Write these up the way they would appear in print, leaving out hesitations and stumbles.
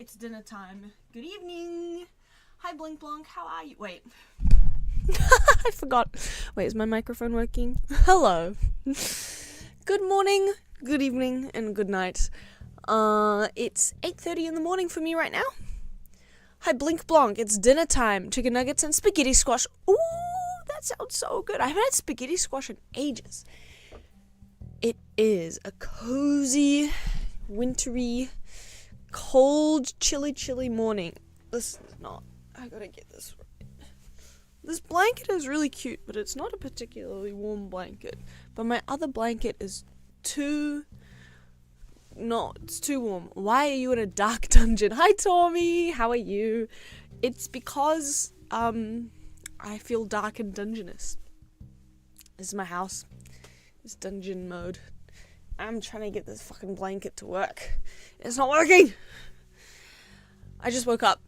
It's dinner time. Good evening. Hi, Blink Blonk. How are you? Wait. I forgot. Wait, is my microphone working? Hello. Good morning, good evening, and good night. It's 8:30 in the morning for me right now. Hi, Blink Blonk. It's dinner time. Chicken nuggets and spaghetti squash. Ooh, that sounds so good. I haven't had spaghetti squash in ages. It is a cozy, wintry, cold, chilly morning. This is not. I gotta get this right. This blanket is really cute, but it's not a particularly warm blanket. But my other blanket is it's too warm. Why are you in a dark dungeon? Hi, Tommy. How are you? It's because, I feel dark and dungeonous. This is my house. It's dungeon mode. I'm trying to get this fucking blanket to work. It's not working! I just woke up.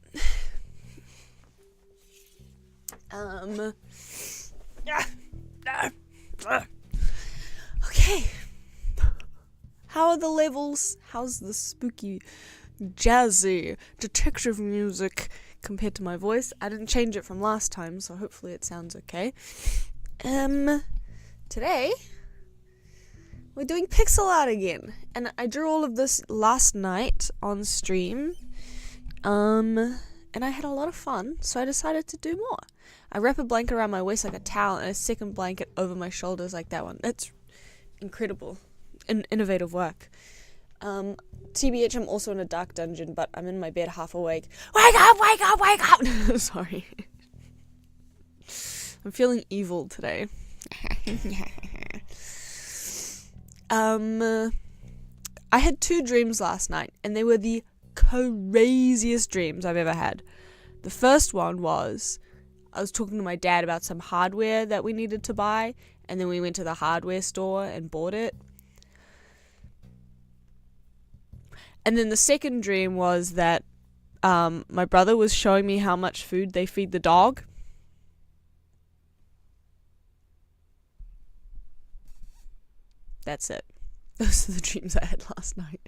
Okay. How are the levels? How's the spooky, jazzy, detective music compared to my voice? I didn't change it from last time, so hopefully it sounds okay. Today, we're doing pixel art again. And I drew all of this last night on stream. And I had a lot of fun, so I decided to do more. I wrap a blanket around my waist like a towel and a second blanket over my shoulders like that one. That's incredible. Innovative work. TBH, I'm also in a dark dungeon, but I'm in my bed half awake. Wake up, wake up, wake up! Sorry. I'm feeling evil today. I had 2 dreams last night, and they were the craziest dreams I've ever had. The first one was, I was talking to my dad about some hardware that we needed to buy, and then we went to the hardware store and bought it. And then the second dream was that my brother was showing me how much food they feed the dog. That's it. Those are the dreams I had last night.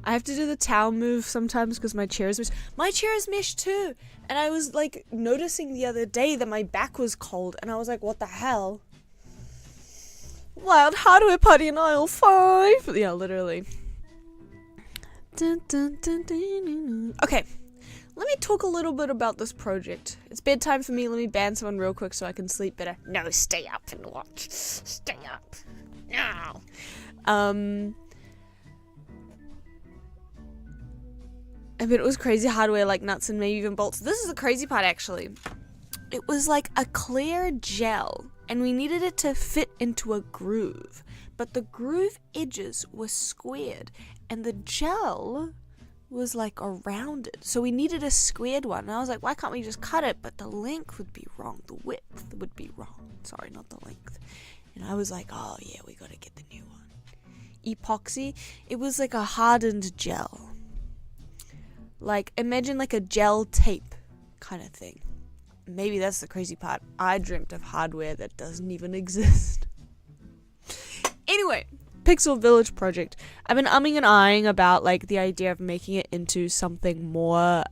I have to do the towel move sometimes because my chair is meshed. My chair is meshed too. And I was like noticing the other day that my back was cold. And I was like, what the hell? Wild hardware party in aisle 5. Yeah, literally. Okay. Let me talk a little bit about this project. It's bedtime for me. Let me ban someone real quick so I can sleep better. No, stay up and watch. Stay up. No. I mean, it was crazy hardware, like nuts and maybe even bolts. This is the crazy part, actually. It was like a clear gel, and we needed it to fit into a groove. But the groove edges were squared, and the gel was like rounded. So we needed a squared one. And I was like, why can't we just cut it? But the length would be wrong. The width would be wrong. Sorry, not the length. And I was like, oh yeah, we gotta get the new one. Epoxy. It was like a hardened gel. Like, imagine like a gel tape kind of thing. Maybe that's the crazy part. I dreamt of hardware that doesn't even exist. Anyway, Pixel Village project. I've been umming and ahhing about like the idea of making it into something more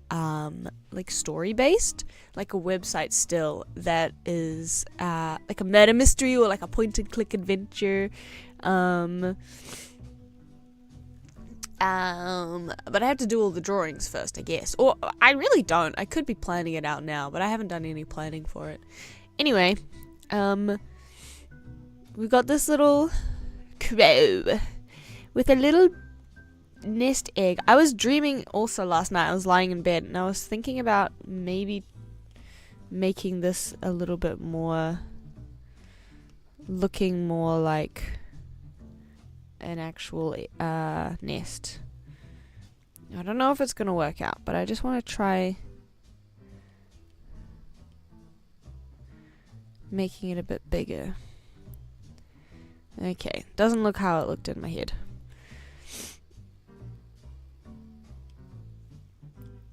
like story based, like a website still that is like a murder mystery or like a point and click adventure. But I have to do all the drawings first, I guess. Or I really don't. I could be planning it out now, but I haven't done any planning for it. Anyway, we got this little crow with a little nest egg. I was dreaming also last night. I was lying in bed and I was thinking about maybe making this a little bit more, looking more like an actual nest. I don't know if it's gonna work out, but I just want to try making it a bit bigger. Okay, doesn't look how it looked in my head.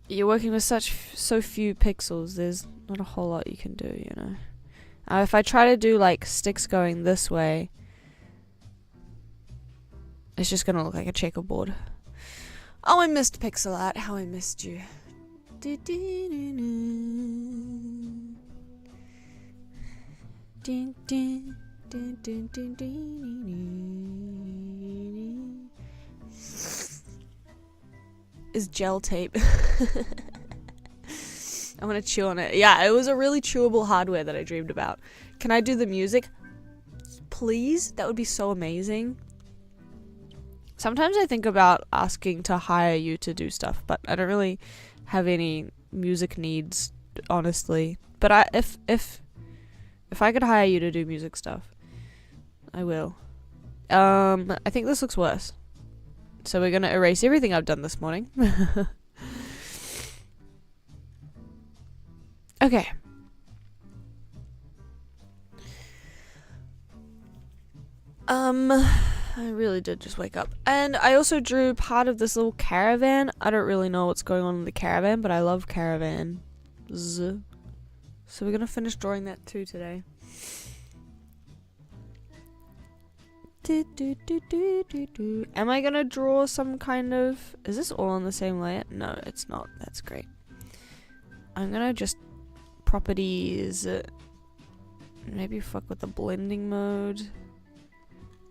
You're working with so few pixels, there's not a whole lot you can do, you know. If I try to do like sticks going this way, it's just gonna look like a checkerboard. Oh, I missed pixel art. How I missed you. Is gel tape. I want to chew on it. Yeah, it was a really chewable hardware that I dreamed about. Can I do the music? Please? That would be so amazing. Sometimes I think about asking to hire you to do stuff, but I don't really have any music needs, honestly. But if I could hire you to do music stuff, I will. I think this looks worse. So we're gonna erase everything I've done this morning. Okay. I really did just wake up. And I also drew part of this little caravan. I don't really know what's going on in the caravan, but I love caravans. So we're gonna finish drawing that too today. Am I gonna draw some kind of... Is this all on the same layer? No, it's not. That's great. I'm gonna just... Properties... maybe fuck with the blending mode.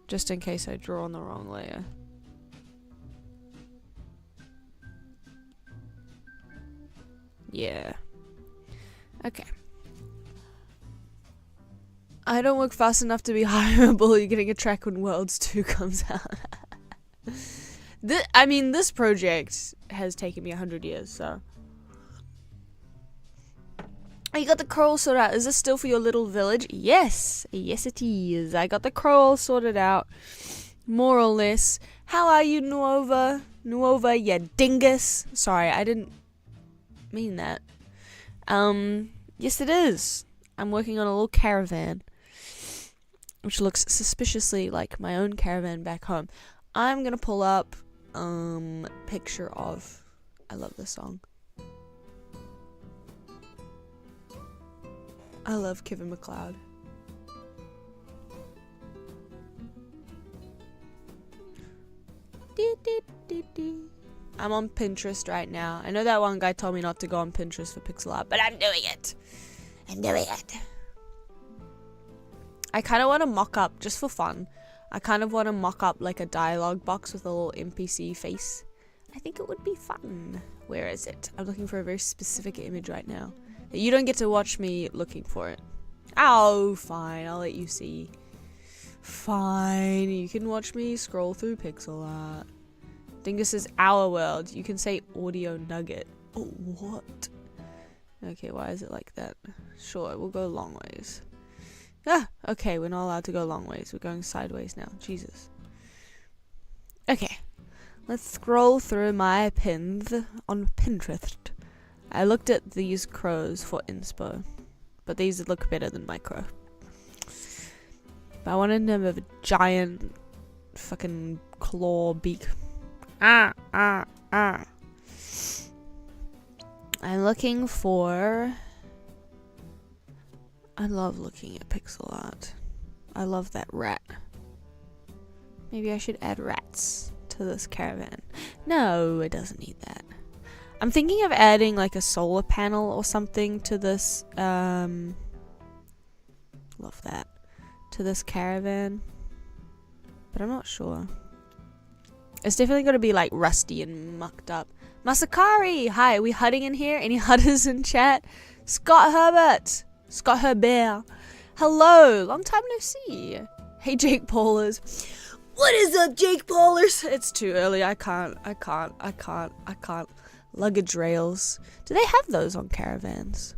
Just in case I draw on the wrong layer. Yeah. Okay. I don't work fast enough to be hireable. You're getting a track when Worlds 2 comes out. I mean, this project has taken me 100 years, so... Oh, you got the crow all sorted out. Is this still for your little village? Yes. Yes, it is. I got the crow all sorted out. More or less. How are you, Nuova? Nuova, you dingus. Sorry, I didn't mean that. Yes, it is. I'm working on a little caravan, which looks suspiciously like my own caravan back home. I'm gonna pull up picture of... I love this song. I love Kevin MacLeod. I'm on Pinterest right now. I know that one guy told me not to go on Pinterest for pixel art, but I'm doing it. I'm doing it. I kind of want to mock up, just for fun. I kind of want to mock up like a dialogue box with a little NPC face. I think it would be fun. Where is it? I'm looking for a very specific image right now. You don't get to watch me looking for it. Oh, fine. I'll let you see. Fine. You can watch me scroll through pixel art. Dingus is our world. You can say audio nugget. Oh, what? Okay, why is it like that? Sure, we'll go long ways. Ah, okay, we're not allowed to go long ways. We're going sideways now. Jesus. Okay. Let's scroll through my pins on Pinterest. I looked at these crows for inspo, but these look better than my crow. But I wanted them with a giant fucking claw beak. I'm looking for... I love looking at pixel art. I love that rat. Maybe I should add rats to this caravan. No, it doesn't need that. I'm thinking of adding like a solar panel or something to this, love that, to this caravan, but I'm not sure. It's definitely going to be like rusty and mucked up. Masakari! Hi, are we hudding in here? Any hudders in chat? Scott Herbert! Scott Herbert! Hello! Long time no see! Hey Jake Paulers. What is up, Jake Paulers? It's too early, I can't. Luggage rails. Do they have those on caravans?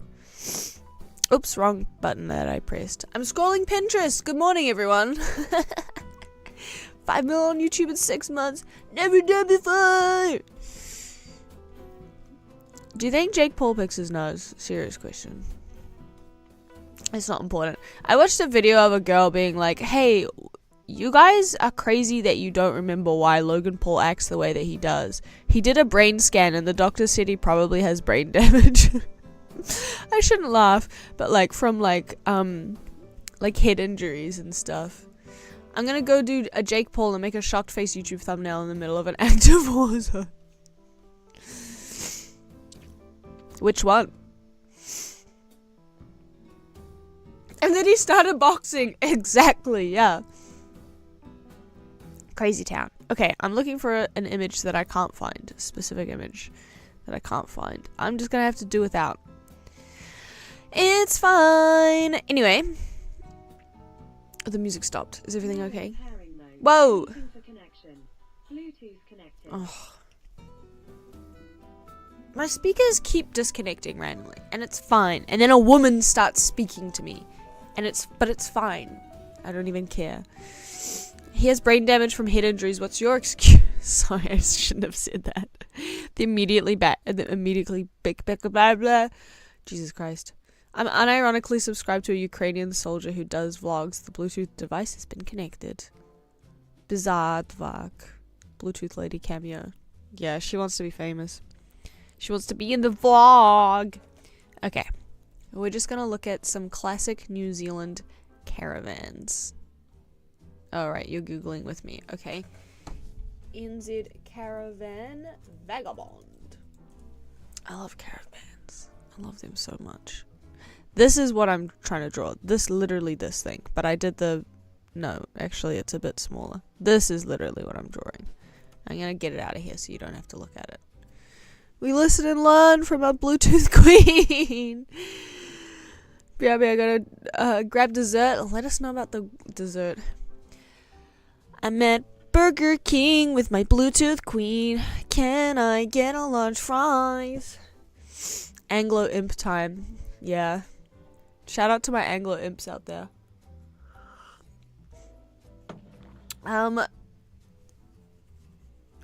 Oops, wrong button that I pressed. I'm scrolling Pinterest. Good morning, everyone. 5 mil on YouTube in 6 months. Never done before. Do you think Jake Paul picks his nose? Serious question. It's not important. I watched a video of a girl being like, hey, you guys are crazy that you don't remember why Logan Paul acts the way that he does. He did a brain scan and the doctor said he probably has brain damage. I shouldn't laugh, but like from like head injuries and stuff. I'm gonna go do a Jake Paul and make a shocked face YouTube thumbnail in the middle of an active war zone. Which one? And then he started boxing. Exactly, yeah. Crazy town. Okay, I'm looking for an image that I can't find. A specific image that I can't find. I'm just gonna have to do without. It's fine. Anyway. Oh, the music stopped. Is everything okay? Whoa! Oh. My speakers keep disconnecting randomly, and it's fine. And then a woman starts speaking to me, and it's fine. I don't even care. He has brain damage from head injuries. What's your excuse? Sorry, I shouldn't have said that. The immediately big blah blah. Jesus Christ. I'm unironically subscribed to a Ukrainian soldier who does vlogs. The Bluetooth device has been connected. Bizarre Dvark. Bluetooth lady cameo. Yeah, she wants to be famous. She wants to be in the vlog. Okay. We're just gonna look at some classic New Zealand caravans. Alright, you're Googling with me. Okay. NZ Caravan Vagabond. I love caravans. I love them so much. This is what I'm trying to draw. Literally this thing. But I did the... No, actually it's a bit smaller. This is literally what I'm drawing. I'm gonna get it out of here so you don't have to look at it. We listen and learn from our Bluetooth queen. BRB, I gotta grab dessert. Let us know about the dessert. I'm at Burger King with my Bluetooth queen. Can I get a large fries? Anglo imp time. Yeah. Shout out to my Anglo imps out there.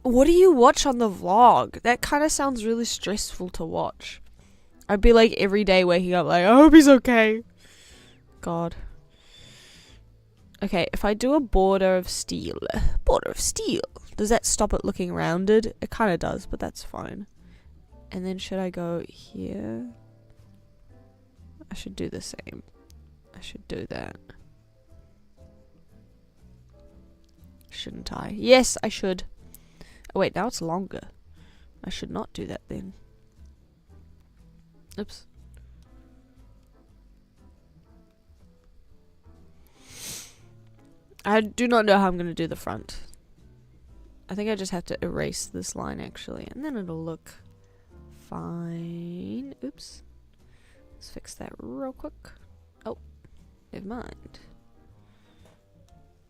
What do you watch on the vlog? That kind of sounds really stressful to watch. I'd be like every day waking up like, I hope he's okay. God. Okay, if I do a border of steel. Does that stop it looking rounded? It kind of does, but that's fine. And then should I go here? I should do the same. I should do that. Shouldn't I? Yes, I should. Oh wait, now it's longer. I should not do that then. Oops. I do not know how I'm going to do the front. I think I just have to erase this line actually, and then it'll look fine. Oops. Let's fix that real quick. Oh, never mind.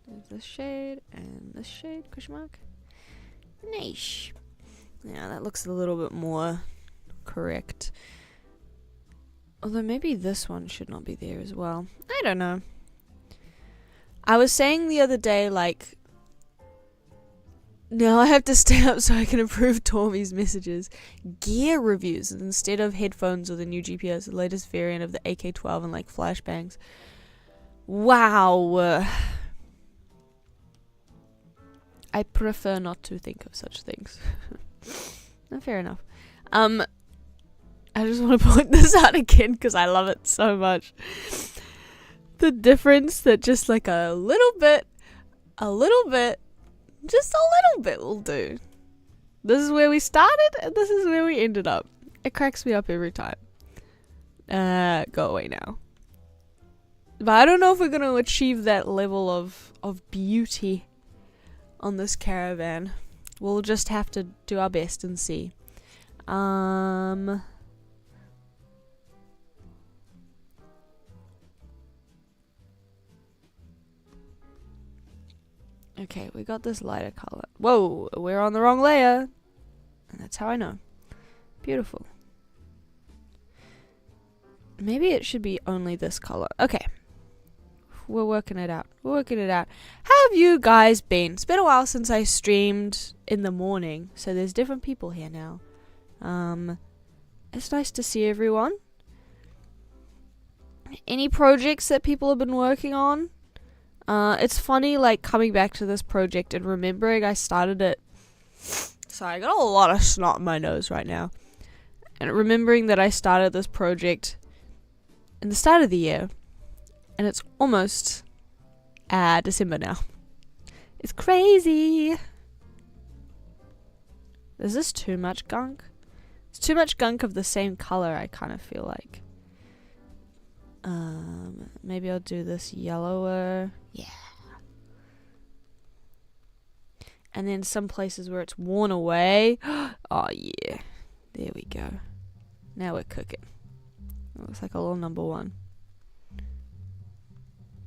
There's this shade and this shade, question mark. Nice. Yeah, that looks a little bit more correct. Although maybe this one should not be there as well. I don't know. I was saying the other day, like, now I have to stay up so I can approve Tormy's messages. Gear reviews instead of headphones or the new GPS, the latest variant of the AK-12 and like flashbangs. Wow. I prefer not to think of such things. Fair enough. I just want to point this out again because I love it so much. The difference that just like a little bit, just a little bit will do. This is where we started and this is where we ended up. It cracks me up every time. Go away now. But I don't know if we're going to achieve that level of beauty on this caravan. We'll just have to do our best and see. Okay, we got this lighter color. Whoa, we're on the wrong layer. And that's how I know. Beautiful. Maybe it should be only this color. Okay. We're working it out. How have you guys been? It's been a while since I streamed in the morning, so there's different people here now. It's nice to see everyone. Any projects that people have been working on? It's funny, like, coming back to this project and remembering I started it. Sorry, I got a lot of snot in my nose right now. And remembering that I started this project in the start of the year. And it's almost December now. It's crazy. Is this too much gunk? It's too much gunk of the same color, I kind of feel like. Maybe I'll do this yellower. Yeah. And then some places where it's worn away. Oh, yeah. There we go. Now we're cooking. It looks like a little number 1.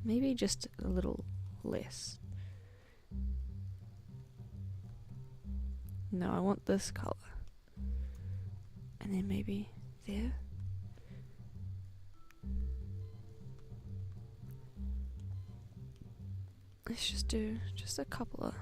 Maybe just a little less. No, I want this color. And then maybe there. Let's just do just a couple of...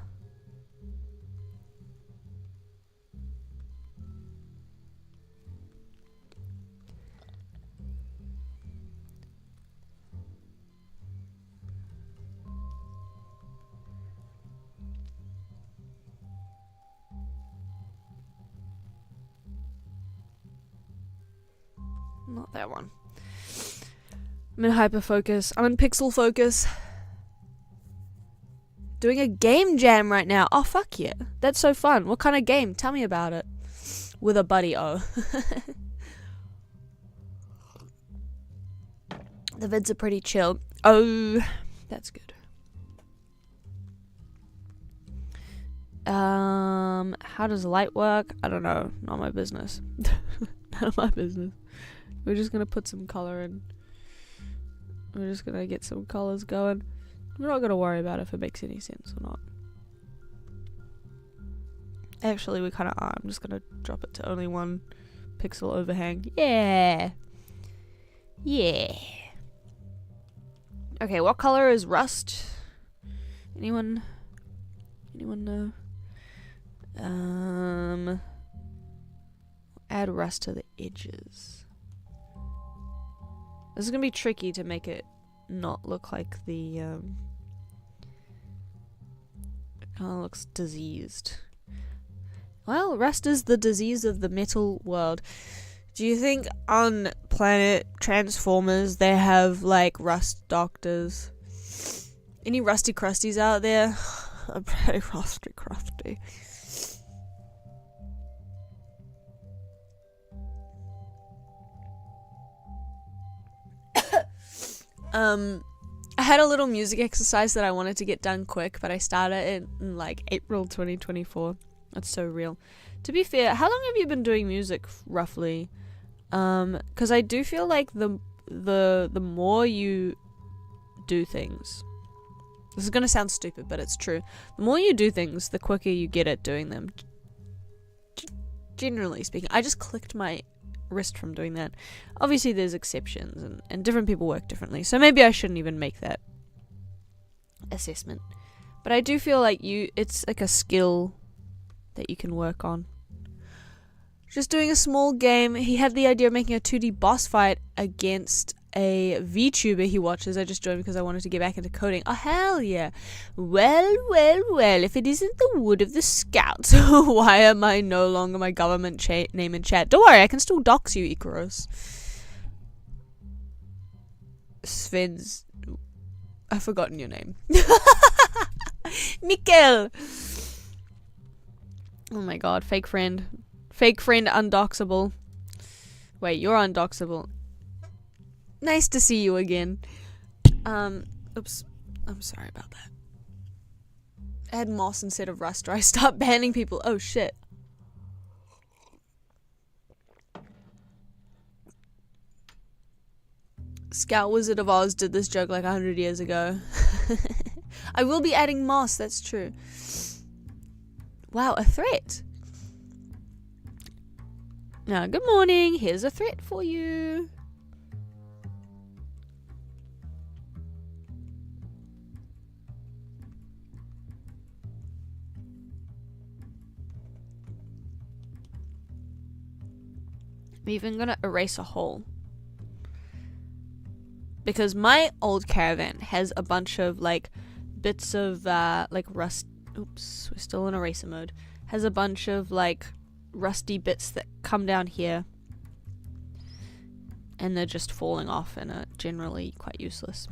Not that one. I'm in hyperfocus. I'm in pixel focus. Doing a game jam right now. Oh, fuck yeah. That's so fun. What kind of game? Tell me about it. With a buddy, oh. The vids are pretty chill. Oh, that's good. How does light work? I don't know. Not my business. None of my business. We're just gonna put some color in. We're just gonna get some colors going. We're not gonna worry about if it makes any sense or not. Actually, we kind of are. I'm just gonna drop it to only 1 pixel overhang. Yeah. Yeah. Okay, what color is rust? Anyone know? Add rust to the edges. This is gonna be tricky to make it not look like the it kind of looks diseased. Well, rust is the disease of the metal world. Do you think on planet Transformers they have like rust doctors? Any rusty crusties out there? I'm pretty rusty crusty. I had a little music exercise that I wanted to get done quick, but I started it in like April 2024. That's so real. To be fair, how long have you been doing music roughly? Because I do feel like the more you do things, this is gonna sound stupid, but it's true. The more you do things, the quicker you get at doing them. Generally speaking, I just clicked my wrist from doing that. Obviously there's exceptions and different people work differently, so maybe I shouldn't even make that assessment. But I do feel like it's like a skill that you can work on. Just doing a small game. He had the idea of making a 2D boss fight against a VTuber he watches. I just joined because I wanted to get back into coding. Oh, hell yeah. Well, if it isn't the wood of the scouts, why am I no longer my government name in chat? Don't worry, I can still dox you, Icaros. Sven's... I've forgotten your name. Mikkel! Oh my god, fake friend. Fake friend undoxable. Wait, you're undoxable. Nice to see you again. Oops. I'm sorry about that. Add moss instead of rust or I start banning people. Oh shit. Scout Wizard of Oz did this joke like 100 years ago. I will be adding moss, that's true. Wow, a threat. Now, good morning. Here's a threat for you. I'm even gonna erase a hole. Because my old caravan has a bunch of like bits of like rust. Oops, we're still in eraser mode. Has a bunch of like rusty bits that come down here. And they're just falling off and are generally quite useless.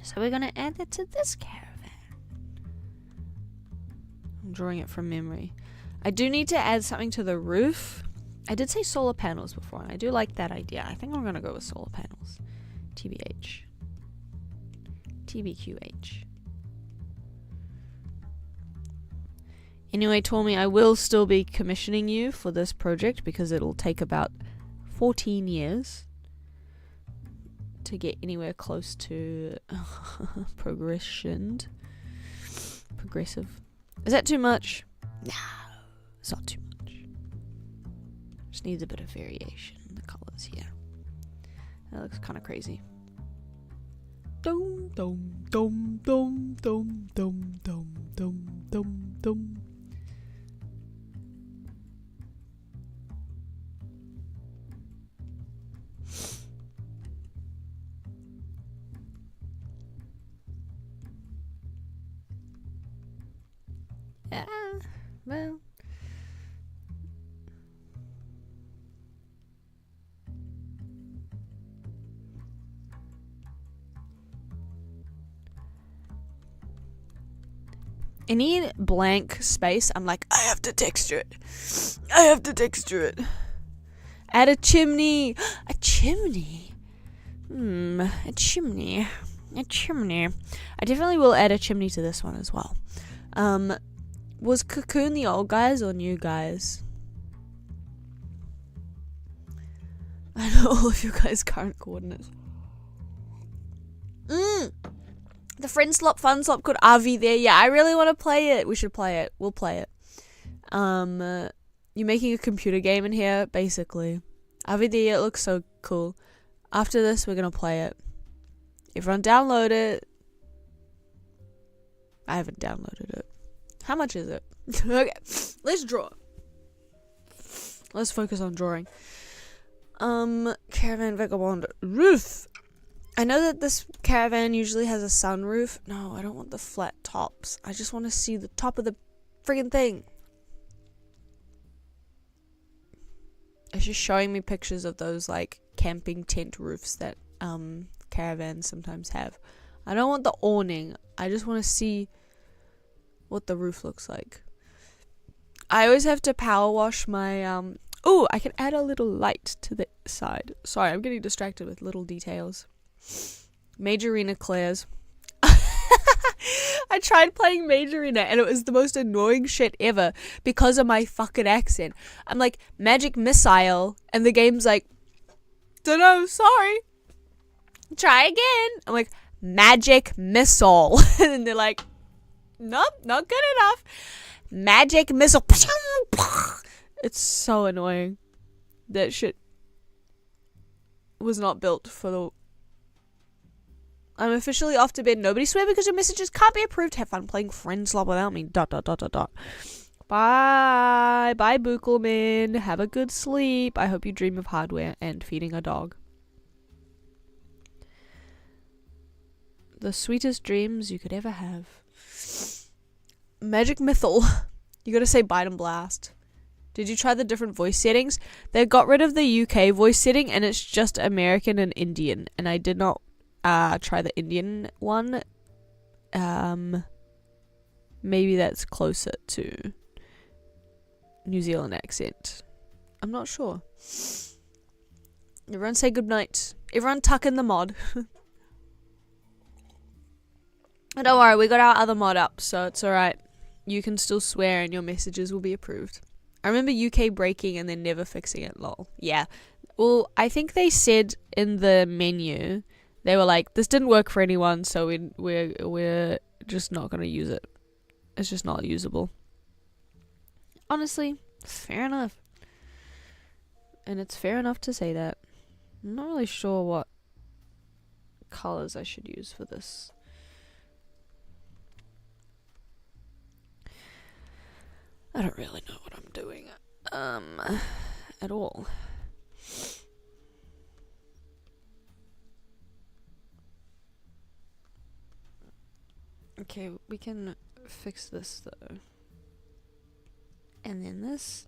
So we're gonna add that to this caravan. I'm drawing it from memory. I do need to add something to the roof. I did say solar panels before, and I do like that idea. I think I'm gonna go with solar panels. TBH. TBQH. Anyway, Tommy, I will still be commissioning you for this project because it'll take about 14 years to get anywhere close to progressive. Is that too much? No, it's not too much. Just needs a bit of variation in the colors here. That looks kind of crazy. Dum dum dum dum dum dum dum dum dum dum. Yeah, well. Any blank space, I'm like, I have to texture it. I have to texture it. Add a chimney. A chimney? A chimney. A chimney. I definitely will add a chimney to this one as well. Was Cocoon the old guys or new guys? I know all of you guys' current coordinates. The friend slop fun slop called RV there. Yeah, I really want to play it. We should play it. We'll play it. You're making a computer game in here, basically. RV there, it looks so cool. After this, we're gonna play it. Everyone download it. I haven't downloaded it. How much is it? Okay, let's draw. Let's focus on drawing. Caravan vagabond roof. I know that this caravan usually has a sunroof. No, I don't want the flat tops. I just want to see the top of the friggin' thing. It's just showing me pictures of those like camping tent roofs that caravans sometimes have. I don't want the awning. I just want to see what the roof looks like. I always have to power wash my oh, I can add a little light to the side. Sorry, I'm getting distracted with little details. Majorina Claire's. I tried playing Majorina and it was the most annoying shit ever because of my fucking accent. I'm like, magic missile, and the game's like, dunno, sorry. Try again. I'm like, magic missile. And then they're like, nope, not good enough. Magic missile. It's so annoying. That shit was not built for the... I'm officially off to bed. Nobody swear because your messages can't be approved. Have fun playing friend slop without me. ... Bye. Bye, Bookelman. Have a good sleep. I hope you dream of hardware and feeding a dog. The sweetest dreams you could ever have. Magic Mythal. You gotta say bite and blast. Did you try the different voice settings? They got rid of the UK voice setting and it's just American and Indian. And I did not try the Indian one. Maybe that's closer to New Zealand accent. I'm not sure. Everyone say goodnight. Everyone tuck in the mod. Don't worry, we got our other mod up, so it's alright. You can still swear and your messages will be approved. I remember UK breaking and then never fixing it, lol. Yeah. Well, I think they said in the menu, they were like, this didn't work for anyone, so we're just not going to use it. It's just not usable. Honestly, fair enough. And it's fair enough to say that. I'm not really sure what colors I should use for this. I don't really know what I'm doing at all. Okay, we can fix this though. And then this.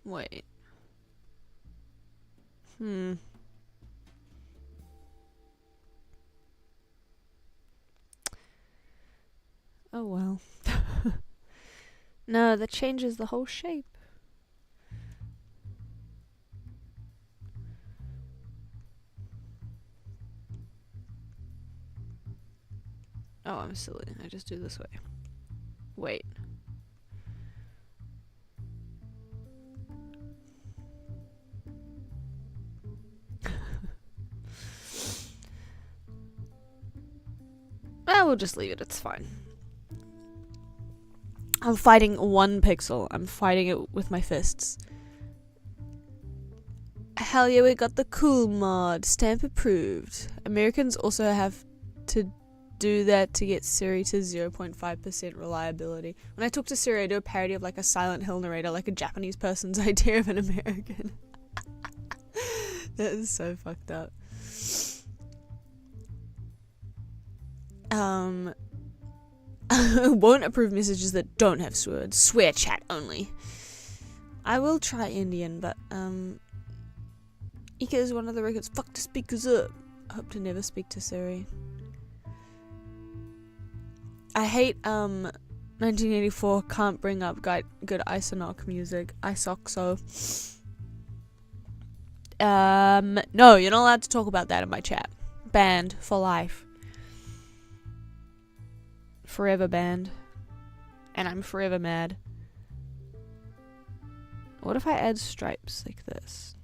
Wait. Oh well. No, that changes the whole shape. Oh, I'm silly. I just do this way. Wait. We'll just leave it. It's fine. I'm fighting 1 pixel. I'm fighting it with my fists. Hell yeah, we got the cool mod. Stamp approved. Americans also have to do that to get Siri to 0.5% reliability. When I talk to Siri, I do a parody of like a Silent Hill narrator, like a Japanese person's idea of an American. That is so fucked up. Won't approve messages that don't have words. Swear chat only. I will try Indian, but Ika is one of the records. Fuck the speakers up. I hope to never speak to Siri. I hate 1984 can't bring up good Isonok music. Isoxo. No, you're not allowed to talk about that in my chat. Banned for life. Forever banned. And I'm forever mad. What if I add stripes like this?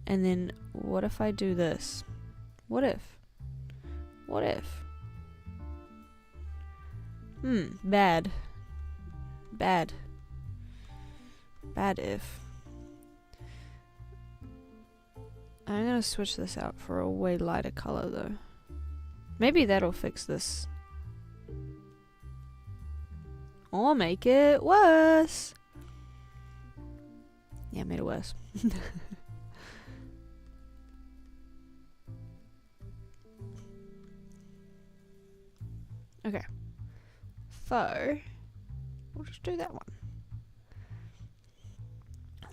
And then what if I do this? What if? What if? Bad. Bad. Bad if. I'm gonna switch this out for a way lighter color though. Maybe that'll fix this. Or make it worse. Yeah, made it worse. Okay. So, we'll just do that one.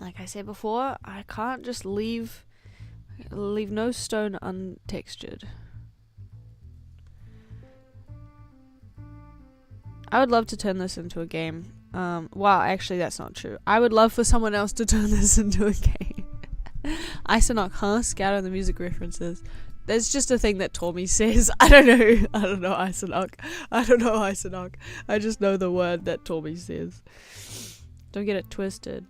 Like I said before, I can't just leave no stone untextured. I would love to turn this into a game. Wow, actually that's not true. I would love for someone else to turn this into a game. Isonok, huh? Scout on the music references. That's just a thing that Tommy says. I don't know Isonok. I don't know Isonok. I just know the word that Tommy says. Don't get it twisted.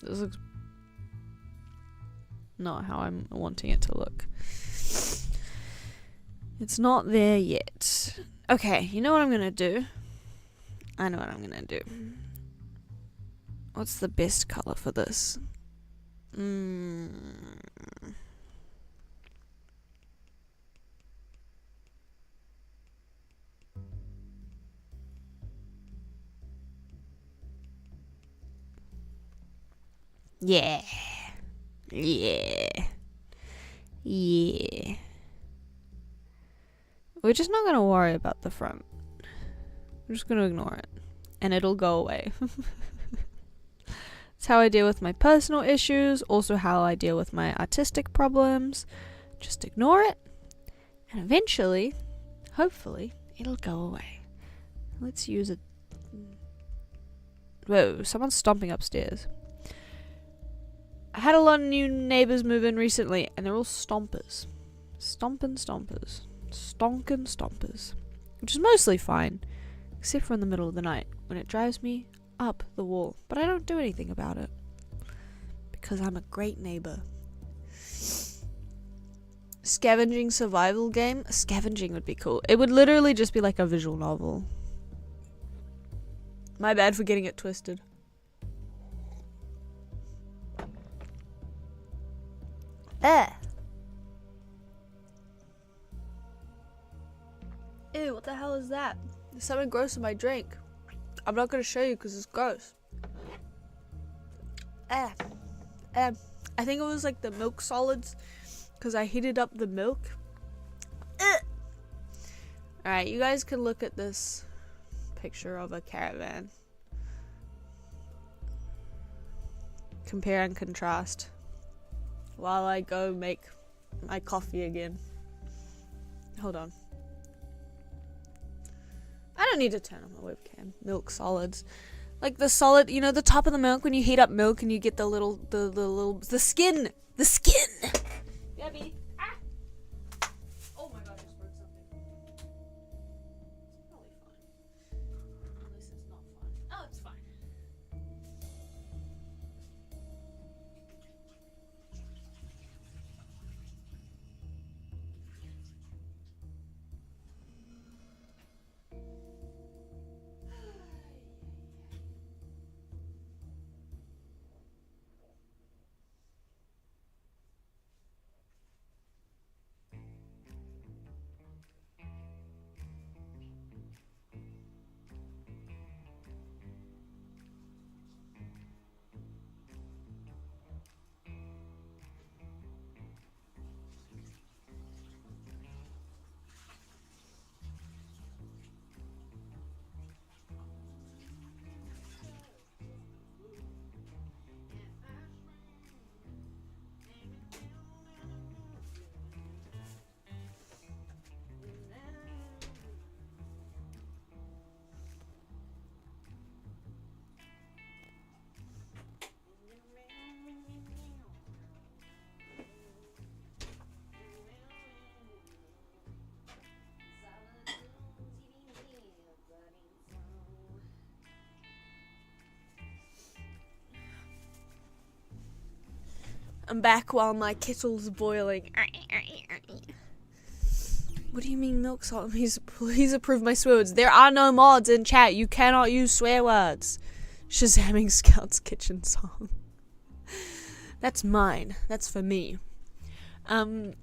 This looks not how I'm wanting it to look. It's not there yet. Okay, you know what I'm gonna do? I know what I'm gonna do. What's the best color for this? Yeah. Yeah. Yeah. We're just not going to worry about the front. We're just going to ignore it. And it'll go away. It's how I deal with my personal issues. Also how I deal with my artistic problems. Just ignore it. And eventually, hopefully, it'll go away. Let's use it. Whoa, someone's stomping upstairs. I had a lot of new neighbors move in recently. And they're all stompers. Stompin' stompers. Stonkin' stompers, which is mostly fine, except for in the middle of the night when it drives me up the wall, but I don't do anything about it because I'm a great neighbor. Scavenging survival game? Scavenging would be cool. It would literally just be like a visual novel. My bad for getting it twisted. Ew, what the hell is that? There's something gross in my drink. I'm not going to show you because it's gross. I think it was like the milk solids because I heated up the milk. Alright, you guys can look at this picture of a caravan. Compare and contrast. While I go make my coffee again. Hold on. I don't need to turn on my webcam. Milk solids. Like the solid, you know, the top of the milk when you heat up milk and you get the little, the skin! The skin! Gabby! Ah! Oh my god, I just broke something. It's probably fine. Unless it's not fine. Oh, it's fine. I'm back while my kettle's boiling. What do you mean milk salt? Please approve my swear words. There are no mods in chat. You cannot use swear words. Shazamming Scout's kitchen song. That's mine. That's for me. In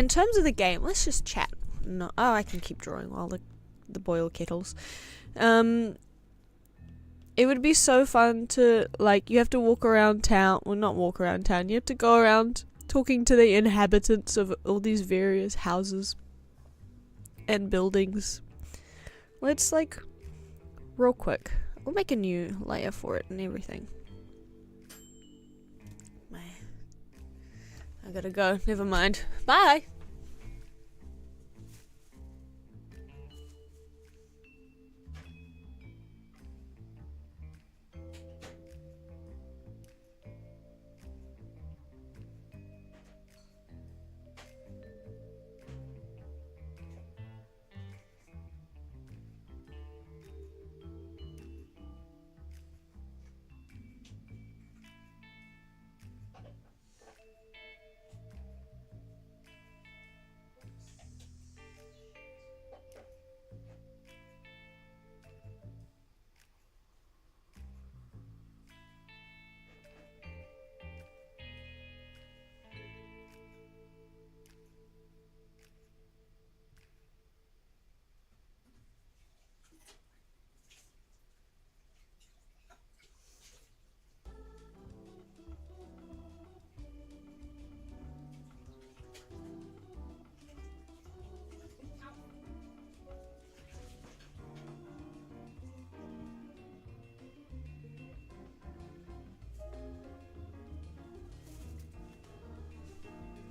terms of the game, let's just chat. No, oh, I can keep drawing while the boil kettles. It would be so fun to, like, you have to walk around town. Well, not walk around town. You have to go around talking to the inhabitants of all these various houses and buildings. Let's, like, real quick. We'll make a new layer for it and everything. I gotta go. Never mind. Bye!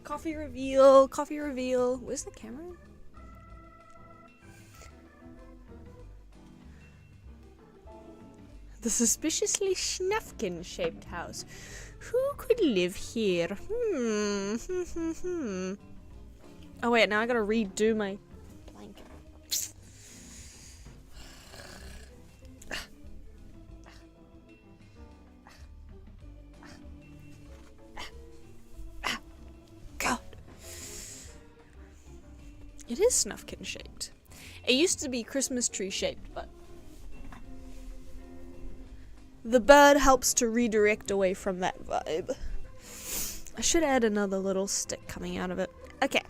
Coffee reveal, coffee reveal. Where's the camera? The suspiciously Schnufkin-shaped house. Who could live here? Oh wait, now I gotta redo my blanket. God. It is Snufkin shaped. It used to be Christmas tree shaped, but the bird helps to redirect away from that vibe. I should add another little stick coming out of it. Okay.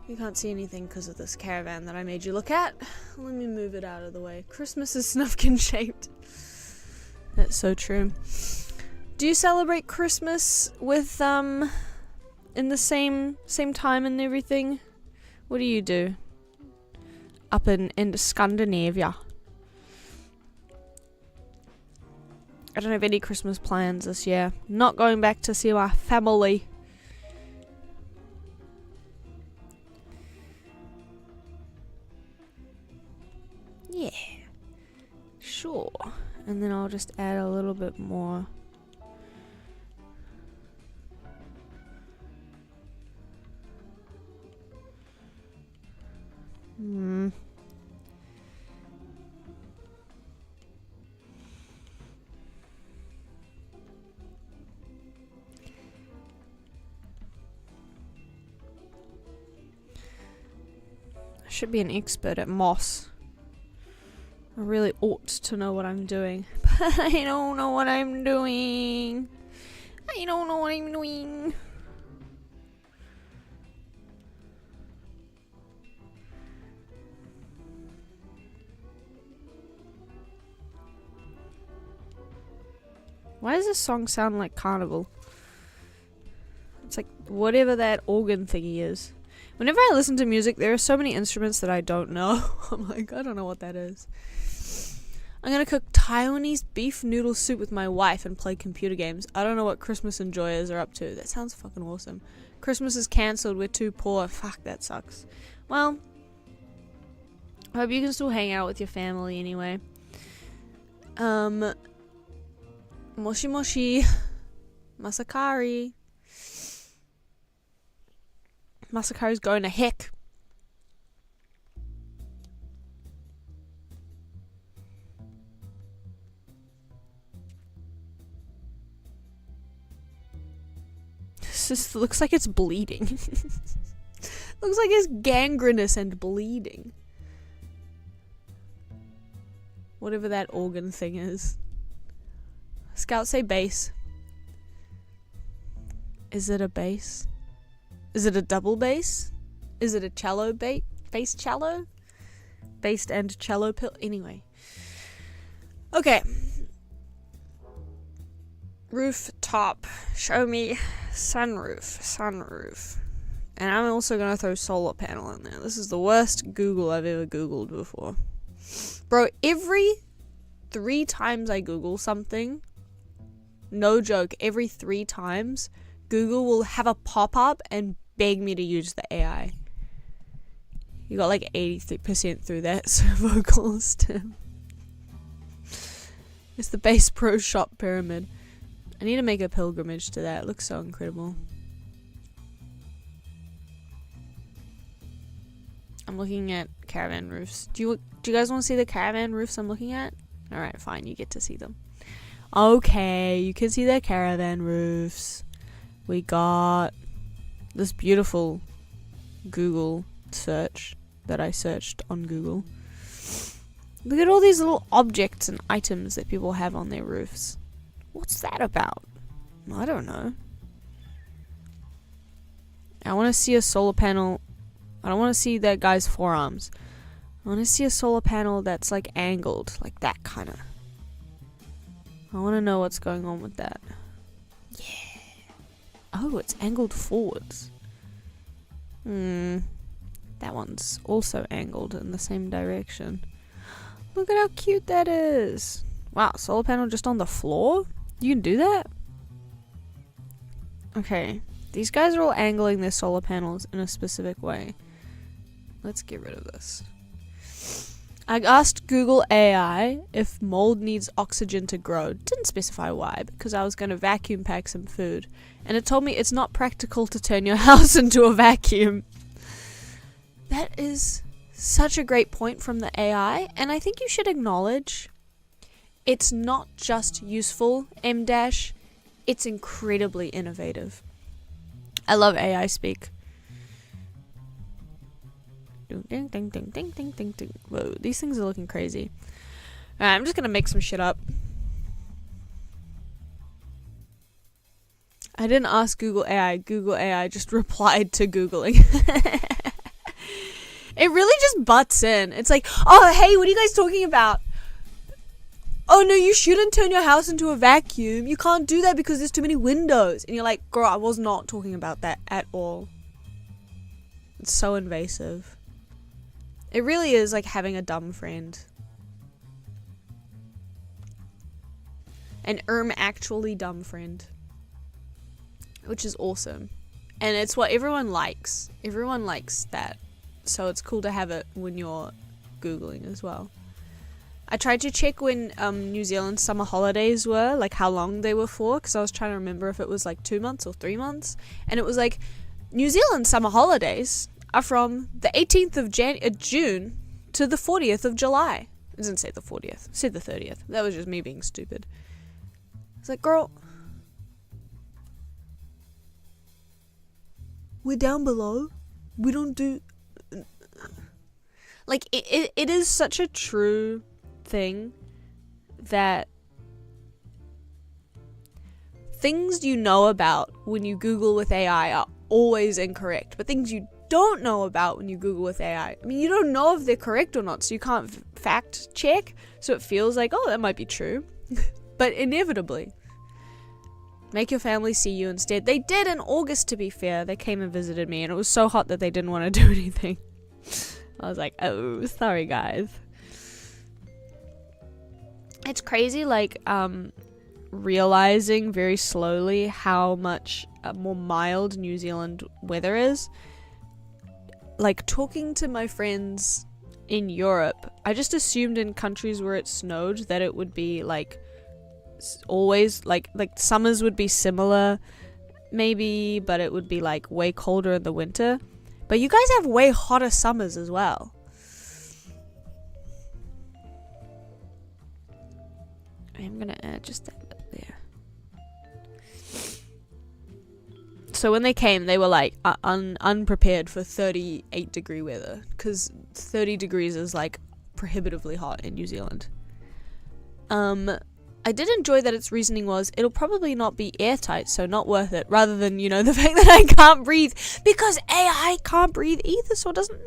You can't see anything because of this caravan that I made you look at. Let me move it out of the way. Christmas is Snufkin shaped. That's so true. Do you celebrate Christmas with in the same time and everything? What do you do? Up in Scandinavia. I don't have any Christmas plans this year. Not going back to see my family. Yeah. Sure. And then I'll just add a little bit more. I should be an expert at moss. I really ought to know what I'm doing. But I don't know what I'm doing. I don't know what I'm doing. Why does this song sound like Carnival? It's like whatever that organ thingy is. Whenever I listen to music, there are so many instruments that I don't know. I'm like, I don't know what that is. I'm gonna cook Taiwanese beef noodle soup with my wife and play computer games. I don't know what Christmas enjoyers are up to. That sounds fucking awesome. Christmas is cancelled. We're too poor. Fuck, that sucks. Well, I hope you can still hang out with your family anyway. Moshi moshi. Masakari. Masakari's going to heck. This just looks like it's bleeding. Looks like it's gangrenous and bleeding. Whatever that organ thing is. Scout say bass. Is it a bass? Is it a double bass? Is it a cello bass cello? Bass and cello pill? Anyway. Okay. Rooftop. Show me sunroof. And I'm also going to throw solar panel in there. This is the worst Google I've ever Googled before. Bro, every 3 times I Google something, no joke, every 3 times, Google will have a pop-up and beg me to use the AI. You got like 83% through that vocals. It's the Bass Pro Shop pyramid. I need to make a pilgrimage to that. It looks so incredible. I'm looking at caravan roofs. Do you guys want to see the caravan roofs I'm looking at? Alright, fine. You get to see them. Okay, you can see the caravan roofs. We got this beautiful Google search that I searched on Google. Look at all these little objects and items that people have on their roofs. What's that about? I don't know. I want to see a solar panel. I don't want to see that guy's forearms. I want to see a solar panel that's like angled, like that kind of. I want to know what's going on with that. Yeah. Oh, it's angled forwards. That one's also angled in the same direction. Look at how cute that is. Wow, solar panel just on the floor? You can do that? Okay. These guys are all angling their solar panels in a specific way. Let's get rid of this. I asked Google AI if mold needs oxygen to grow. Didn't specify why, because I was going to vacuum pack some food. And it told me it's not practical to turn your house into a vacuum. That is such a great point from the AI, and I think you should acknowledge it's not just useful, M-dash, it's incredibly innovative. I love AI speak. Ding, ding, ding, ding, ding, ding, ding. Whoa, these things are looking crazy. Alright, I'm just gonna make some shit up. I didn't ask Google AI. Google AI just replied to Googling. It really just butts in. It's like, oh, hey, what are you guys talking about? oh no, you shouldn't turn your house into a vacuum. You can't do that because there's too many windows. And you're like, girl, I was not talking about that at all. It's so invasive. It really is like having a dumb friend. An actually dumb friend. Which is awesome. And it's what everyone likes. Everyone likes that. So it's cool to have it when you're Googling as well. I tried to check when New Zealand summer holidays were, like how long they were for, because I was trying to remember if it was like 2 months or 3 months. And it was like, New Zealand summer holidays are from the 18th of June to the 40th of July. It didn't say the 40th. It said the 30th. That was just me being stupid. It's like, girl, we're down below. We don't do... Like, it is such a true thing that things you know about when you Google with AI are always incorrect, but things you don't know about when you Google with AI, I mean, you don't know if they're correct or not, so you can't fact check, so it feels like, oh, that might be true. But inevitably, make your family see you instead. They did in August, to be fair. They came and visited me, and it was so hot that they didn't want to do anything. I was like, oh, sorry guys. It's crazy, like, realizing very slowly how much more mild New Zealand weather is. Like, talking to my friends in Europe, I just assumed in countries where it snowed that it would be, like, always, like summers would be similar, maybe, but it would be, like, way colder in the winter. But you guys have way hotter summers as well. I'm gonna add just that bit there. So when they came, they were like unprepared for 38 degree weather, because 30 degrees is like prohibitively hot in New Zealand. I did enjoy that its reasoning was, it'll probably not be airtight, so not worth it, rather than, you know, the fact that I can't breathe, because AI can't breathe either, so it doesn't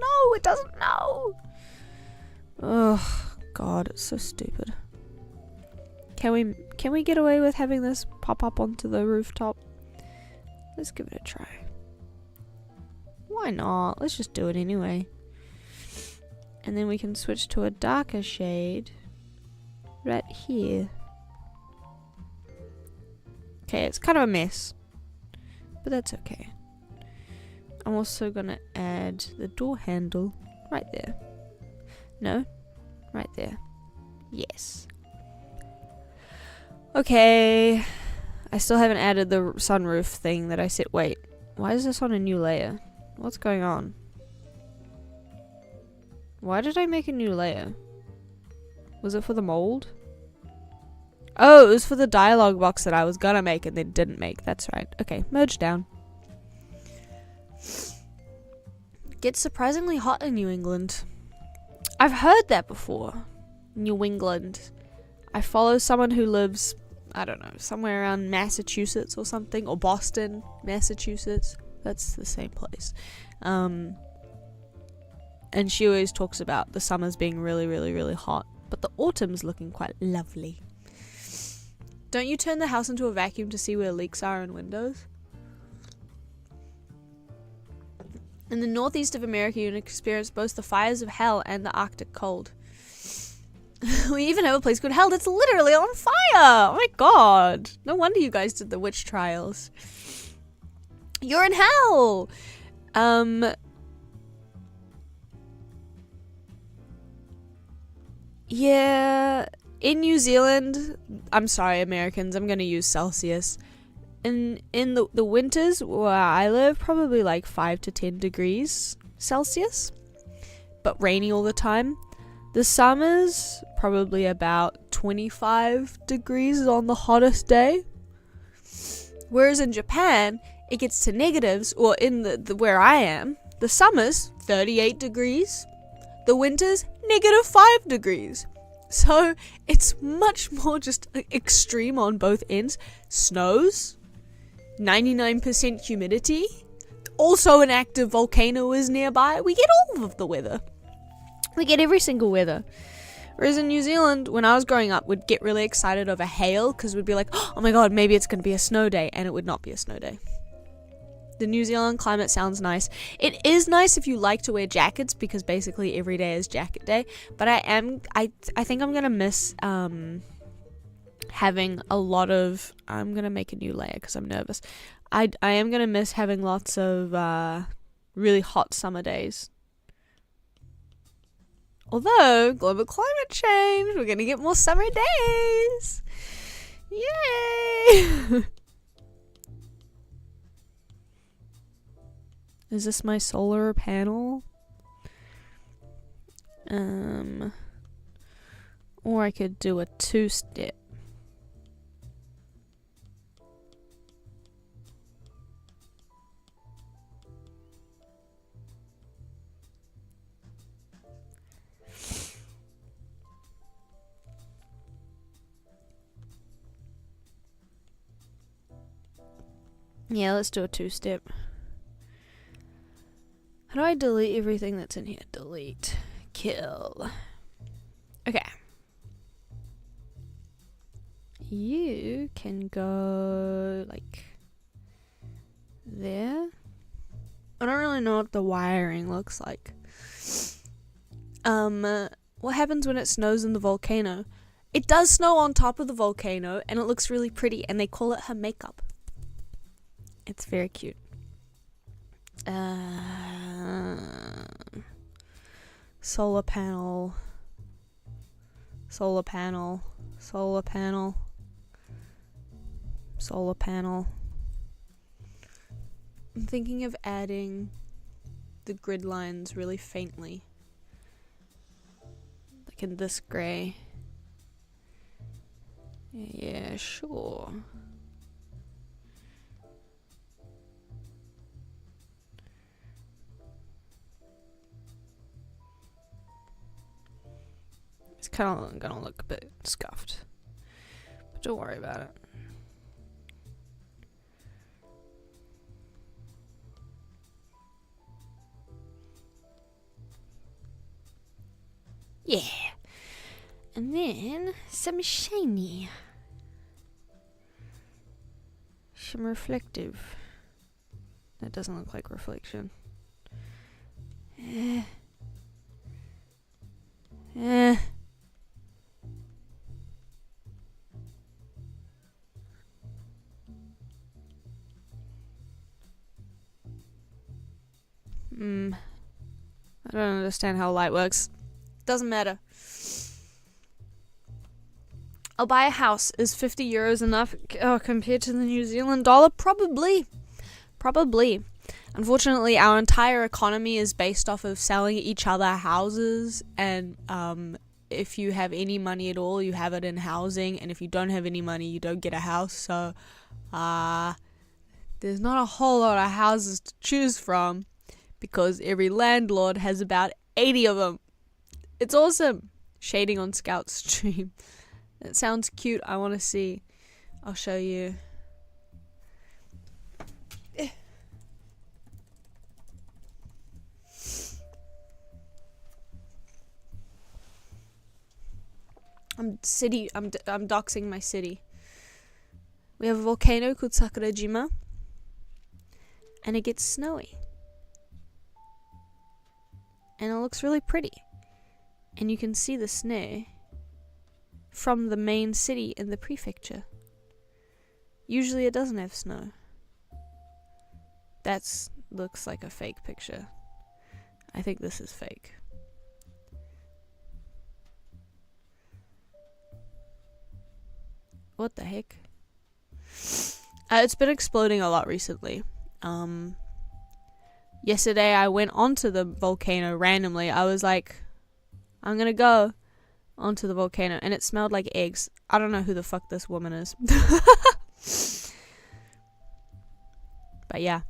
know. Oh god, it's so stupid. Can we get away with having this pop up onto the rooftop? Let's give it a try. Why not? Let's just do it anyway. And then we can switch to a darker shade right here. Okay, it's kind of a mess, but that's okay. I'm also gonna add the door handle right there. No, right there. Yes. Okay, I still haven't added the sunroof thing that I said. Wait, why is this on a new layer? What's going on? Why did I make a new layer? Was it for the mold? Oh, it was for the dialogue box that I was gonna make and then didn't make. That's right. Okay, merge down. Gets surprisingly hot in New England. I've heard that before. New England. I follow someone who lives, I don't know, somewhere around Massachusetts or something, or Boston, Massachusetts. That's the same place. And she always talks about the summers being really, really, really hot, but the autumn's looking quite lovely. Don't you turn the house into a vacuum to see where leaks are in windows? In the northeast of America, you experience both the fires of hell and the Arctic cold. We even have a place called Hell that's literally on fire! Oh my god! No wonder you guys did the witch trials. You're in hell! Yeah, in New Zealand, I'm sorry Americans, I'm gonna use Celsius. In the winters where I live, probably like 5 to 10 degrees Celsius, but rainy all the time. The summers, probably about 25 degrees on the hottest day. Whereas in Japan, it gets to negatives, or in the where I am, the summers, 38 degrees. The winters, -5 degrees. So it's much more just extreme on both ends. Snows, 99% humidity. Also an active volcano is nearby. We get all of the weather. We get every single weather. Whereas in New Zealand, when I was growing up, we'd get really excited over hail because we'd be like, oh my god, maybe it's going to be a snow day, and it would not be a snow day. The New Zealand climate sounds nice. It is nice if you like to wear jackets because basically every day is jacket day. But I think I'm gonna miss having a lot of. I'm gonna make a new layer because I'm nervous. I am gonna miss having lots of really hot summer days. Although global climate change, we're gonna get more summer days. Yay! Is this my solar panel? Or I could do a 2-step. Yeah, let's do a 2-step. How do I delete everything that's in here? Delete. Kill. Okay. You can go like there. I don't really know what the wiring looks like. What happens when it snows in the volcano? It does snow on top of the volcano and it looks really pretty and they call it her makeup. It's very cute. Solar panel. Solar panel. Solar panel. Solar panel. I'm thinking of adding the grid lines really faintly. Like in this grey. Yeah, sure. It's kind of gonna look a bit scuffed, but don't worry about it. Yeah, and then some shiny, some reflective. That doesn't look like reflection. I don't understand how light works. Doesn't matter. I'll buy a house. Is 50 euros enough compared to the New Zealand dollar? Probably. Probably. Unfortunately, our entire economy is based off of selling each other houses, and if you have any money at all, you have it in housing, and if you don't have any money, you don't get a house. So there's not a whole lot of houses to choose from because every landlord has about 80 of them. It's awesome. Shading on Scout's stream. It sounds cute. I want to see. I'll show you. I'm doxing my city. We have a volcano called Sakurajima, and it gets snowy, and it looks really pretty, and you can see the snow from the main city in the prefecture. Usually it doesn't have snow. That looks like a fake picture. I think this is fake. What the heck? It's been exploding a lot recently. Yesterday I went onto the volcano randomly. I was like, I'm gonna go onto the volcano, and it smelled like eggs. I don't know who the fuck this woman is. But yeah.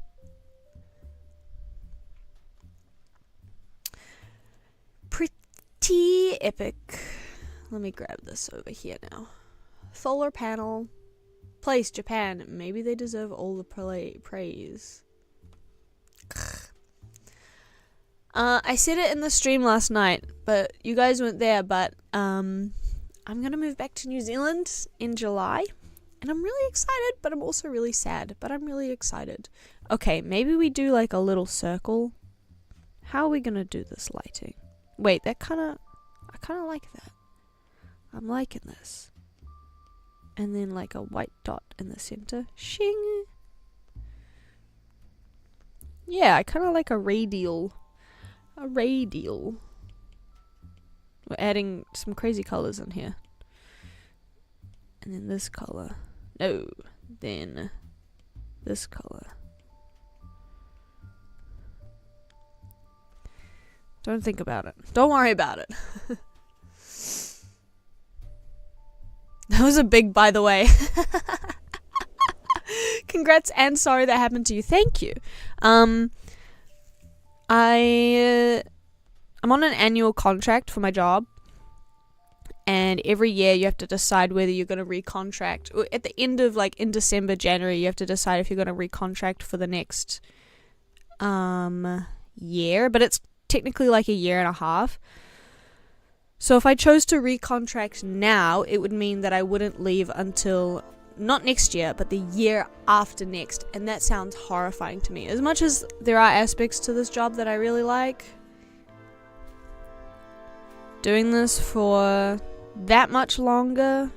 Pretty epic. Let me grab this over here now. Solar panel. Place, Japan. Maybe they deserve all the praise. I said it in the stream last night, but you guys weren't there, but I'm gonna move back to New Zealand in July. And I'm really excited, but I'm also really sad. But I'm really excited. Okay, maybe we do like a little circle. How are we gonna do this lighting? Wait, I kinda like that. I'm liking this. And then like a white dot in the center. Shing! Yeah, I kinda like a radial. A radial. We're adding some crazy colors in here. And then this color. No. Then this color. Don't think about it. Don't worry about it. That was a big by the way. Congrats and sorry that happened to you. Thank you. I'm on an annual contract for my job. And every year you have to decide whether you're going to recontract. At the end of like in December, January, you have to decide if you're going to recontract for the next year. But it's technically like a year and a half. So if I chose to recontract now, it would mean that I wouldn't leave until not next year, but the year after next. And that sounds horrifying to me. As much as there are aspects to this job that I really like, doing this for that much longer,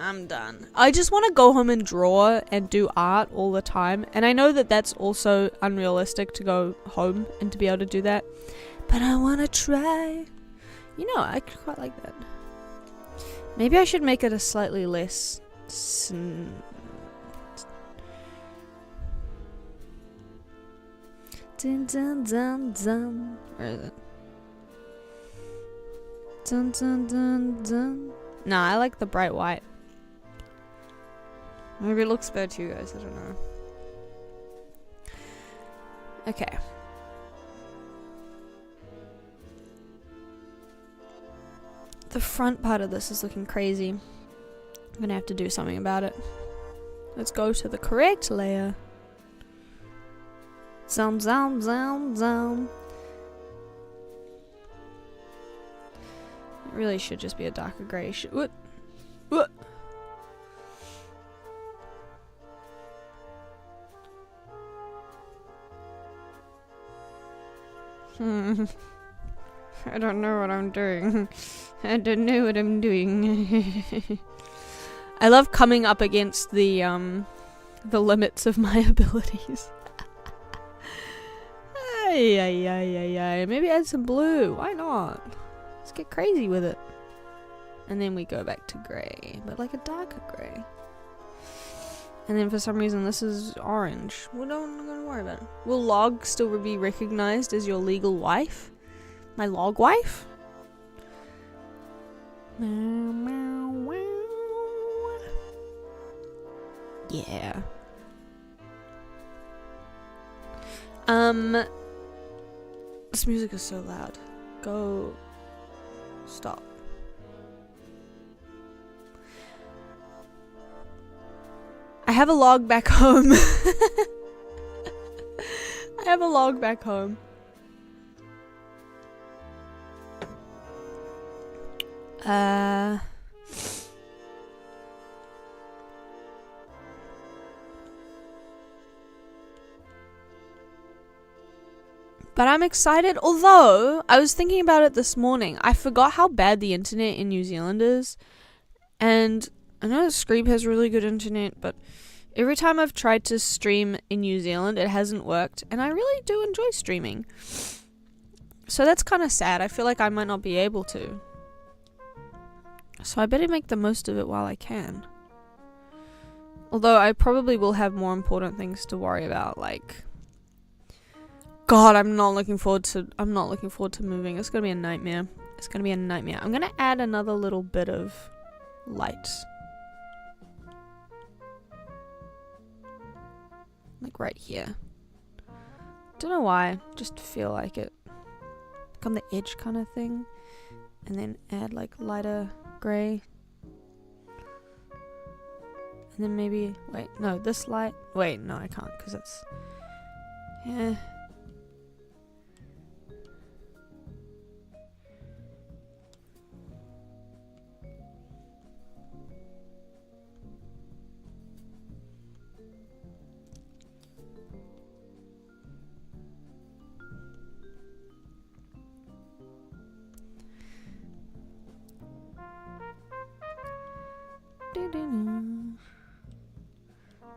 I'm done. I just want to go home and draw and do art all the time. And I know that that's also unrealistic to go home and to be able to do that. But I want to try. You know, I quite like that. Maybe I should make it a slightly less... Dun, dun, dun, dun. Where is it? Dun, dun, dun, dun. Nah, I like the bright white. Maybe it looks better to you guys, I don't know. Okay. The front part of this is looking crazy. I'm gonna have to do something about it. Let's go to the correct layer. Zoom, zoom, zoom, zoom. It really should just be a darker grey. What? What? I don't know what I'm doing. I don't know what I'm doing. I love coming up against the limits of my abilities. Ay, ay, ay, ay, ay. Maybe add some blue. Why not? Let's get crazy with it. And then we go back to grey, but like a darker grey. And then for some reason this is orange. Well, no, I'm not gonna worry about it. Will Log still be recognized as your legal wife? My log wife? Yeah. This music is so loud. Go. Stop. I have a log back home. I have a log back home. But I'm excited, although I was thinking about it this morning. I forgot how bad the internet in New Zealand is. And I know Scream has really good internet, but every time I've tried to stream in New Zealand, it hasn't worked. And I really do enjoy streaming. So that's kind of sad. I feel like I might not be able to. So I better make the most of it while I can. Although I probably will have more important things to worry about, like... God, I'm not looking forward to moving. It's gonna be a nightmare. It's gonna be a nightmare. I'm gonna add another little bit of light. Like right here. Don't know why. Just feel like it. Like on the edge kind of thing. And then add like lighter grey. And then maybe, wait, no, this light. Wait, no, I can't because it's... Yeah.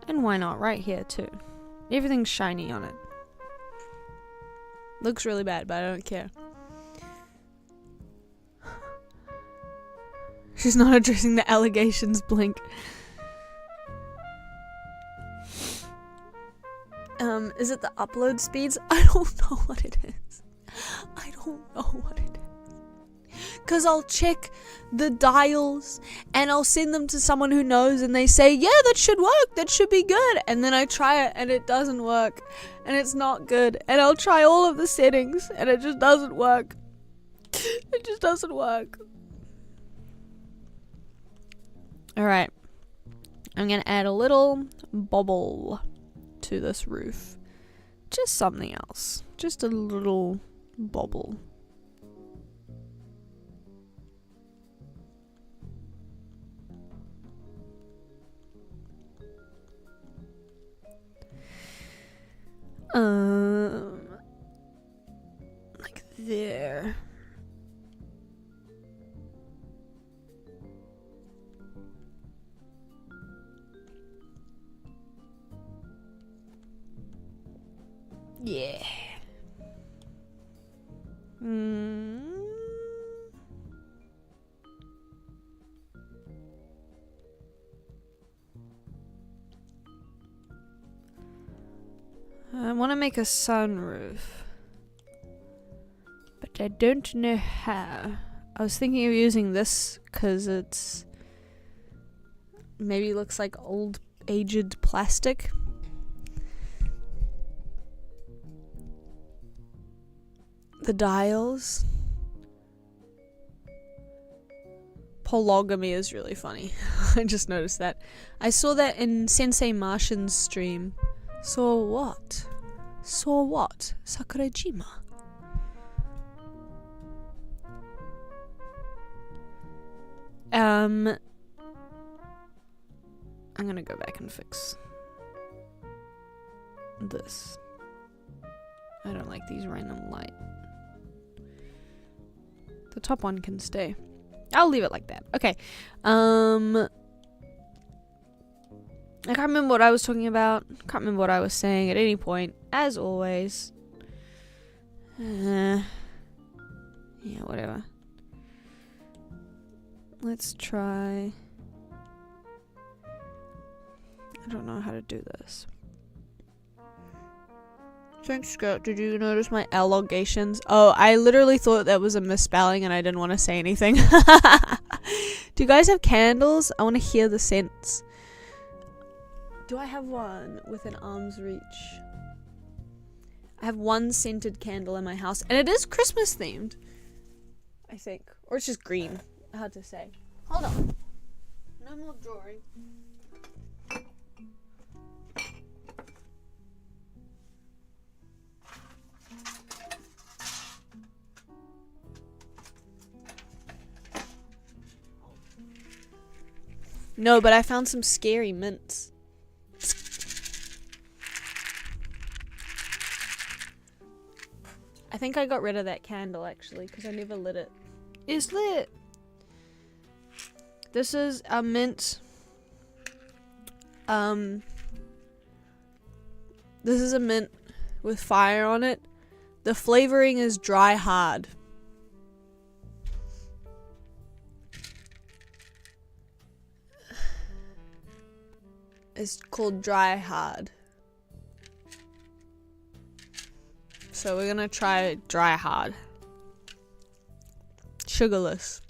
And why not? Right here too. Everything's shiny on it. Looks really bad, but I don't care. She's not addressing the allegations, Blink. Is it the upload speeds? I don't know what it is. I don't know what it is. Cause I'll check the dials and I'll send them to someone who knows and they say, yeah, that should work, that should be good. And then I try it and it doesn't work and it's not good. And I'll try all of the settings and it just doesn't work. It just doesn't work. Alright. I'm gonna add a little bubble to this roof. Just something else. Just a little bubble. Like there. Yeah. I want to make a sunroof, but I don't know how. I was thinking of using this because it's maybe looks like old aged plastic. The dials. Polygamy is really funny. I just noticed that. I saw that in Sensei Martian's stream. So what? So what? Sakurajima. I'm gonna go back and fix this. I don't like these random light. The top one can stay. I'll leave it like that. Okay. I can't remember what I was talking about. Can't remember what I was saying at any point. As always. Yeah, whatever. Let's try. I don't know how to do this. Thanks, Scott. Did you notice my allegations? Oh, I literally thought that was a misspelling and I didn't want to say anything. Do you guys have candles? I want to hear the scents. Do I have one with an arm's reach? I have one scented candle in my house, and it is Christmas themed, I think. Or it's just green. Hard to say. Hold on. No more drawing. No, but I found some scary mints. I think I got rid of that candle actually because I never lit it. It's lit! This is a mint. This is a mint with fire on it. The flavoring is dry hard. It's called dry hard. So we're gonna try dry hard. Sugarless.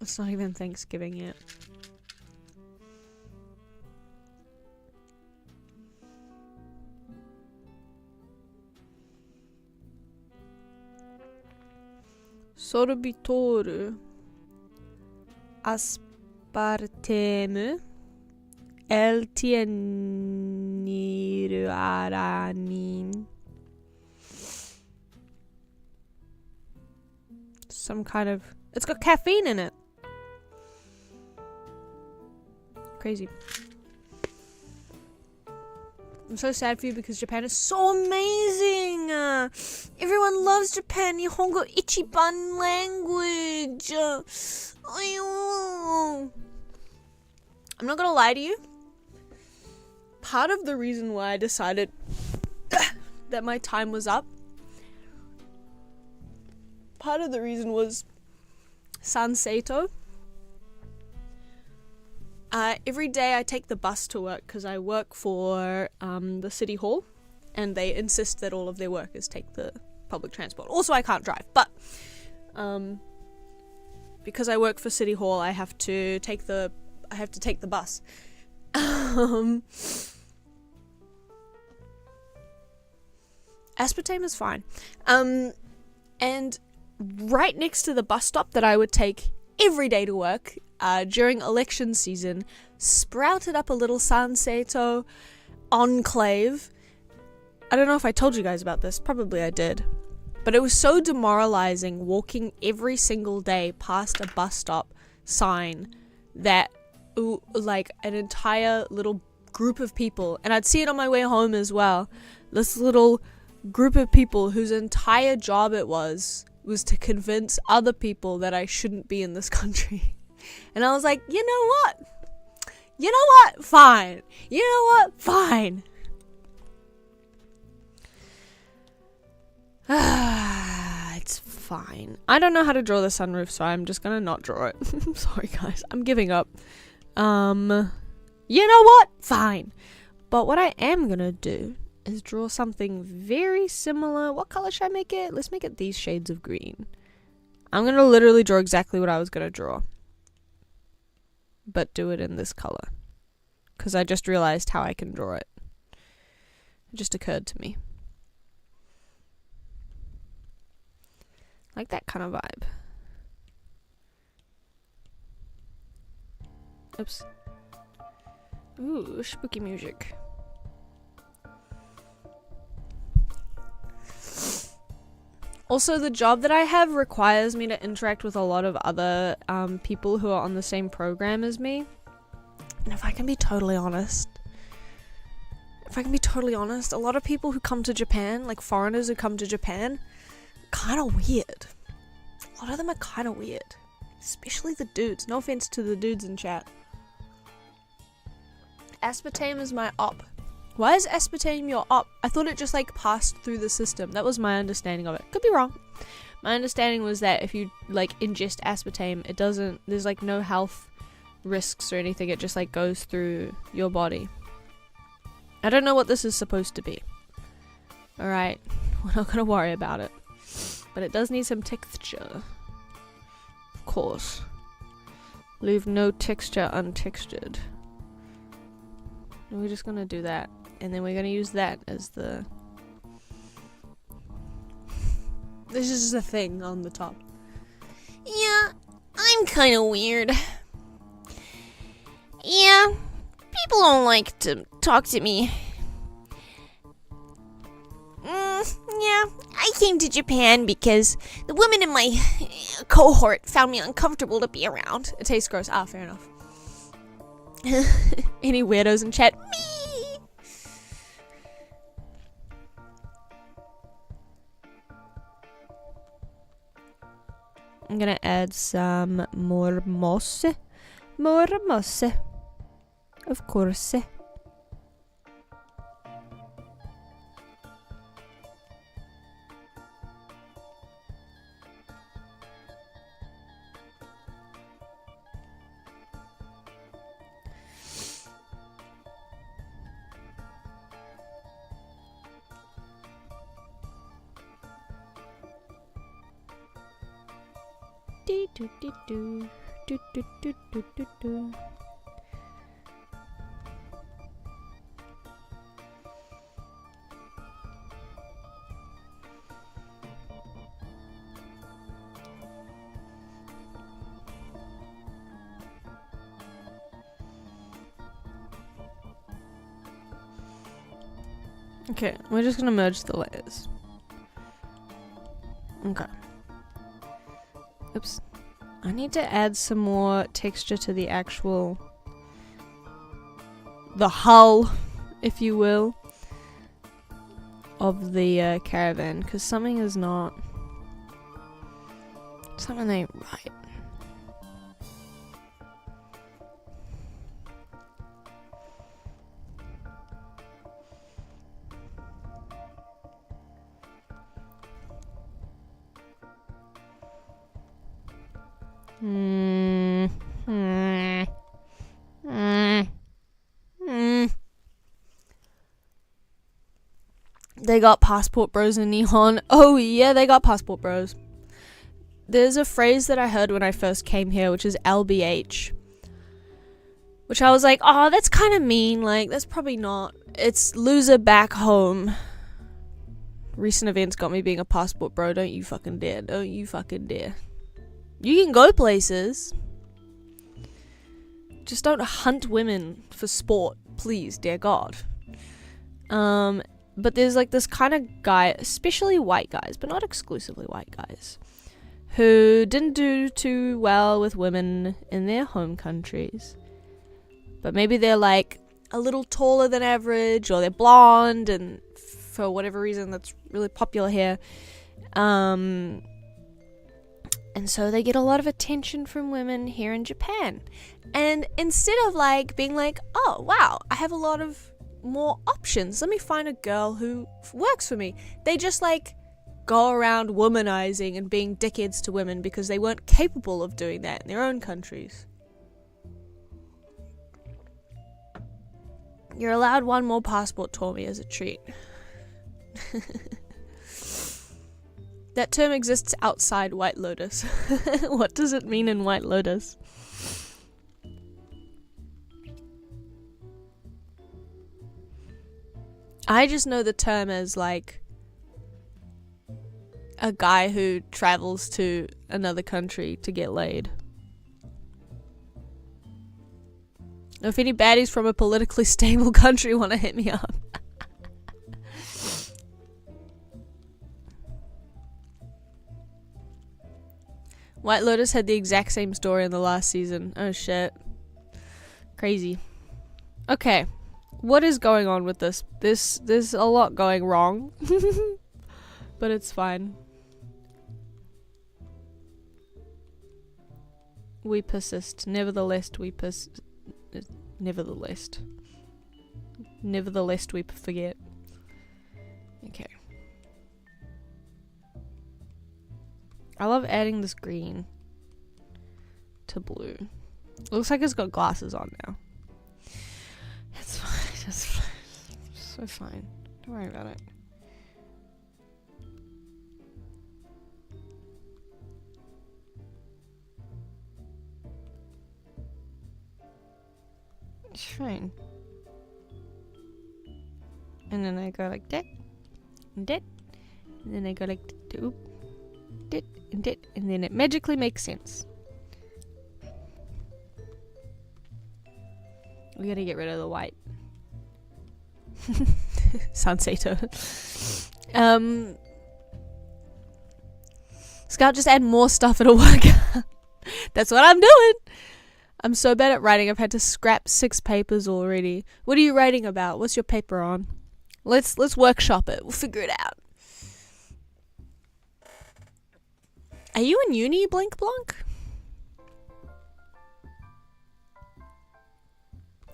It's not even Thanksgiving yet. Sorbitore. Aspartame. L-tianire guaranin. Some kind of... It's got caffeine in it. Crazy. I'm so sad for you because Japan is so amazing. Everyone loves Japan. Nihongo ichiban language. I'm not gonna lie to you. Part of the reason why I decided that my time was up, part of the reason was Sanseito. Every day I take the bus to work because I work for the city hall, and they insist that all of their workers take the public transport. Also, I can't drive, but because I work for city hall, I have to take the bus. Aspartame is fine. And right next to the bus stop that I would take every day to work during election season sprouted up a little Sanseito enclave. I don't know if I told you guys about this. Probably I did. But it was so demoralizing walking every single day past a bus stop sign that like an entire little group of people, and I'd see it on my way home as well, this little group of people whose entire job it was to convince other people that I shouldn't be in this country. And I was like, you know what? Fine. You know what? Fine. It's fine. I don't know how to draw the sunroof, so I'm just gonna not draw it. Sorry guys, I'm giving up. You know what? Fine. But what I am gonna do is draw something very similar. What color should I make it? Let's make it these shades of green. I'm gonna literally draw exactly what I was gonna draw, but do it in this color, because I just realized how I can draw it. It just occurred to me. Like that kind of vibe. Oops. Ooh, spooky music. Also, the job that I have requires me to interact with a lot of other people who are on the same program as me. And if I can be totally honest, a lot of people who come to Japan, like foreigners who come to Japan, kind of weird. A lot of them are kind of weird. Especially the dudes. No offense to the dudes in chat. Aspartame is my op. Why is aspartame your op? I thought it just like passed through the system. That was my understanding of it. Could be wrong. My understanding was that if you like ingest aspartame, it doesn't, there's like no health risks or anything. It just like goes through your body. I don't know what this is supposed to be. Alright, we're not gonna worry about it. But it does need some texture. Of course. Leave no texture untextured. And we're just gonna do that. And then we're gonna use that as the... This is just a thing on the top. Yeah, I'm kinda weird. Yeah, people don't like to talk to me. Yeah, I came to Japan because the women in my cohort found me uncomfortable to be around. It tastes gross. Ah, fair enough. Any weirdos in chat? Me! I'm gonna add some more moss. More moss. Of course. Do do do do do do do do do do. Okay, we're just gonna merge the layers. Okay. Oops. I need to add some more texture to the actual... the hull, if you will, of the caravan, because something is not... something ain't right. They got passport bros in Nihon. Oh yeah, they got passport bros. There's a phrase that I heard when I first came here, which is LBH. Which I was like, oh, that's kind of mean. Like, that's probably not. It's loser back home. Recent events got me being a passport bro. Don't you fucking dare. Don't you fucking dare. You can go places. Just don't hunt women for sport, please, dear God. But there's like this kind of guy, especially white guys, but not exclusively white guys, who didn't do too well with women in their home countries. But maybe they're like a little taller than average, or they're blonde, and for whatever reason that's really popular here. And so they get a lot of attention from women here in Japan. And instead of like being like, oh wow, I have a lot of more options, let me find a girl who works for me, they just like go around womanizing and being dickheads to women because they weren't capable of doing that in their own countries. You're allowed one more passport tour me as a treat. That term exists outside White Lotus. What does it mean in White Lotus? I just know the term as like a guy who travels to another country to get laid. If any baddies from a politically stable country want to hit me up. White Lotus had the exact same story in the last season. Oh shit. Crazy. Okay. What is going on with this? There's a lot going wrong. But it's fine. We persist. Nevertheless, we persist. Nevertheless we forget. Okay. I love adding this green to blue. Looks like it's got glasses on now. It's fine. It's fine. It's so fine. Don't worry about it. It's fine. And then I go like that, and that, and then I go like that, and then it magically makes sense. We gotta get rid of the white. Sanseto. Scout, just add more stuff, it'll work. That's what I'm doing. I'm so bad at writing, I've had to scrap 6 papers already. What are you writing about? What's your paper on? Let's workshop it. We'll figure it out. Are you in uni, Blink Blanc?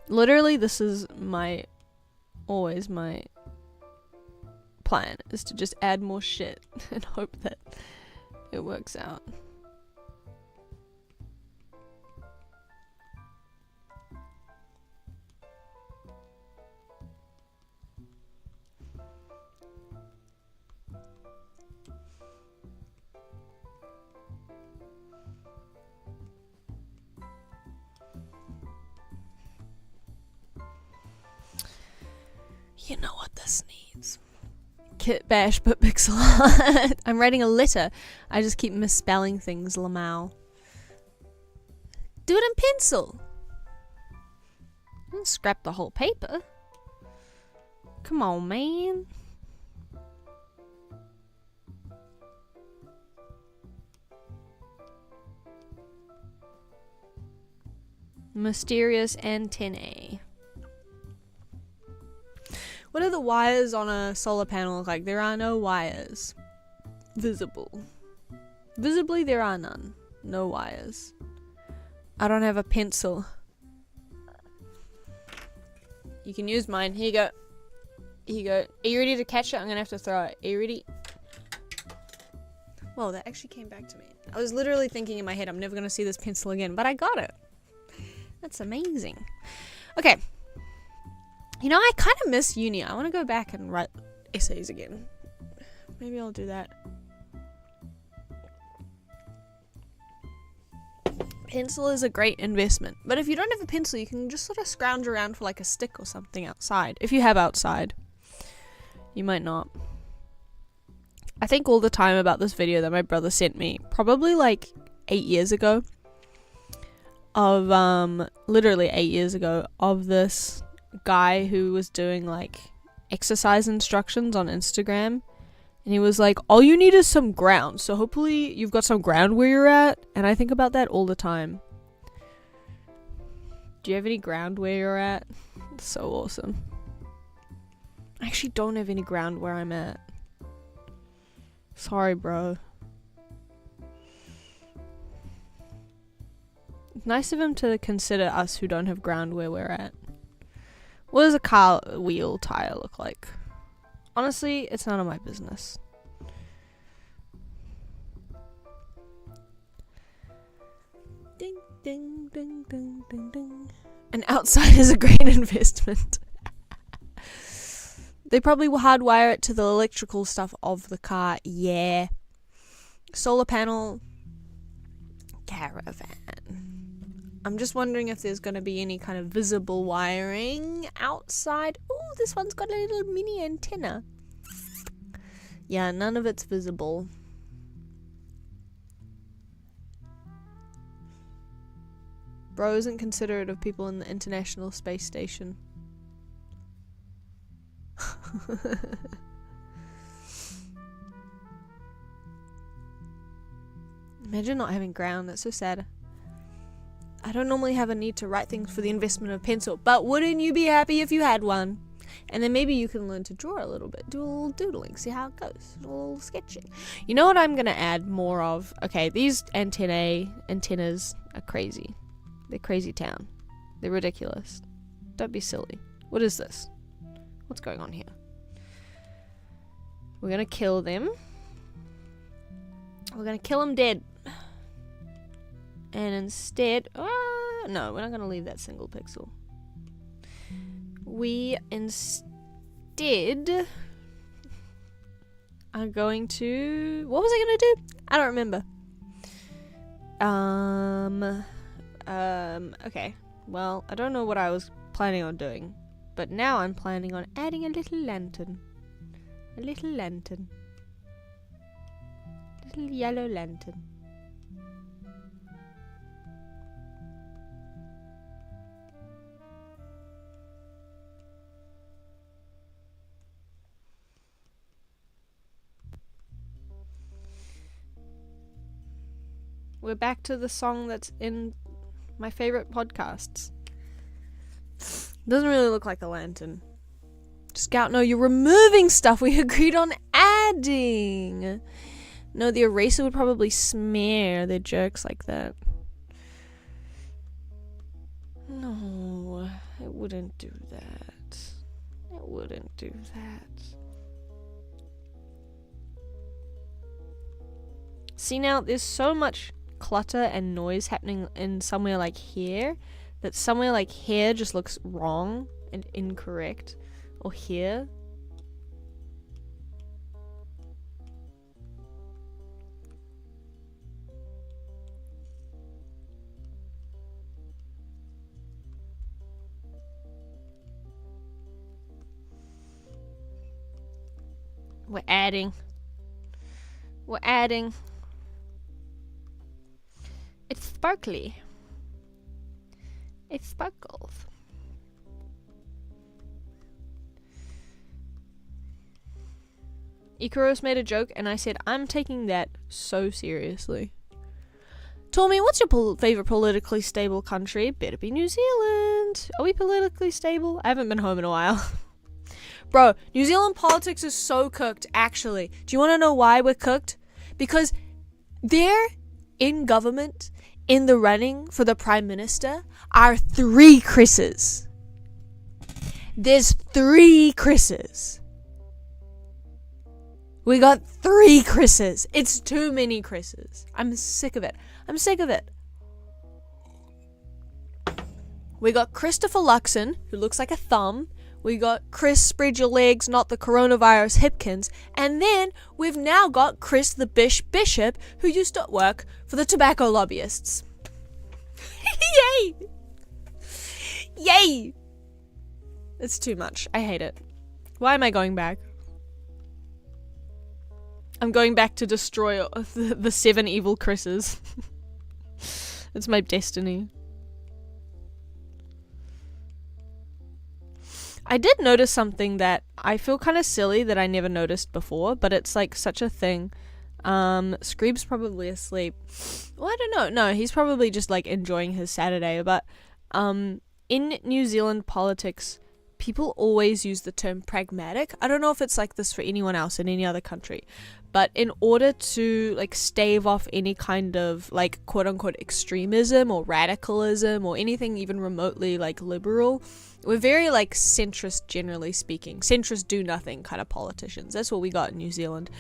Literally, this is always my plan, is to just add more shit and hope that it works out. You know what this needs. Kit bash but pixel art. I'm writing a letter. I just keep misspelling things, Lamau. Do it in pencil. Don't scrap the whole paper. Come on, man. Mysterious antennae. What are the wires on a solar panel look like? There are no wires. Visible. Visibly, there are none. No wires. I don't have a pencil. You can use mine. Here you go. Here you go. Are you ready to catch it? I'm gonna have to throw it. Are you ready? Whoa, that actually came back to me. I was literally thinking in my head, I'm never gonna see this pencil again, but I got it. That's amazing. Okay. You know, I kind of miss uni. I want to go back and write essays again. Maybe I'll do that. Pencil is a great investment. But if you don't have a pencil, you can just sort of scrounge around for like a stick or something outside. If you have outside. You might not. I think all the time about this video that my brother sent me, probably like 8 years ago. Literally 8 years ago, of this guy who was doing like exercise instructions on Instagram, and he was like, all you need is some ground, so hopefully you've got some ground where you're at. And I think about that all the time. Do you have any ground where you're at? It's so awesome. I actually don't have any ground where I'm at. Sorry, bro. Nice of him to consider us who don't have ground where we're at. What does a car wheel tire look like? Honestly, it's none of my business. Ding, ding, ding, ding, ding, ding. And outside is a great investment. They probably will hardwire it to the electrical stuff of the car. Yeah. Solar panel. Caravan. I'm just wondering if there's going to be any kind of visible wiring outside. Oh, this one's got a little mini antenna. Yeah, none of it's visible. Bro isn't considerate of people in the International Space Station. Imagine not having ground. That's so sad. I don't normally have a need to write things for the investment of pencil, but wouldn't you be happy if you had one? And then maybe you can learn to draw a little bit, do a little doodling, see how it goes, a little sketching. You know what I'm going to add more of? Okay, these antennas are crazy. They're crazy town. They're ridiculous. Don't be silly. What is this? What's going on here? We're going to kill them. We're going to kill them dead. And instead, no, we're not going to leave that single pixel. We instead are going to, what was I going to do? I don't remember. Okay. Well, I don't know what I was planning on doing, but now I'm planning on adding a little lantern. A little lantern. Little yellow lantern. We're back to the song that's in my favorite podcasts. Doesn't really look like a lantern. Scout, no, you're removing stuff we agreed on adding. No, the eraser would probably smear. They're jerks like that. No, it wouldn't do that. It wouldn't do that. See, now there's so much clutter and noise happening in somewhere like here that somewhere like here just looks wrong and incorrect. Or here. We're adding. We're adding. It's sparkly. It sparkles. Icarus made a joke and I said, I'm taking that so seriously. Tommy, what's your favorite politically stable country? Better be New Zealand. Are we politically stable? I haven't been home in a while. Bro, New Zealand politics is so cooked, actually. Do you want to know why we're cooked? Because they're in government, in the running for the Prime Minister, are 3 Chris's. There's 3 Chris's. We got 3 Chris's. It's too many Chris's. I'm sick of it. We got Christopher Luxon, who looks like a thumb. We got Chris Spread Your Legs, Not the Coronavirus Hipkins. And then we've now got Chris the Bishop, who used to work for the tobacco lobbyists. Yay! Yay! It's too much. I hate it. Why am I going back? I'm going back to destroy the 7 evil Chris's. It's my destiny. I did notice something that I feel kind of silly that I never noticed before, but it's like such a thing. Screeb's probably asleep. Well, I don't know. No, he's probably just like enjoying his Saturday. But in New Zealand politics, people always use the term pragmatic. I don't know if it's like this for anyone else in any other country, but in order to like stave off any kind of like quote unquote extremism or radicalism or anything even remotely like liberal, we're very like centrist, generally speaking. Centrist do nothing kind of politicians. That's what we got in New Zealand.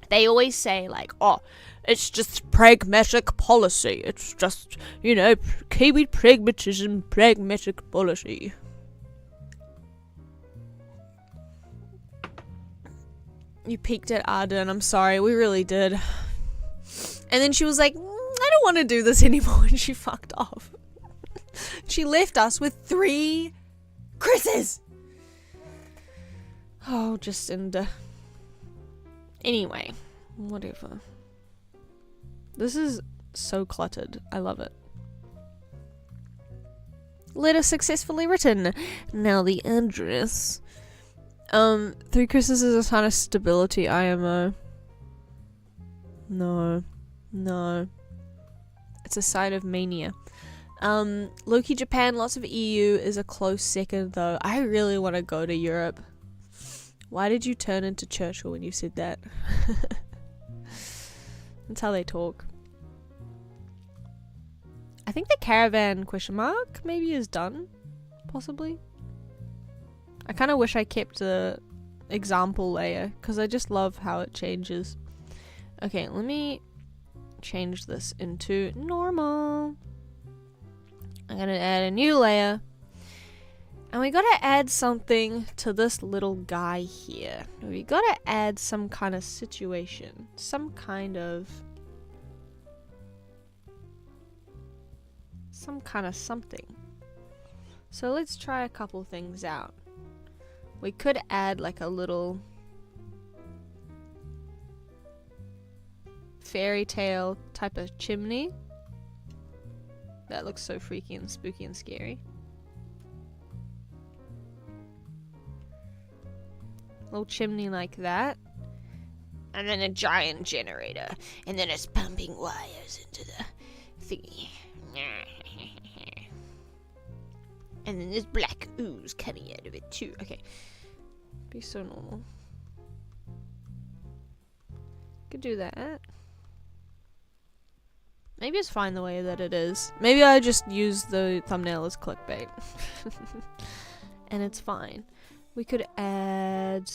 They always say like, oh, it's just pragmatic policy. It's just, you know, Kiwi pragmatism, pragmatic policy. You peaked at Arden, I'm sorry, we really did. And then she was like, I don't want to do this anymore, and she fucked off. She left us with 3 Chris's. Oh, Jacinda. Anyway, whatever. This is so cluttered. I love it. Letter successfully written. Now the address. 3 Chris's is a sign of stability, IMO. No. It's a sign of mania. Loki Japan, lots of EU is a close second though. I really want to go to Europe. Why did you turn into Churchill when you said that? That's how they talk. I think the caravan question mark maybe is done. Possibly. I kind of wish I kept the example layer because I just love how it changes. Okay, let me change this into normal. I'm gonna add a new layer. And we gotta add something to this little guy here. We gotta add some kind of situation. Some kind of something. So let's try a couple things out. We could add like a little fairy tale type of chimney. That looks so freaky and spooky and scary. Little chimney like that. And then a giant generator. And then it's pumping wires into the thingy. And then there's black ooze coming out of it too. Okay. Be so normal. Could do that. Maybe it's fine the way that it is. Maybe I just use the thumbnail as clickbait. And it's fine. We could add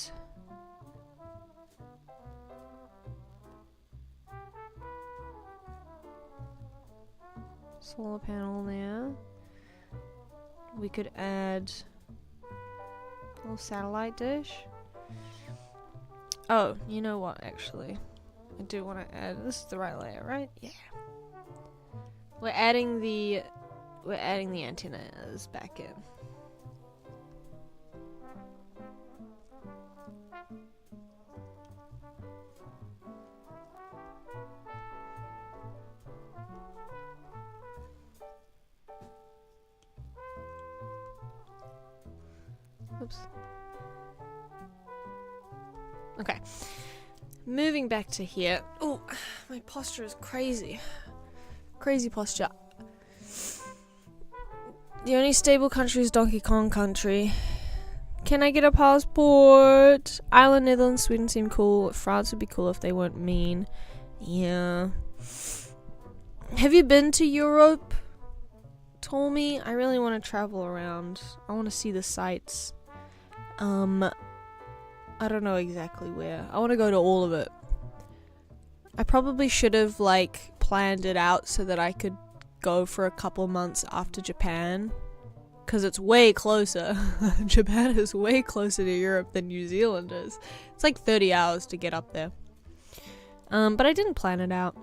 solar panel there. We could add a little satellite dish. Oh, you know what, actually. I do want to add, this is the right layer, right? Yeah. We're adding the antennas back in. Oops. Okay. Moving back to here. Oh, my posture is crazy. Crazy posture. The only stable country is Donkey Kong Country. Can I get a passport? Ireland, Netherlands, Sweden seem cool. France would be cool if they weren't mean. Yeah. Have you been to Europe, Tommy? I really want to travel around. I want to see the sights. I don't know exactly where. I want to go to all of it. I probably should have planned it out so that I could go for a couple months after Japan, because it's way closer. Japan is way closer to Europe than New Zealand is. It's like 30 hours to get up there. But I didn't plan it out.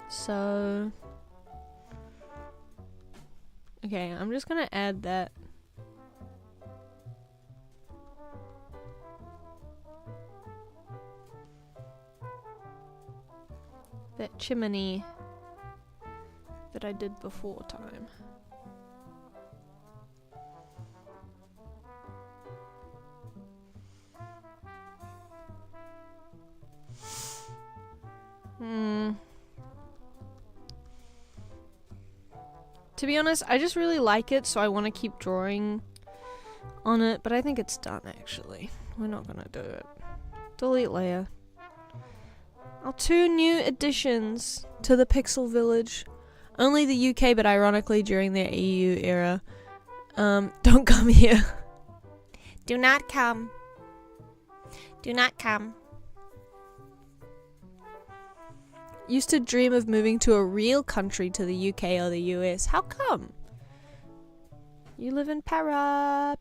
So okay, I'm just gonna add that. That chimney that I did before time. To be honest, I just really like it, so I want to keep drawing on it, but I think it's done actually. We're not gonna do it. Delete layer. Our 2 new additions to the Pixel Village. Only the UK, but ironically during their EU era. Don't come here. Do not come. Do not come. Used to dream of moving to a real country, to the UK or the US. How come? You live in Para.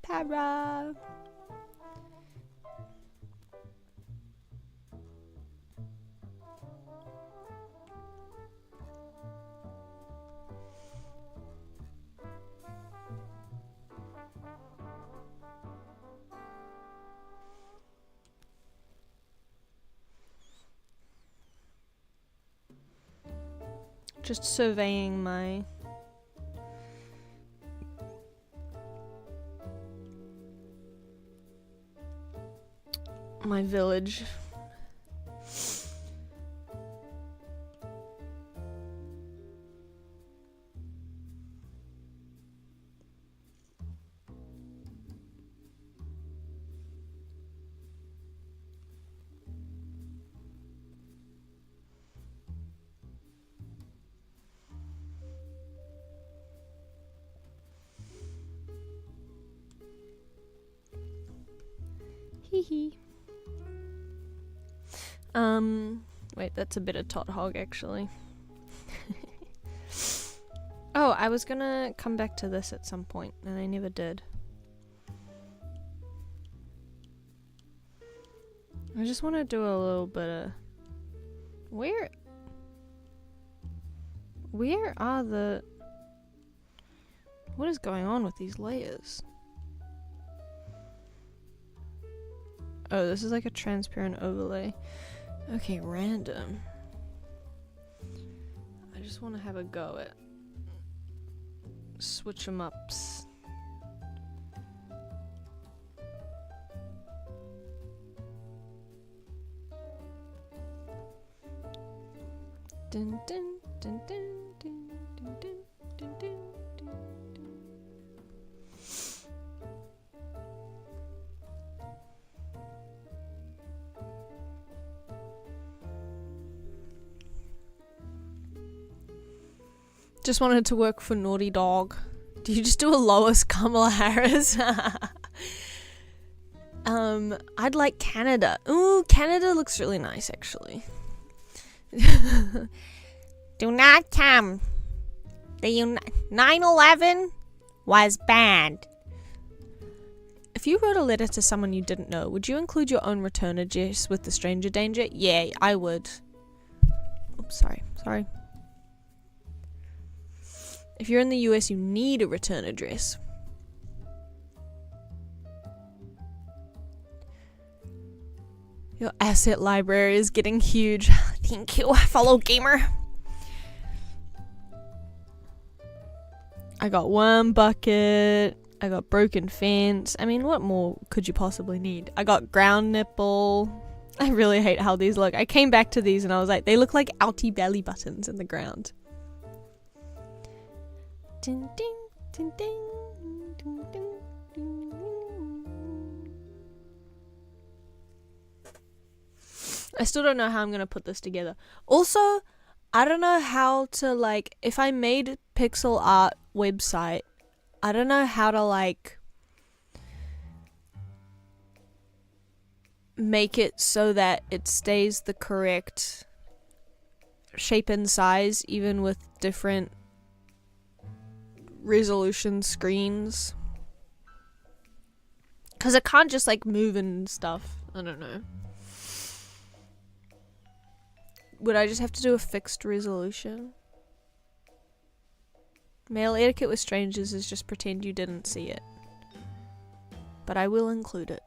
Just surveying my village. Hee. Wait, that's a bit of tot hog actually. Oh, I was gonna come back to this at some point, and I never did. I just want to do a little bit of... Where are the... What is going on with these layers? Oh, this is like a transparent overlay. Okay, random. I just want to have a go at switch 'em ups. Dun, dun, dun, dun, dun, dun, dun, dun, dun, dun. Just wanted to work for Naughty Dog. Do you just do a Lois Kamala Harris? I'd like Canada. Ooh, Canada looks really nice actually. Do not come. The 9/11 was bad. If you wrote a letter to someone you didn't know, would you include your own return address with the stranger danger? Yeah, I would. Oops, sorry. If you're in the US, you need a return address. Your asset library is getting huge. Thank you, fellow gamer. I got 1 bucket. I got broken fence. I mean, what more could you possibly need? I got ground nipple. I really hate how these look. I came back to these and I was like, they look like outie belly buttons in the ground. Ding, ding, ding, ding, ding, ding, ding. I still don't know how I'm going to put this together. Also, I don't know how to, like, if I made pixel art website, I don't know how to, like, make it so that it stays the correct shape and size, even with different resolution screens. Because it can't just, like, move and stuff. I don't know. Would I just have to do a fixed resolution? Mail etiquette with strangers is just pretend you didn't see it. But I will include it.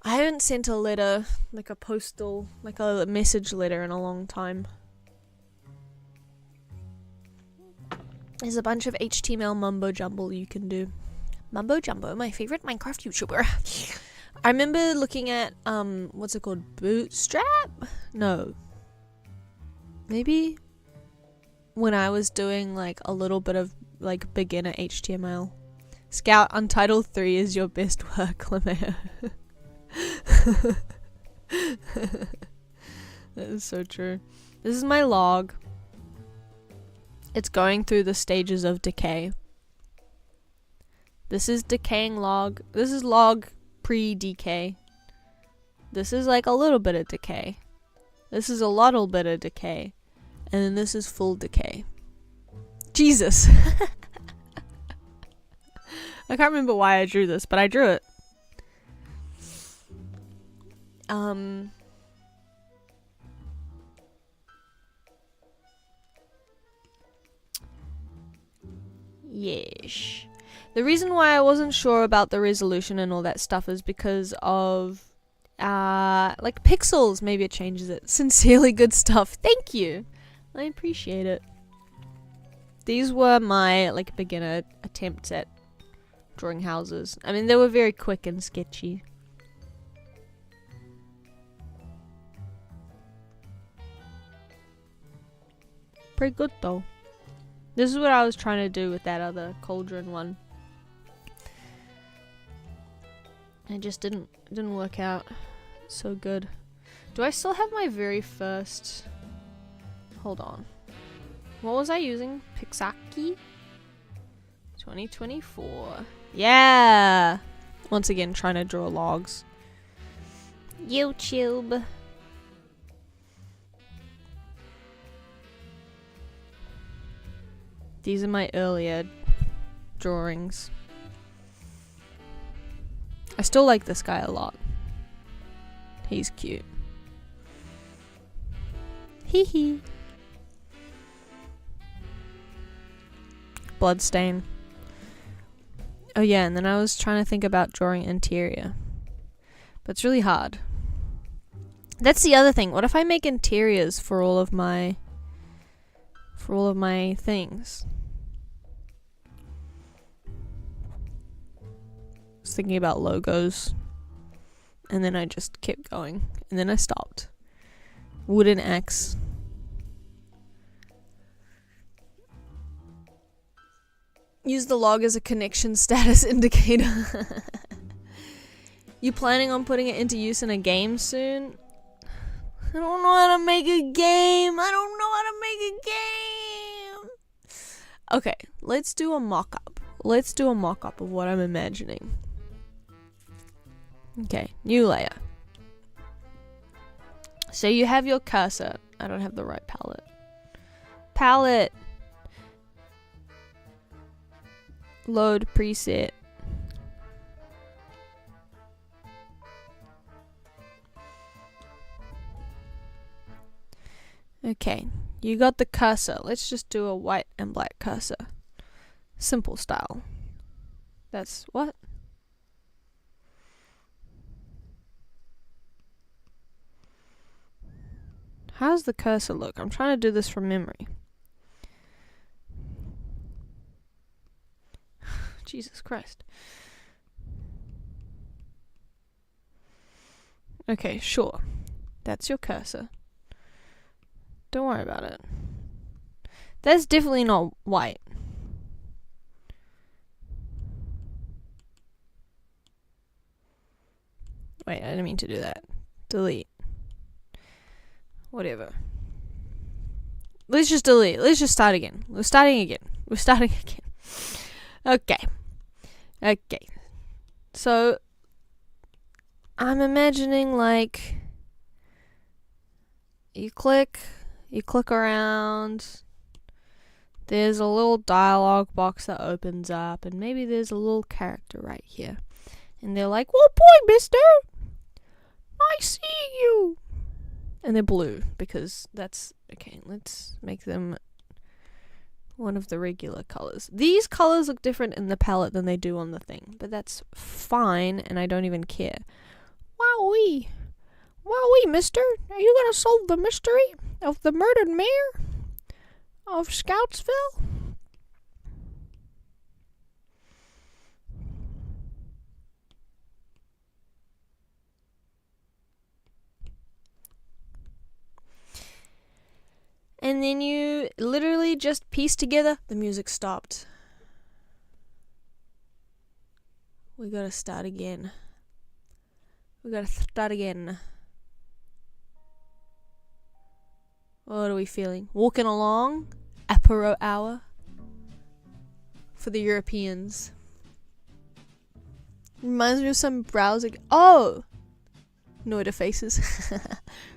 I haven't sent a letter, like a postal, like a message letter in a long time. There's a bunch of HTML mumbo jumbo you can do. Mumbo Jumbo, my favorite Minecraft YouTuber. I remember looking at, what's it called? Bootstrap? No. Maybe when I was doing like a little bit of like beginner HTML. Scout Untitled 3 is your best work, Lemay. That is so true. This is my log. It's going through the stages of decay. This is decaying log. This is log pre-decay. This is like a little bit of decay. This is a little bit of decay. And then this is full decay. Jesus. I can't remember why I drew this, but I drew it. Yes. The reason why I wasn't sure about the resolution and all that stuff is because of like pixels. Maybe it changes it. Sincerely good stuff. Thank you. I appreciate it. These were my like beginner attempts at drawing houses. I mean, they were very quick and sketchy. Pretty good though. This is what I was trying to do with that other cauldron one. It just didn't work out so good. Do I still have my very first... Hold on. What was I using? Pixaki? 2024. Yeah! Once again, trying to draw logs. YouTube. These are my earlier drawings. I still like this guy a lot. He's cute. Hee hee. Bloodstain. Oh yeah, and then I was trying to think about drawing interior. But it's really hard. That's the other thing. What if I make interiors for all of my things? I was thinking about logos. And then I just kept going. And then I stopped. Wooden axe. Use the log as a connection status indicator. You planning on putting it into use in a game soon? I don't know how to make a game. Okay, let's do a mock-up. Let's do a mock-up of what I'm imagining. Okay, new layer. So you have your cursor. I don't have the right palette. Palette. Load preset. Okay, you got the cursor. Let's just do a white and black cursor. Simple style. That's what? How's the cursor look? I'm trying to do this from memory. Jesus Christ. Okay, sure. That's your cursor. Don't worry about it. That's definitely not white. Wait, I didn't mean to do that. Delete. Whatever. Let's just delete. Let's just start again. We're starting again. Okay. So, I'm imagining like you click around. There's a little dialogue box that opens up, and maybe there's a little character right here. And they're like, "Well, boy, mister, nice seeing you." And they're blue because that's okay. Let's make them one of the regular colors. These colors look different in the palette than they do on the thing, but that's fine, and I don't even care. Wowee, mister, are you gonna solve the mystery of the murdered mayor of Scoutsville? And then you literally just piece together. The music stopped. We gotta start again. What are we feeling? Walking along? Apero hour? For the Europeans. Reminds me of some browser. Oh! Noida faces.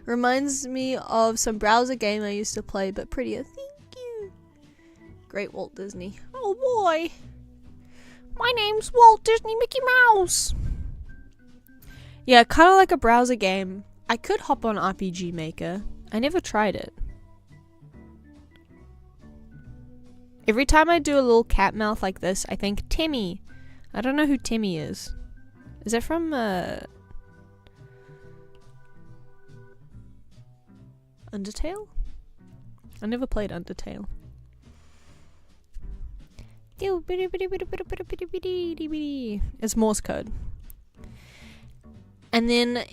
Reminds me of some browser game I used to play, but prettier. Thank you. Great Walt Disney. Oh boy. My name's Walt Disney Mickey Mouse. Yeah, kind of like a browser game. I could hop on RPG Maker. I never tried it. Every time I do a little cat mouth like this, I think Timmy. I don't know who Timmy is. Is that from Undertale? I never played Undertale. It's Morse code. And then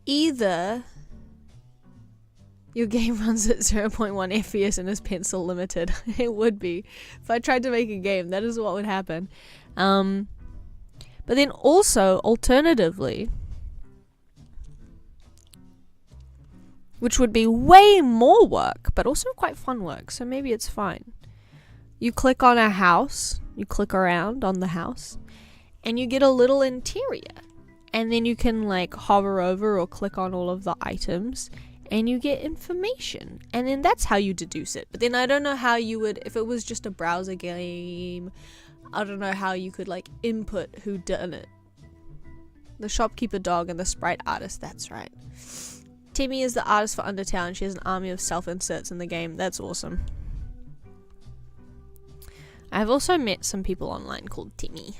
either your game runs at 0.1 FPS and is pencil limited. It would be. If I tried to make a game, that is what would happen. But then also, alternatively, which would be way more work, but also quite fun work, so maybe it's fine. You click on a house, you click around on the house, and you get a little interior. And then you can like hover over or click on all of the items, and you get information. And then that's how you deduce it. But then I don't know how you would, if it was just a browser game, I don't know how you could like input who done it. The shopkeeper dog and the sprite artist, that's right. Timmy is the artist for Undertale, and she has an army of self-inserts in the game. That's awesome. I've also met some people online called Timmy.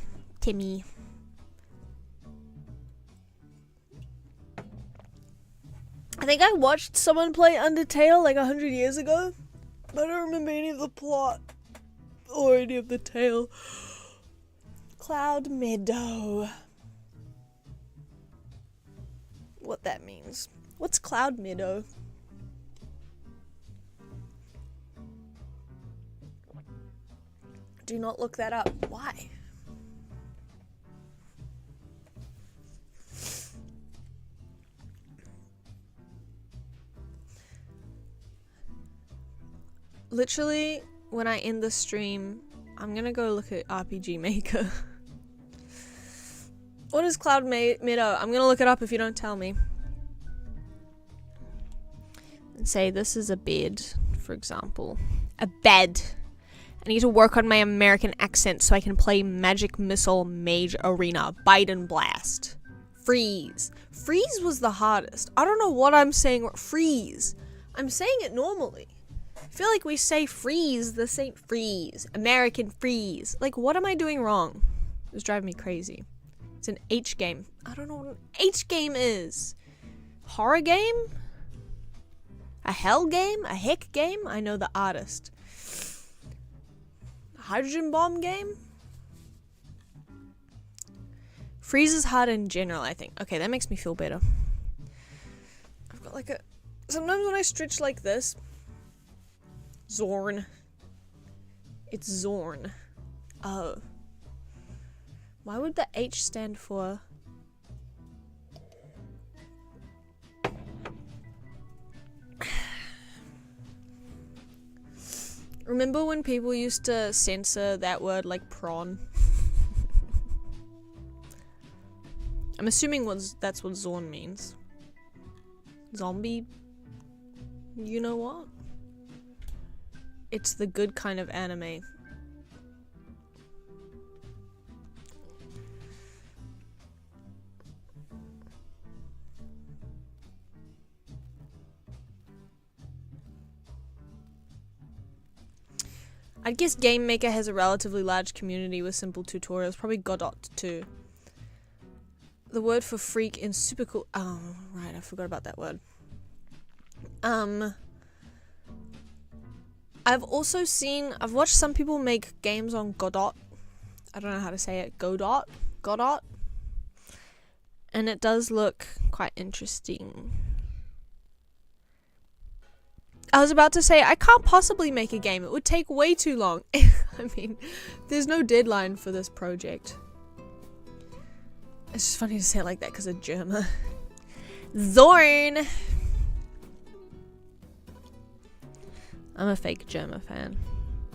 I think I watched someone play Undertale like 100 years ago. But I don't remember any of the plot or any of the tale. Cloud Meadow. What that means. What's Cloud Meadow? Do not look that up. Why? Literally, when I end the stream, I'm gonna go look at RPG Maker. What is Cloud Meadow? I'm gonna look it up if you don't tell me. And say this is a bed, for example. A bed. I need to work on my American accent so I can play Magic Missile Mage Arena Biden Blast. Freeze. Freeze was the hardest. I don't know what I'm saying. Freeze. I'm saying it normally. I feel like we say freeze the same. Freeze. American freeze. Like, what am I doing wrong? It's driving me crazy. It's an H game. I don't know what an H game is. Horror game? A hell game? A heck game? I know the artist. Hydrogen bomb game? Freeze is hard in general, I think. Okay, that makes me feel better. I've got like a... Sometimes when I stretch like this... Zorn. It's Zorn. Oh. Why would the H stand for... Remember when people used to censor that word like prawn? I'm assuming that's what Zorn means. Zombie? You know what? It's the good kind of anime. I guess Game Maker has a relatively large community with simple tutorials. Probably Godot too. The word for freak in super cool... Oh, right, I forgot about that word. I've also seen... I've watched some people make games on Godot. I don't know how to say it. Godot? And it does look quite interesting. I was about to say, I can't possibly make a game. It would take way too long. I mean, there's no deadline for this project. It's just funny to say it like that because of Germa. Zorn! I'm a fake Germa fan.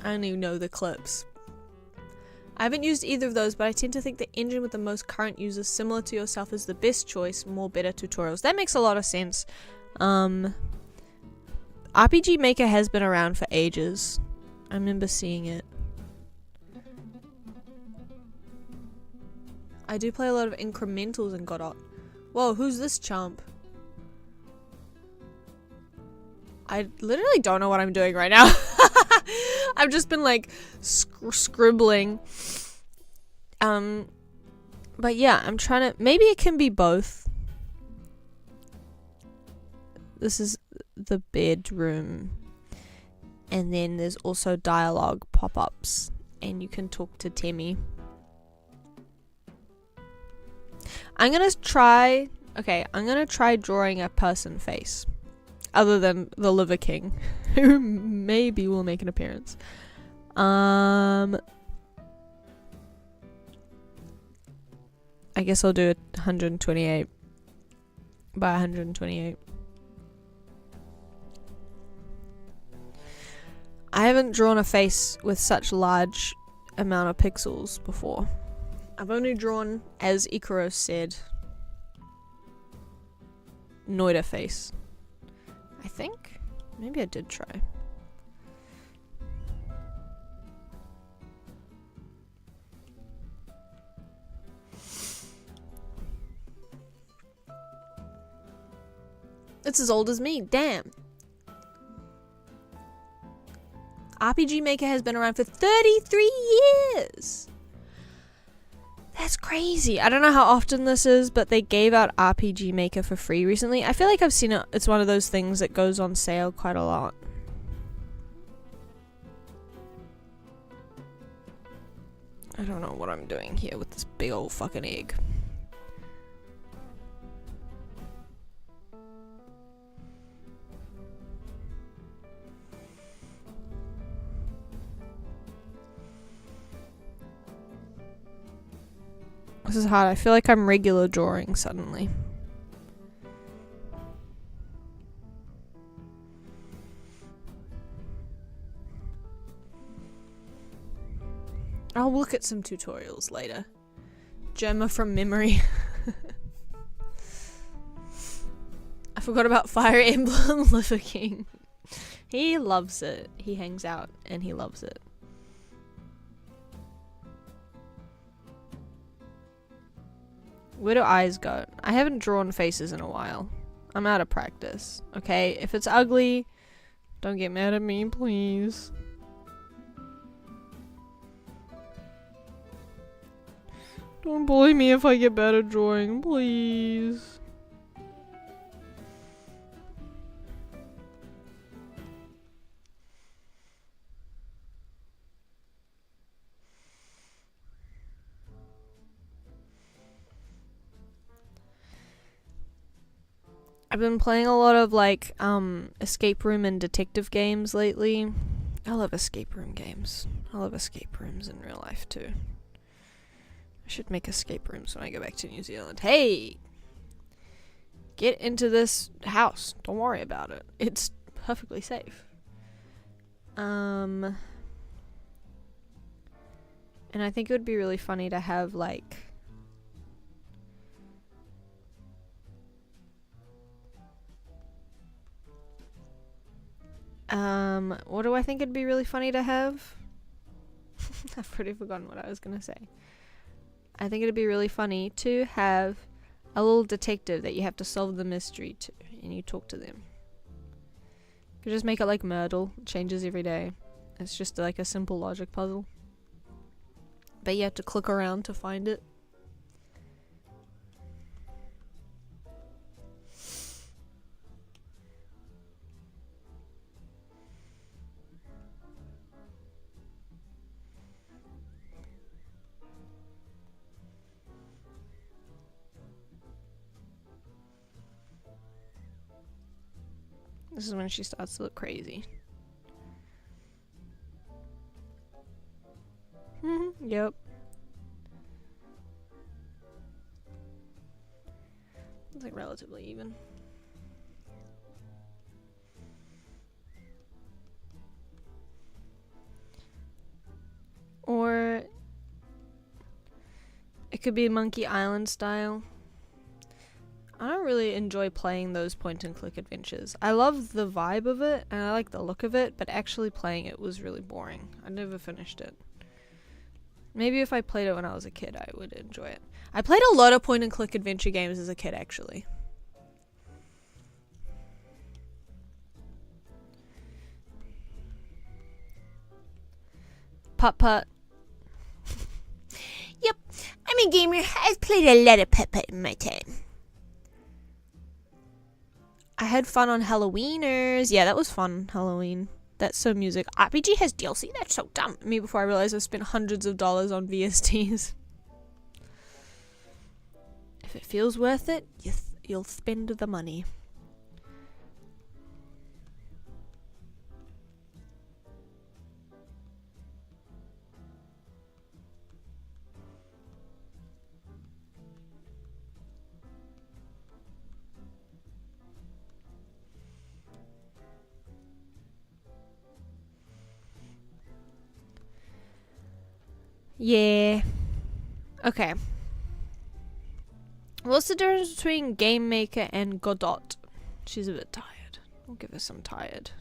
I only know the clips. I haven't used either of those, but I tend to think the engine with the most current users similar to yourself is the best choice, more better tutorials. That makes a lot of sense. RPG Maker has been around for ages. I remember seeing it. I do play a lot of incrementals in Godot. Whoa, who's this chump? I literally don't know what I'm doing right now. I've just been like scribbling. But yeah, I'm trying to... Maybe it can be both. This is the bedroom. And then there's also dialogue pop-ups. And you can talk to Temmie. I'm gonna try drawing a person face. Other than the Liver King. Who maybe will make an appearance. I guess I'll do it 128 by 128. I haven't drawn a face with such large amount of pixels before. I've only drawn, as Ikaros said, Noida face. I think. Maybe I did try. It's as old as me. Damn. RPG Maker has been around for 33 years. That's crazy. I don't know how often this is, but they gave out RPG Maker for free recently. I feel like I've seen it. It's one of those things that goes on sale quite a lot. I don't know what I'm doing here with this big old fucking egg. This is hard. I feel like I'm regular drawing suddenly. I'll look at some tutorials later. Gemma from memory. I forgot about Fire Emblem Liver King. He loves it. He hangs out and he loves it. Where do eyes go? I haven't drawn faces in a while. I'm out of practice. Okay, if it's ugly, don't get mad at me, please. Don't bully me if I get bad at drawing, please. I've been playing a lot of like escape room and detective games lately. I love escape room games. I love escape rooms in real life too. I should make escape rooms when I go back to New Zealand. Hey! Get into this house. Don't worry about it. It's perfectly safe. And I think it would be really funny to have like what do I think it'd be really funny to have? I've pretty forgotten what I was gonna say. I think it'd be really funny to have a little detective that you have to solve the mystery to, and you talk to them. You could just make it like Myrtle, it changes every day. It's just like a simple logic puzzle. But you have to click around to find it. This is when she starts to look crazy. Yep. It's like relatively even. Or it could be Monkey Island style. I don't really enjoy playing those point and click adventures. I love the vibe of it and I like the look of it, but actually playing it was really boring. I never finished it. Maybe if I played it when I was a kid, I would enjoy it. I played a lot of point and click adventure games as a kid, actually. Putt-putt. Yep, I'm a gamer. I've played a lot of putt-putt in my time. I had fun on Halloweeners. Yeah, that was fun, Halloween. That's so music. RPG has DLC? That's so dumb. Me before I realized I've spent hundreds of dollars on VSTs. If it feels worth it, you'll spend the money. Yeah. Okay. What's the difference between Game Maker and Godot? She's a bit tired. We'll give her some tired.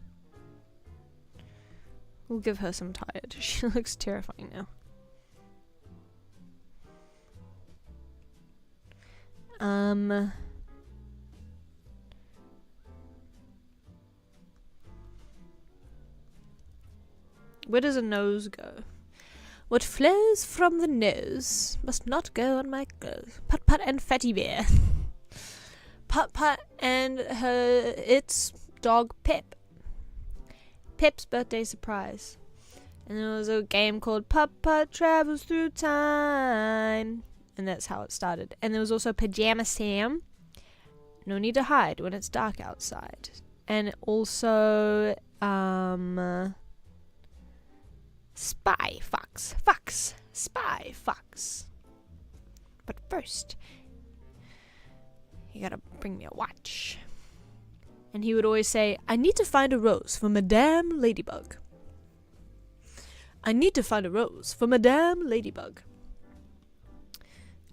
We'll give her some tired. She looks terrifying now. Where does a nose go? What flows from the nose must not go on my clothes. Putt-putt and Fatty Bear. Putt-putt and its dog Pip. Pip's birthday surprise. And there was a game called Putt-putt Travels Through Time. And that's how it started. And there was also Pajama Sam. No need to hide when it's dark outside. And also, Spy Fox. Spy Fox. But first, you gotta bring me a watch. And he would always say, I need to find a rose for Madame Ladybug. I need to find a rose for Madame Ladybug.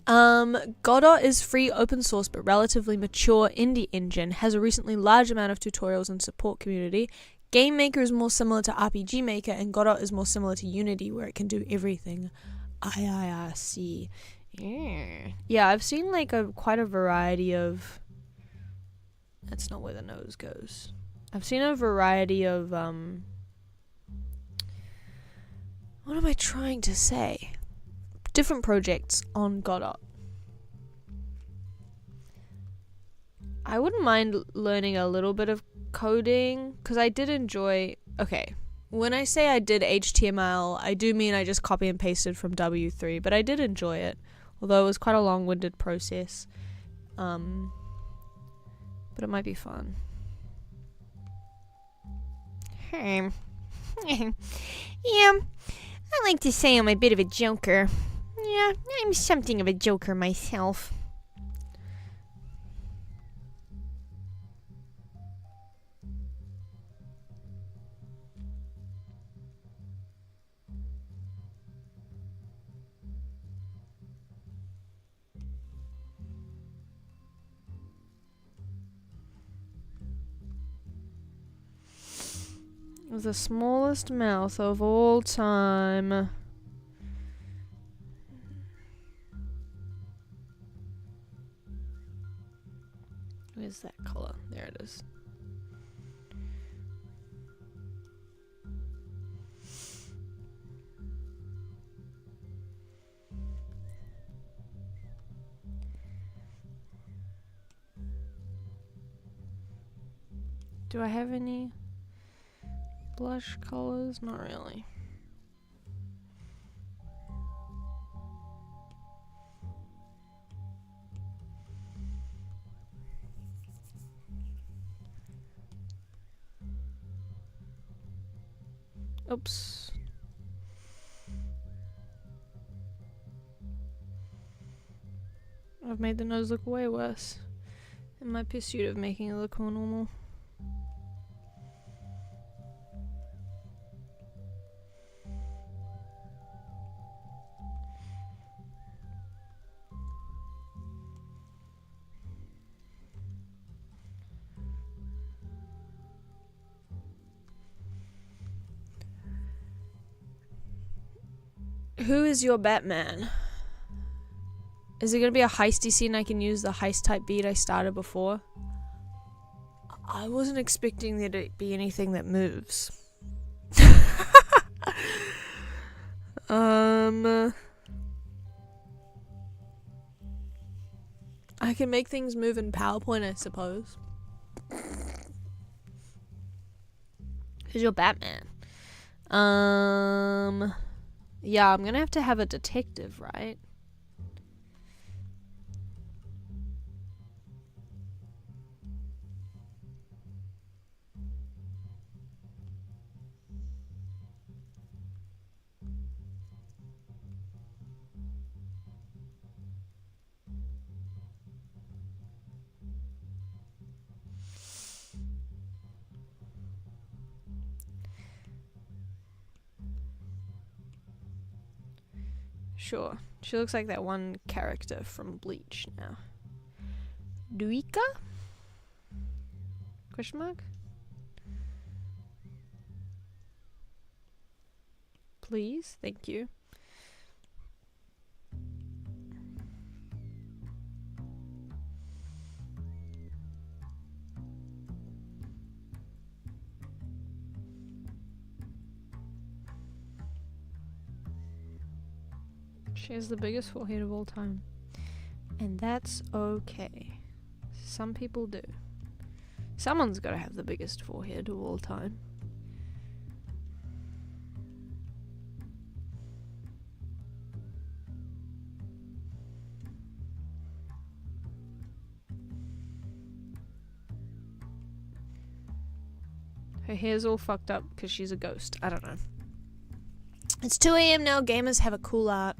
Godot is free, open source, but relatively mature indie engine, has a recently large amount of tutorials and support community. Game Maker is more similar to RPG Maker, and Godot is more similar to Unity, where it can do everything. I see. Yeah, I've seen like quite a variety of... That's not where the nose goes. I've seen a variety of, what am I trying to say? Different projects on Godot. I wouldn't mind learning a little bit of coding, because I did enjoy... Okay, when I say I did HTML, I do mean I just copy and pasted from W3, but I did enjoy it, although it was quite a long-winded process. but it might be fun. Yeah, I like to say I'm a bit of a joker. Yeah, I'm something of a joker myself. The smallest mouth of all time. Where's that color? There it is. Do I have any blush colors? Not really. Oops. I've made the nose look way worse in my pursuit of making it look more normal. Who is your Batman? Is it gonna be a heisty scene? I can use the heist type beat I started before. I wasn't expecting there to be anything that moves. I can make things move in PowerPoint, I suppose. Who's your Batman? Yeah, I'm gonna have to have a detective, right? Sure. She looks like that one character from Bleach now. Duika? Question mark? Please? Thank you. She has the biggest forehead of all time. And that's okay. Some people do. Someone's gotta have the biggest forehead of all time. Her hair's all fucked up because she's a ghost. I don't know. It's 2 a.m. now. Gamers have a cool art.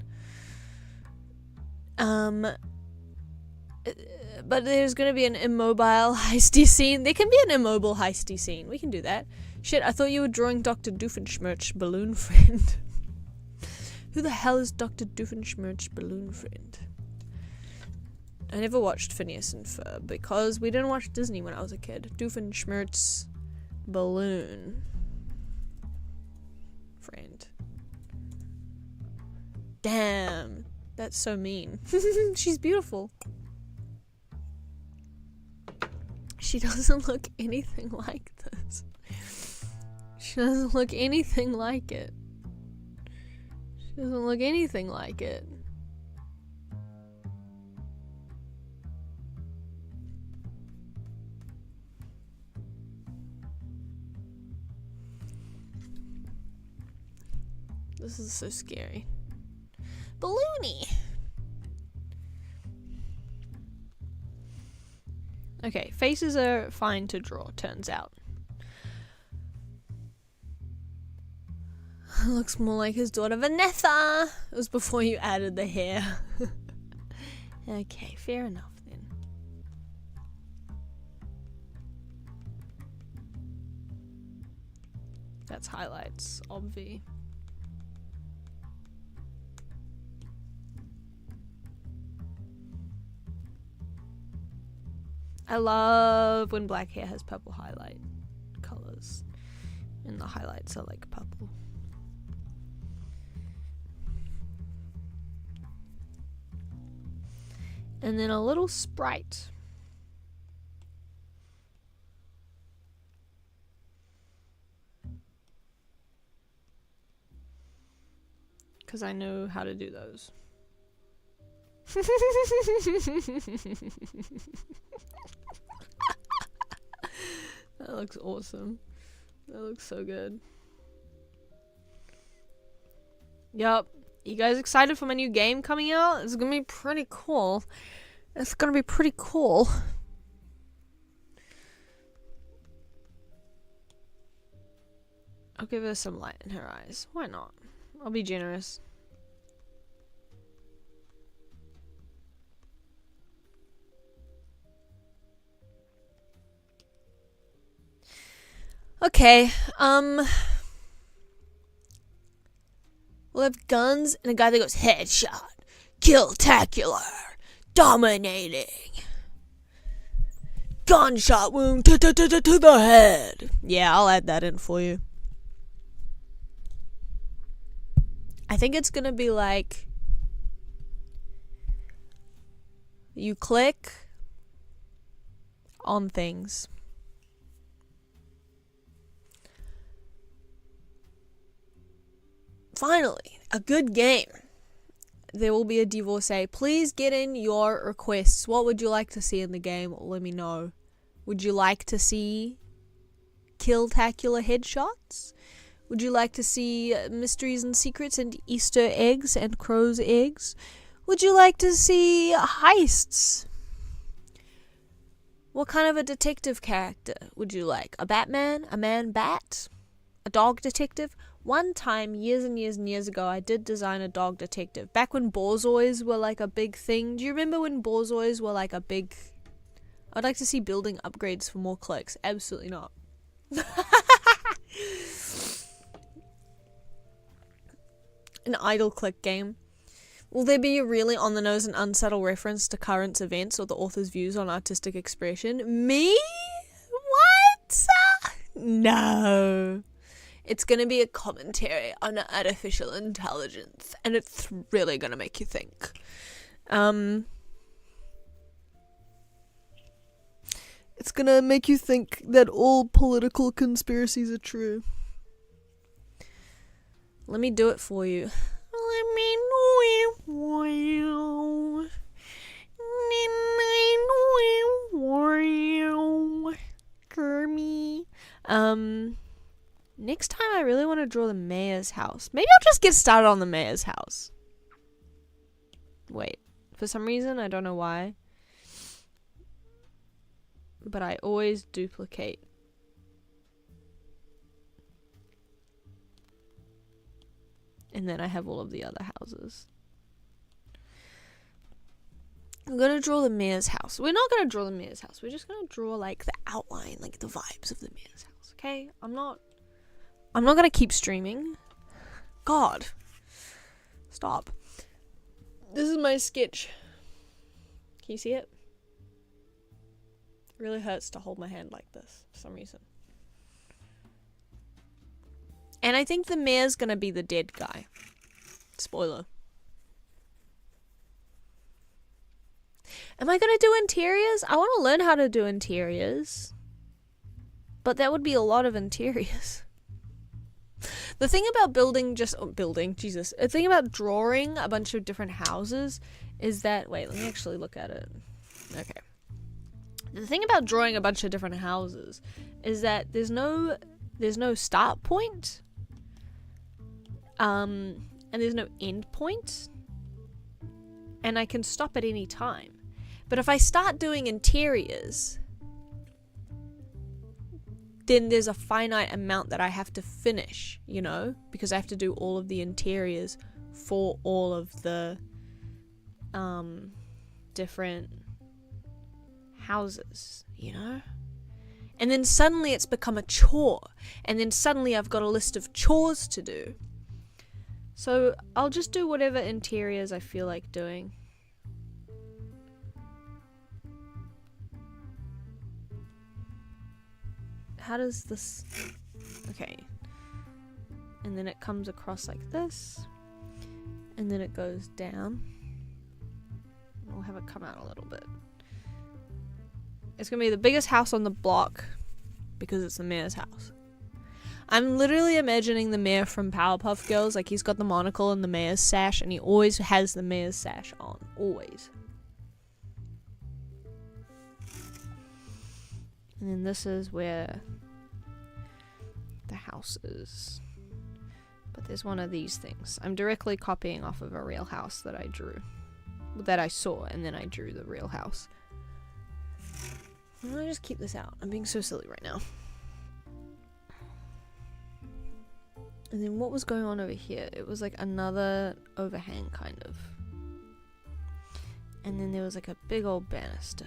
But there's gonna be an immobile heisty scene. There can be an immobile heisty scene. We can do that. Shit, I thought you were drawing Dr. Doofenshmirtz balloon friend. Who the hell is Dr. Doofenshmirtz balloon friend? I never watched Phineas and Ferb because we didn't watch Disney when I was a kid. Doofenshmirtz balloon friend. Damn, that's so mean. She's beautiful. She doesn't look anything like this. She doesn't look anything like it. She doesn't look anything like it. This is so scary. Balloony. Okay, faces are fine to draw, turns out. Looks more like his daughter Vanessa. It was before you added the hair. Okay, fair enough then. That's highlights, obvi. I love when black hair has purple highlight colors and the highlights are like purple. And then a little sprite. Because I know how to do those. That looks awesome. That looks so good. Yup. You guys excited for my new game coming out? It's gonna be pretty cool. It's gonna be pretty cool. I'll give her some light in her eyes. Why not? I'll be generous. Okay, we'll have guns and a guy that goes headshot, kill-tacular, dominating, gunshot wound to the head. Yeah, I'll add that in for you. I think it's gonna be like you click on things. Finally, a good game. There will be a divorcee. Please get in your requests. What would you like to see in the game? Let me know. Would you like to see kill-tacular headshots? Would you like to see mysteries and secrets and Easter eggs and crow's eggs? Would you like to see heists? What kind of a detective character would you like? A Batman? A man-bat? A dog detective? One time, years and years and years ago, I did design a dog detective. Back when Borzois were like a big thing. Do you remember when Borzois were like a big... I'd like to see building upgrades for more clicks. Absolutely not. An idle click game. Will there be a really on-the-nose and unsubtle reference to current events or the author's views on artistic expression? Me? What? No. It's going to be a commentary on artificial intelligence, and it's really going to make you think. It's going to make you think that all political conspiracies are true. Let me do it for you. Let me do it for you. Let me do it for you. Kermie. Next time I really want to draw the mayor's house. Maybe I'll just get started on the mayor's house. Wait. For some reason, I don't know why. But I always duplicate. And then I have all of the other houses. I'm going to draw the mayor's house. We're not going to draw the mayor's house. We're just going to draw like the outline, like the vibes of the mayor's house. Okay? I'm not gonna keep streaming. God. Stop. This is my sketch. Can you see it? It really hurts to hold my hand like this for some reason. And I think the mayor's gonna be the dead guy. Spoiler. Am I gonna do interiors? I want to learn how to do interiors. But that would be a lot of interiors. The thing about the thing about drawing a bunch of different houses is that, wait, let me actually look at it. Okay. The thing about drawing a bunch of different houses is that there's no start point. And there's no end point. And I can stop at any time. But if I start doing interiors, then there's a finite amount that I have to finish, you know, because I have to do all of the interiors for all of the different houses, you know. And then suddenly it's become a chore, and then suddenly I've got a list of chores to do. So I'll just do whatever interiors I feel like doing. How does this... Okay. And then it comes across like this. And then it goes down. We'll have it come out a little bit. It's gonna be the biggest house on the block because it's the mayor's house. I'm literally imagining the mayor from Powerpuff Girls. Like, he's got the monocle and the mayor's sash, and he always has the mayor's sash on. Always. And then this is where the house is. But there's one of these things. I'm directly copying off of a real house that I drew. That I saw, and then I drew the real house. I'm gonna just keep this out. I'm being so silly right now. And then what was going on over here? It was like another overhang, kind of. And then there was like a big old banister.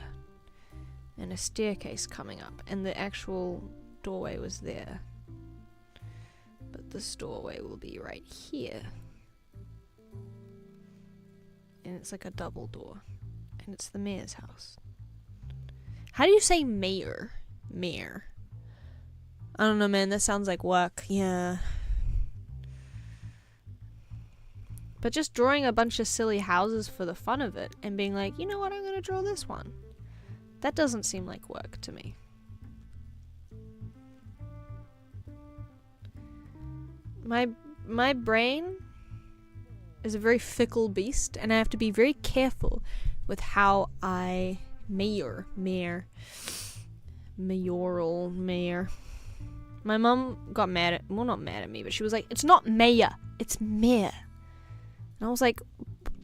And a staircase coming up. And the actual doorway was there. But this doorway will be right here. And it's like a double door. And it's the mayor's house. How do you say mayor? Mayor. I don't know, man. That sounds like work. Yeah. But just drawing a bunch of silly houses for the fun of it and being like, you know what, I'm going to draw this one. That doesn't seem like work to me. My brain is a very fickle beast, and I have to be very careful with how I mayor. My mum got mad at, well, not mad at me, but she was like, it's not mayor, it's mayor. And I was like,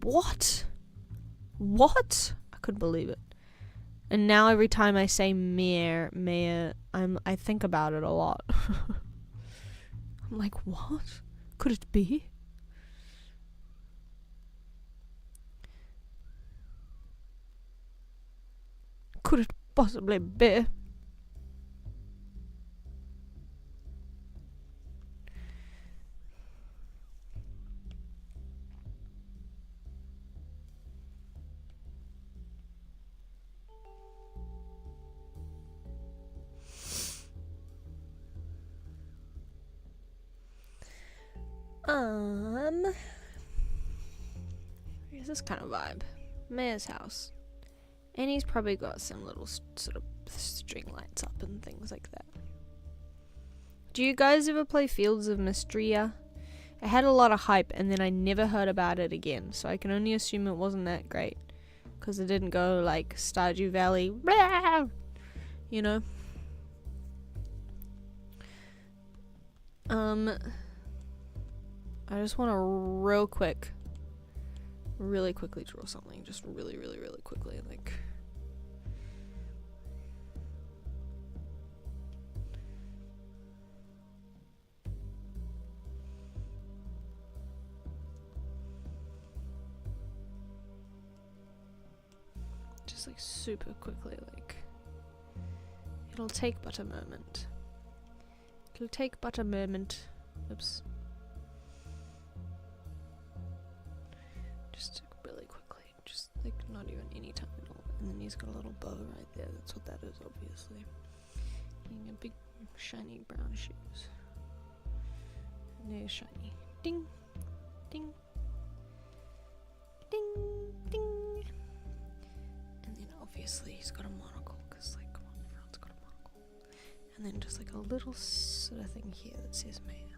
what? What? I couldn't believe it. And now every time I say mayor, I think about it a lot. I'm like, what? Could it be? Could it possibly be? Here's this kind of vibe. Mayor's house. And he's probably got some little sort of string lights up and things like that. Do you guys ever play Fields of Mystria? It had a lot of hype, and then I never heard about it again, so I can only assume it wasn't that great. Because it didn't go like Stardew Valley, blah, you know? I just want to really quickly draw something. Just really quickly, like... Just like super quickly, like... It'll take but a moment. It'll take but a moment. Oops. Just really quickly, just like not even any time at all. And then he's got a little bow right there. That's what that is, obviously. And a big shiny brown shoes. And they're shiny. Ding, ding, ding, ding. And then obviously he's got a monocle, because like, come on, everyone's got a monocle. And then just like a little sort of thing here that says mayor.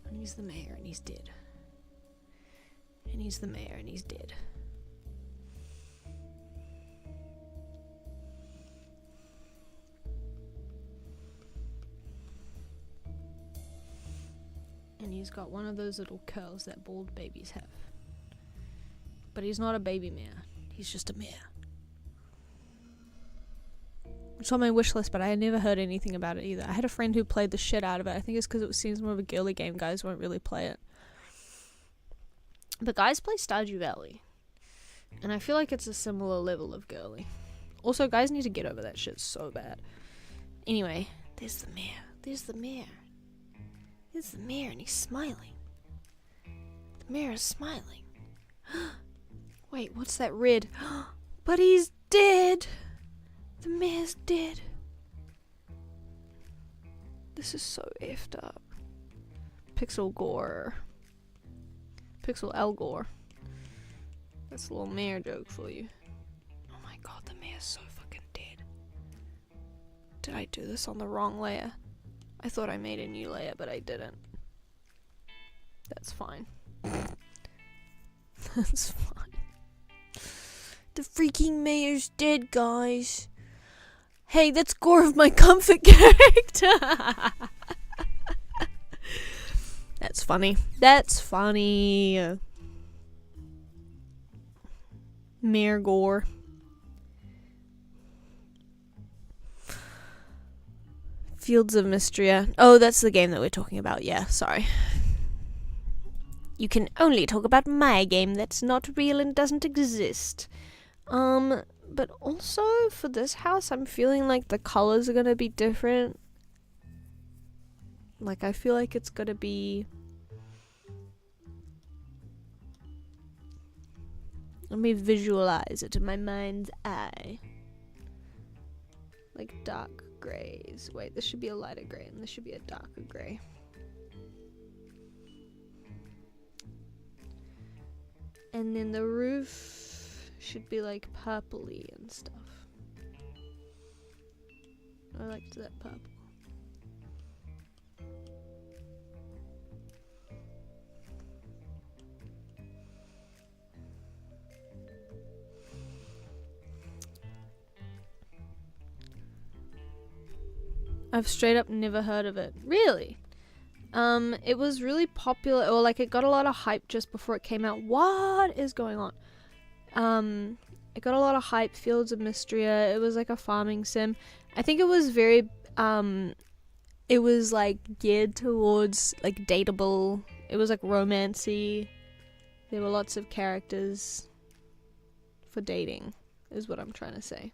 And he's the mayor, and he's dead. And he's the mayor, and he's dead. And he's got one of those little curls that bald babies have. But he's not a baby mayor. He's just a mayor. It's on my wish list, but I had never heard anything about it either. I had a friend who played the shit out of it. I think it's because it seems more of a girly game. Guys won't really play it. But guys play Stardew Valley. And I feel like it's a similar level of girly. Also, guys need to get over that shit so bad. Anyway, there's the mayor. There's the mayor. There's the mayor and he's smiling. The mayor is smiling. Wait, what's that red? But he's dead! The mayor's dead. This is so effed up. Pixel Gore. Pixel Al Gore. That's a little mayor joke for you. Oh my god, the mayor's so fucking dead. Did I do this on the wrong layer? I thought I made a new layer, but I didn't. That's fine. That's fine. The freaking mayor's dead, guys. Hey, that's Gore of my comfort character. That's funny. That's funny. Mayor Gore. Fields of Mystria. Oh, that's the game that we're talking about. Yeah, sorry. You can only talk about my game that's not real and doesn't exist. But also for this house, I'm feeling like the colors are gonna be different. Like, I feel like it's gonna be... Let me visualize it in my mind's eye. Like dark grays. Wait, this should be a lighter gray and this should be a darker gray. And then the roof should be like purpley and stuff. I liked that purple. I've straight up never heard of it. Really? It was really popular, or like it got a lot of hype just before it came out. What is going on? It got a lot of hype. Fields of Mystria. It was like a farming sim. I think it was very, it was like geared towards like dateable. It was like romancy. There were lots of characters for dating, is what I'm trying to say.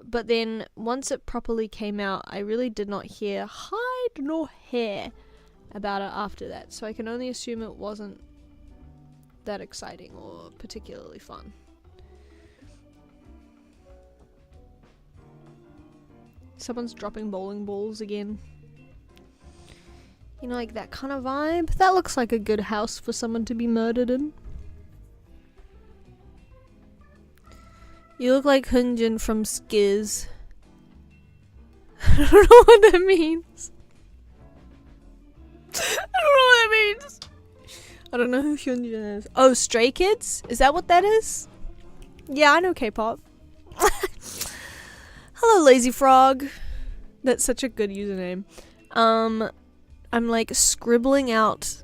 But then once it properly came out, I really did not hear hide nor hair about it after that. So I can only assume it wasn't that exciting or particularly fun. Someone's dropping bowling balls again. You know, like that kind of vibe. That looks like a good house for someone to be murdered in. You look like Hunjin from Skiz. I don't know what that means. I don't know what that means. I don't know who Hyunjin is. Oh, Stray Kids? Is that what that is? Yeah, I know K-pop. Hello, Lazy Frog. That's such a good username. I'm like scribbling out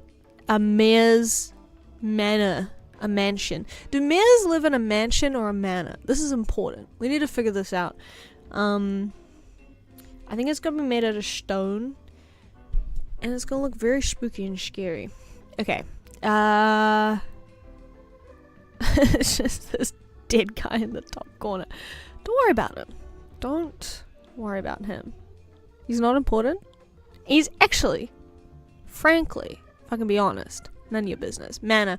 a mayor's manor. A mansion. Do mayors live in a mansion or a manor? This is important. We need to figure this out. I think it's gonna be made out of stone. And it's gonna look very spooky and scary. Okay. It's just this dead guy in the top corner. Don't worry about him. Don't worry about him. He's not important. He's actually, frankly, if I can be honest, none of your business. Manor.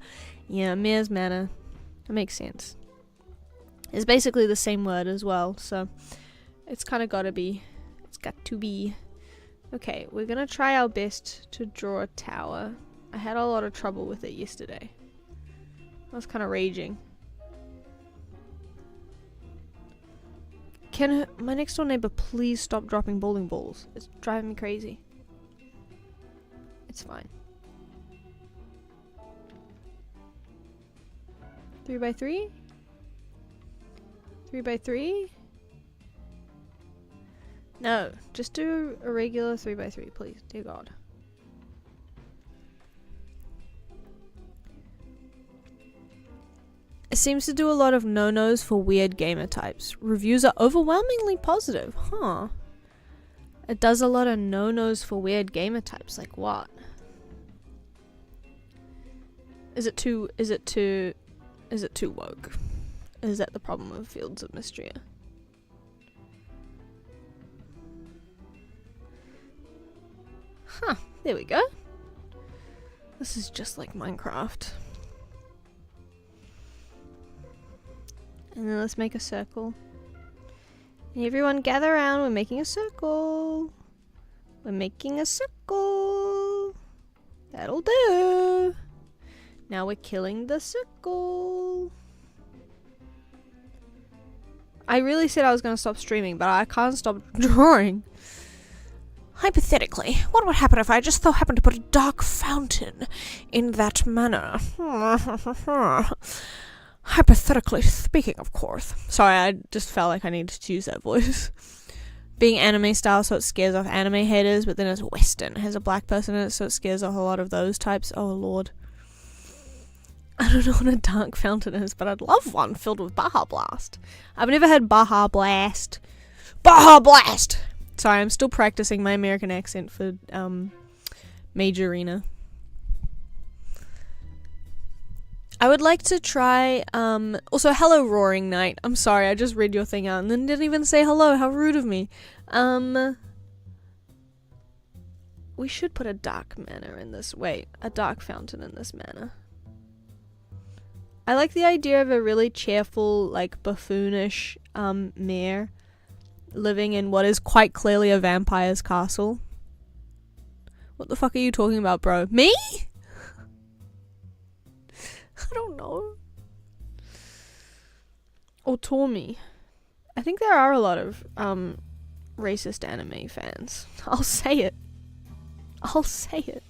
Yeah, mayor's manor. That makes sense. It's basically the same word as well, so it's kind of got to be. It's got to be. Okay, we're gonna try our best to draw a tower. I had a lot of trouble with it yesterday. I was kind of raging. Can my next door neighbor please stop dropping bowling balls? It's driving me crazy. It's fine. 3x3? 3x3? No, just do a regular 3x3, please. Dear God. It seems to do a lot of no-nos for weird gamer types. Reviews are overwhelmingly positive. Huh. It does a lot of no-nos for weird gamer types. Like what? Is it too woke? Is that the problem of Fields of Mystria? Huh, there we go. This is just like Minecraft. And then let's make a circle. And everyone gather around, we're making a circle. We're making a circle. That'll do. Now we're killing the circle. I really said I was going to stop streaming, but I can't stop drawing. Hypothetically, what would happen if I just happened to put a dark fountain in that manner? Hypothetically speaking, of course. Sorry, I just felt like I needed to use that voice. Being anime style, so it scares off anime haters, but then it's Western. It has a black person in it, so it scares off a lot of those types. Oh, Lord. I don't know what a dark fountain is, but I'd love one filled with Baja Blast. I've never had Baja Blast. Baja Blast! Sorry, I'm still practicing my American accent for Majorina. I would like to try, also hello Roaring Knight. I'm sorry, I just read your thing out and then didn't even say hello. How rude of me. We should put a dark manor in this. Wait, a dark fountain in this manor. I like the idea of a really cheerful, like, buffoonish, mayor living in what is quite clearly a vampire's castle. What the fuck are you talking about, bro? Me? I don't know. Or Tommy. I think there are a lot of, racist anime fans. I'll say it. I'll say it.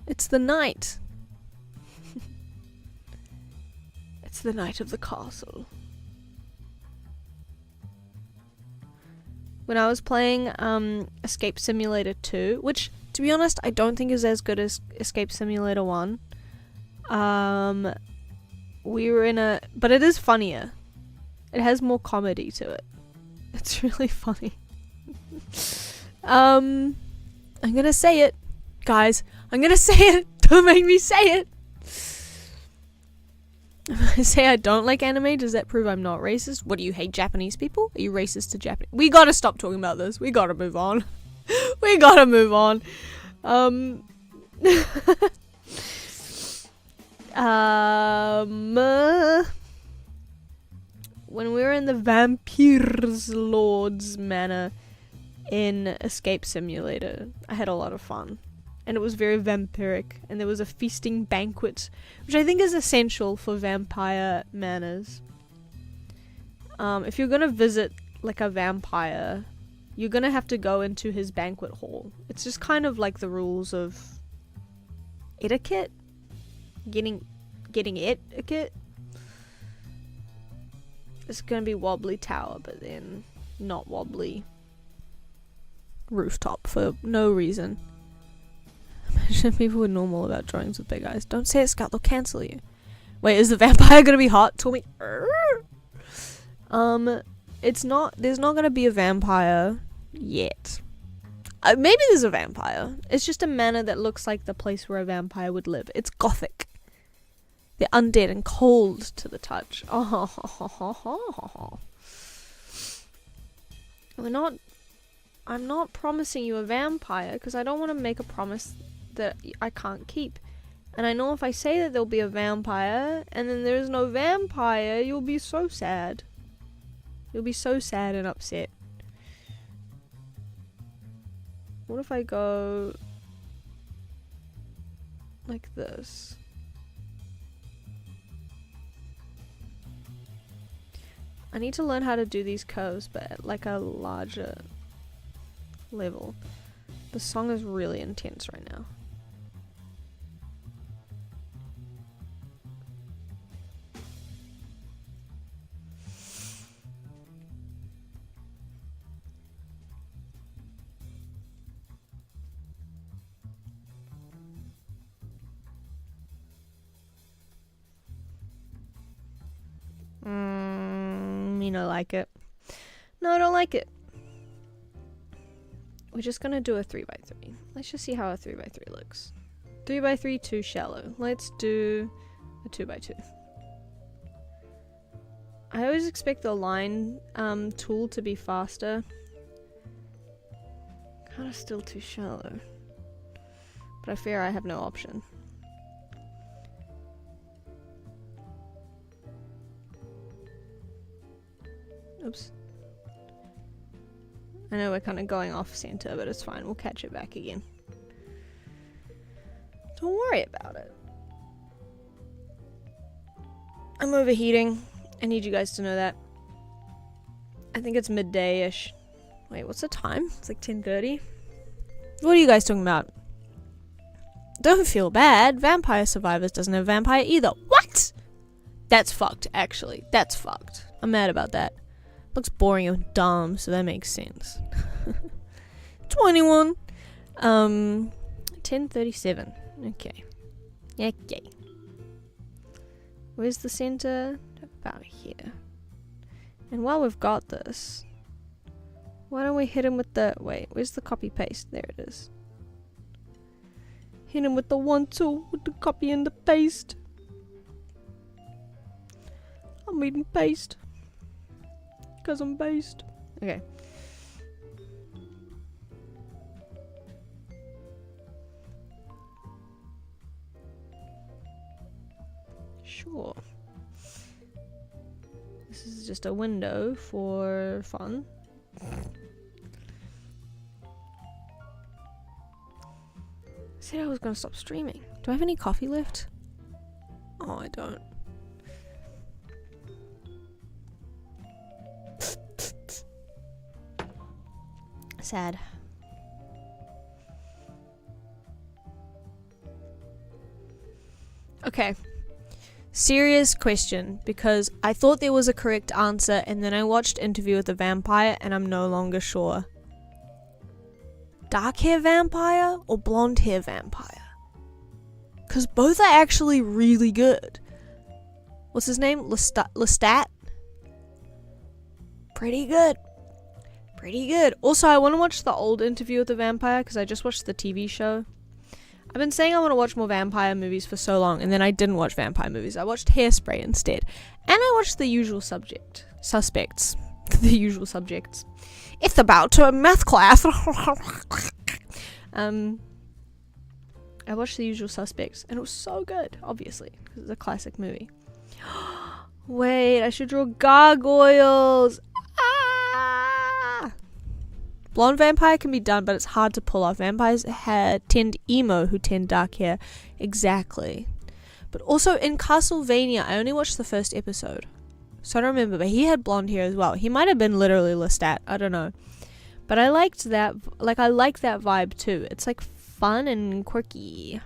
It's the night. It's the night of the castle. When I was playing Escape Simulator 2, which, to be honest, I don't think is as good as Escape Simulator 1. We were in a... But it is funnier. It has more comedy to it. It's really funny. I'm gonna say it. Guys, I'm gonna say it. Don't make me say it. If I say I don't like anime, does that prove I'm not racist? What, do you hate Japanese people? Are you racist to Japanese? We gotta stop talking about this. We gotta move on. We gotta move on. When we were in the Vampires Lord's Manor in Escape Simulator, I had a lot of fun. And it was very vampiric, and there was a feasting banquet, which I think is essential for vampire manners. If you're gonna visit, like, a vampire, you're gonna have to go into his banquet hall. It's just kind of like the rules of etiquette? Getting etiquette? It's gonna be wobbly tower, but then not wobbly rooftop for no reason. Imagine if people were normal about drawings with big eyes. Don't say it, Scout. They'll cancel you. Wait, is the vampire gonna be hot? Tell me. It's not. There's not gonna be a vampire yet. Maybe there's a vampire. It's just a manor that looks like the place where a vampire would live. It's gothic. They're undead and cold to the touch. I'm not promising you a vampire because I don't want to make a promise that I can't keep. And I know if I say that there'll be a vampire and then there's no vampire, you'll be so sad. You'll be so sad and upset. What if I go like this? I need to learn how to do these curves, but at like a larger level. The song is really intense right now. You don't like it. No, I don't like it. We're just gonna do a 3x3. Let's just see how a 3x3 looks. 3x3, too shallow. Let's do a 2x2. I always expect the line tool to be faster. Kind of still too shallow. But I fear I have no option. Oops. I know we're kind of going off center, but it's fine. We'll catch it back again. Don't worry about it. I'm overheating. I need you guys to know that. I think it's midday-ish. Wait, what's the time? It's like 10:30. What are you guys talking about? Don't feel bad. Vampire Survivors doesn't have vampire either. What? That's fucked, actually. That's fucked. I'm mad about that. Looks boring and dumb, so that makes sense. 21. 10:37. Okay. Okay. Where's the center? About here. And while we've got this, why don't we hit him with the... Wait, where's the copy paste? There it is. Hit him with the 1-2 with the copy and the paste. I'm eating paste. Because I'm based. Okay. Sure. This is just a window for fun. I said I was going to stop streaming. Do I have any coffee left? Oh, I don't. Sad. Okay. Serious question, because I thought there was a correct answer and then I watched Interview with the Vampire and I'm no longer sure. Dark hair vampire or blonde hair vampire? Because both are actually really good. What's his name? Lestat? Pretty good. Pretty good. Also, I want to watch the old Interview with the Vampire because I just watched the TV show. I've been saying I want to watch more vampire movies for so long, and then I didn't watch vampire movies. I watched Hairspray instead. And I watched The Usual Suspects. The Usual Subjects. It's about a math class. I watched The Usual Suspects, and it was so good, obviously, because it's a classic movie. Wait, I should draw gargoyles. Blonde vampire can be done, but it's hard to pull off. Vampires tend emo who tend dark hair. Exactly. But also in Castlevania, I only watched the first episode, so I don't remember, but he had blonde hair as well. He might have been literally Lestat. I don't know. But I liked that. Like, I like that vibe too. It's like fun and quirky.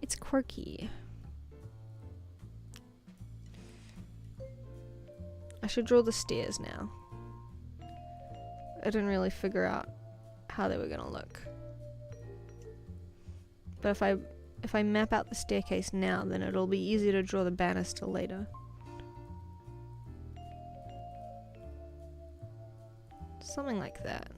It's quirky. I should draw the stairs now. I didn't really figure out how they were gonna look. But if I map out the staircase now, then it'll be easier to draw the banister later. Something like that.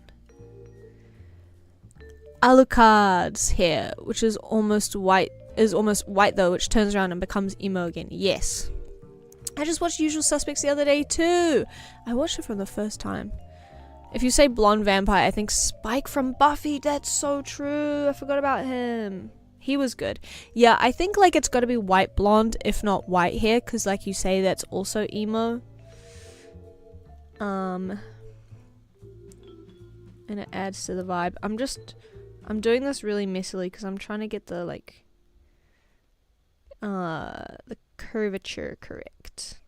Alucard's hair, which is almost white though, which turns around and becomes emo again. Yes. I just watched Usual Suspects the other day too. I watched it for the first time. If you say blonde vampire, I think Spike from Buffy. That's so true. I forgot about him. He was good. Yeah, I think like it's got to be white blonde, if not white hair, because like you say, that's also emo. And it adds to the vibe. I'm doing this really messily because I'm trying to get the like the curvature correct.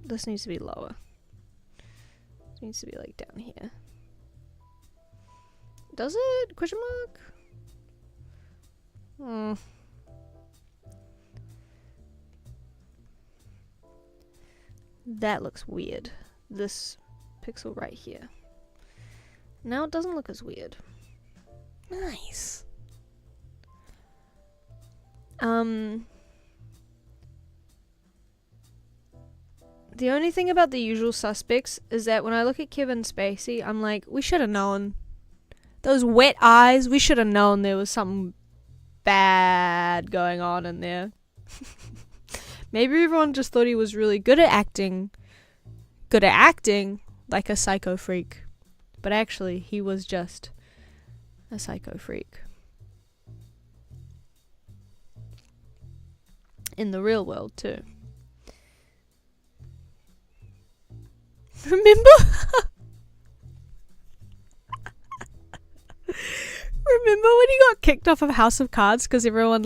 This needs to be lower. This needs to be like down here. Does it? Question mark? That looks weird. This pixel right here. Now it doesn't look as weird. Nice. The only thing about The Usual Suspects is that when I look at Kevin Spacey, I'm like, we should have known. Those wet eyes, we should have known there was something bad going on in there. Maybe everyone just thought he was really good at acting like a psycho freak. But actually, he was just a psycho freak. In the real world, too. Remember? Remember when he got kicked off of House of Cards because everyone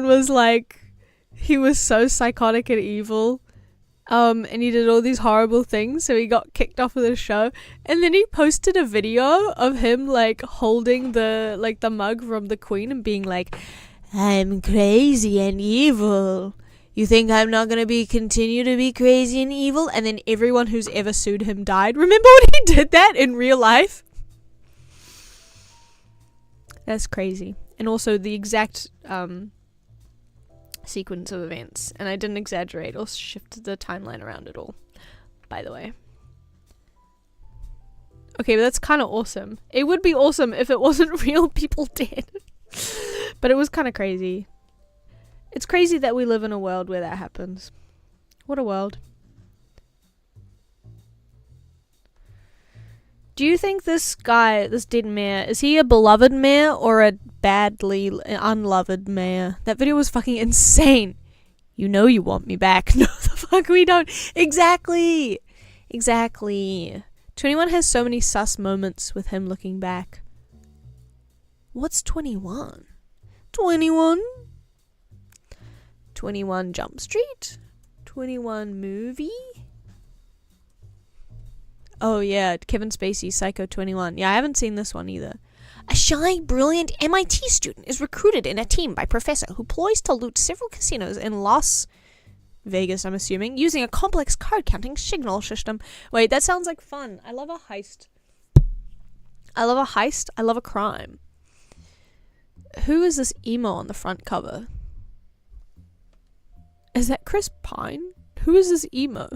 was like, he was so psychotic and evil, and he did all these horrible things, so he got kicked off of the show. And then he posted a video of him like holding the mug from the Queen and being like, "I'm crazy and evil. You think I'm not gonna continue to be crazy and evil?" And then everyone who's ever sued him died. Remember when he did that in real life? That's crazy. And also the exact sequence of events. And I didn't exaggerate or shift the timeline around at all, by the way. Okay, but that's kind of awesome. It would be awesome if it wasn't real people dead. But it was kind of crazy. It's crazy that we live in a world where that happens. What a world. Do you think this guy, this dead mayor, is he a beloved mayor or a badly unloved mayor? That video was fucking insane. You know you want me back. No, the fuck we don't. Exactly. 21 has so many sus moments with him looking back. What's 21? 21 Jump Street? 21 movie? Oh yeah, Kevin Spacey, Psycho 21. Yeah, I haven't seen this one either. A shy, brilliant MIT student is recruited in a team by Professor who ploys to loot several casinos in Las Vegas, I'm assuming, using a complex card-counting signal system. Wait, that sounds like fun. I love a heist. I love a crime. Who is this emo on the front cover? Is that Chris Pine? Who is this emo?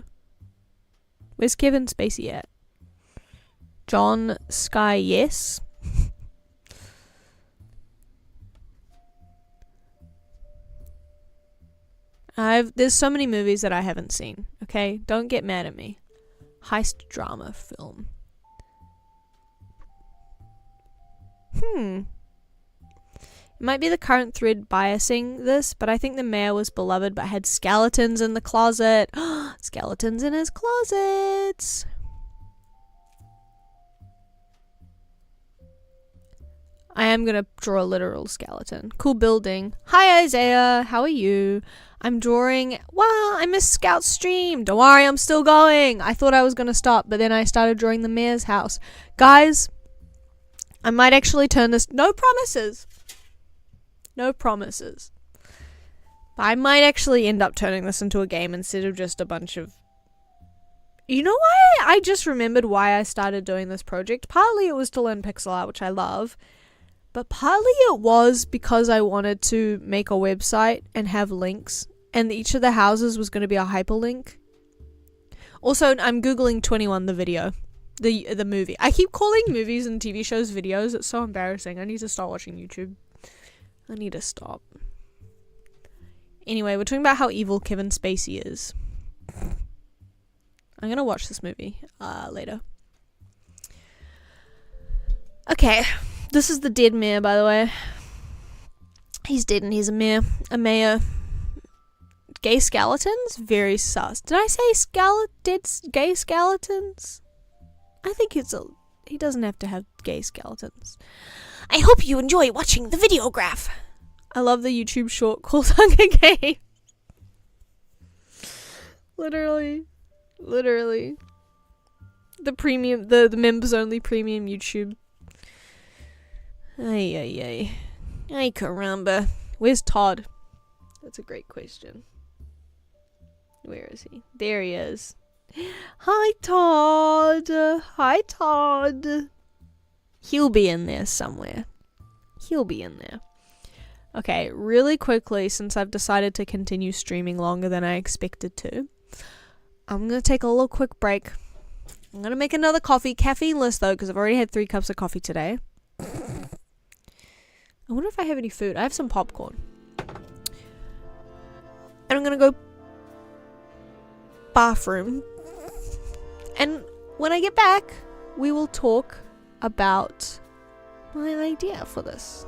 Where's Kevin Spacey at? John Sky, yes. There's so many movies that I haven't seen, okay? Don't get mad at me. Heist drama film. It might be the current thread biasing this, but I think the mayor was beloved but had skeletons in the closet. Skeletons in his closets. I am going to draw a literal skeleton. Cool building. Hi Isaiah, how are you? I'm drawing. Wow, I missed Scout's stream. Don't worry, I'm still going. I thought I was going to stop, but then I started drawing the mayor's house. Guys, I might actually turn this. No promises. But I might actually end up turning this into a game instead of just a bunch of... You know why? I just remembered why I started doing this project. Partly it was to learn pixel art, which I love. But partly it was because I wanted to make a website and have links. And each of the houses was going to be a hyperlink. Also, I'm Googling 21 the video. The movie. I keep calling movies and TV shows videos. It's so embarrassing. I need to start watching YouTube. I need to stop. Anyway, we're talking about how evil Kevin Spacey is. I'm gonna watch this movie later. Okay, this is the dead mayor, by the way. He's dead and he's a mayor. A mayor. Gay skeletons? Very sus. Did I say gay skeletons? I think he doesn't have to have gay skeletons. I hope you enjoy watching the videograph. I love the YouTube short called Hunger Game. Literally. The premium, the members only premium YouTube. Ay. Ay caramba. Where's Todd? That's a great question. Where is he? There he is. Hi Todd. He'll be in there somewhere. He'll be in there. Okay, really quickly, since I've decided to continue streaming longer than I expected to, I'm going to take a little quick break. I'm going to make another coffee. Caffeine-less, though, because I've already had 3 cups of coffee today. I wonder if I have any food. I have some popcorn. And I'm going to go bathroom. And when I get back, we will talk about my idea for this.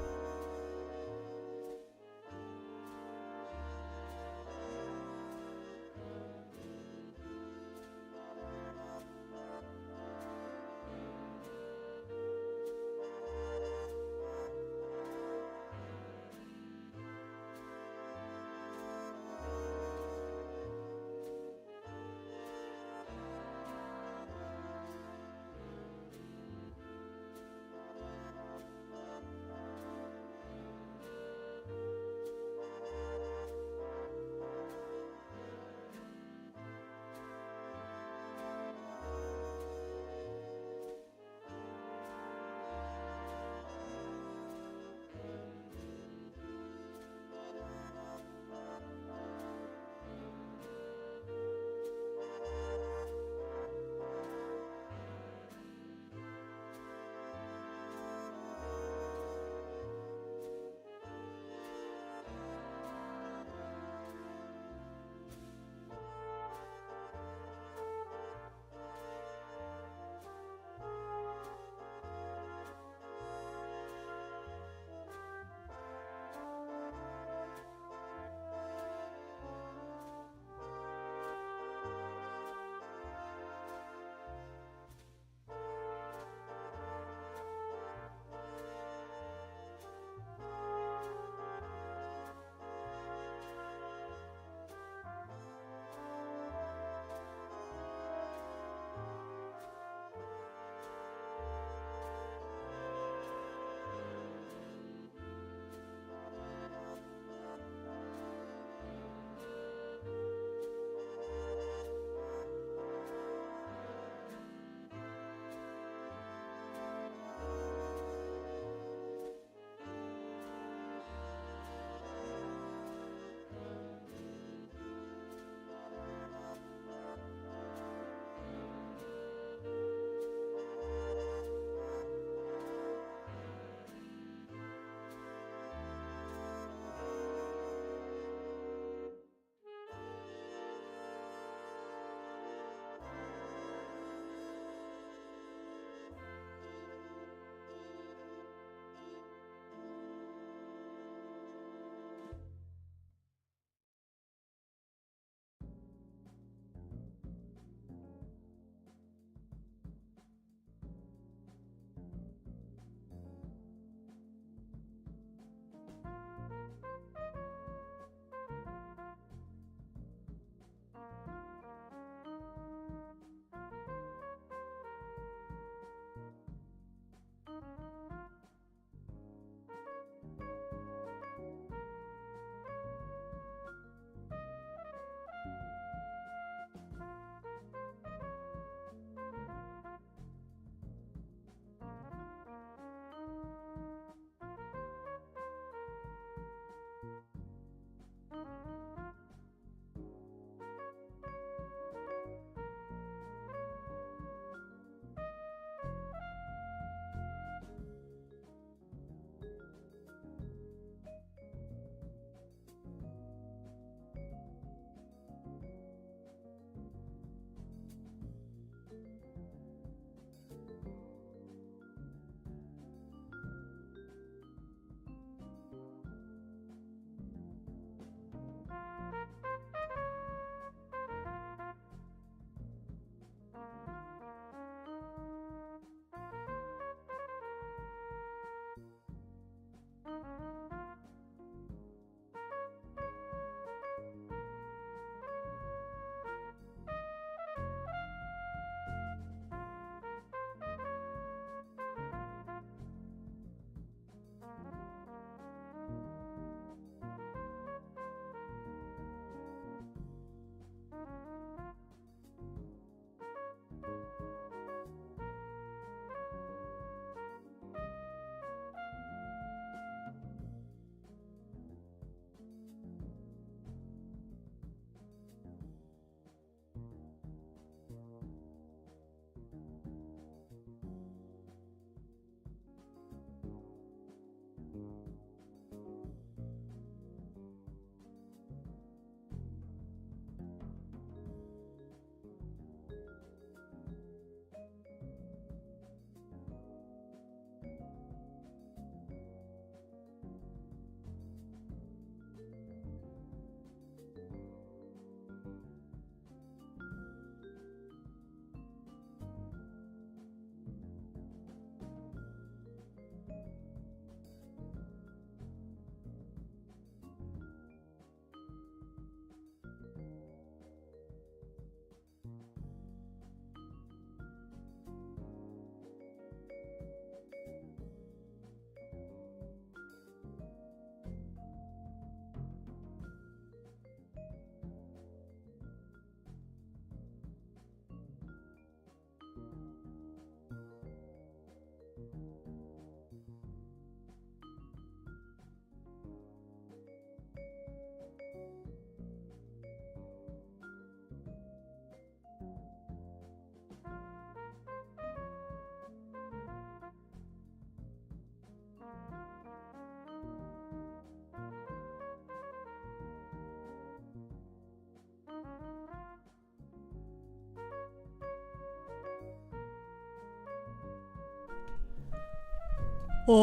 Oh,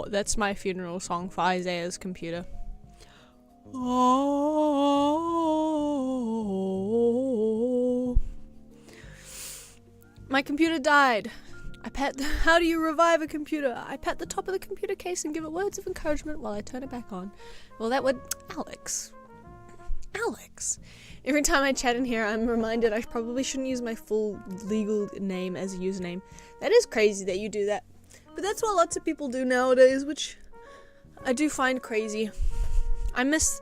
that's my funeral song for Isaiah's computer. Oh, my computer died. How do you revive a computer? I pat the top of the computer case and give it words of encouragement while I turn it back on. Well, that would... Alex. Every time I chat in here, I'm reminded I probably shouldn't use my full legal name as a username. That is crazy that you do that. But that's what lots of people do nowadays, which I do find crazy. I miss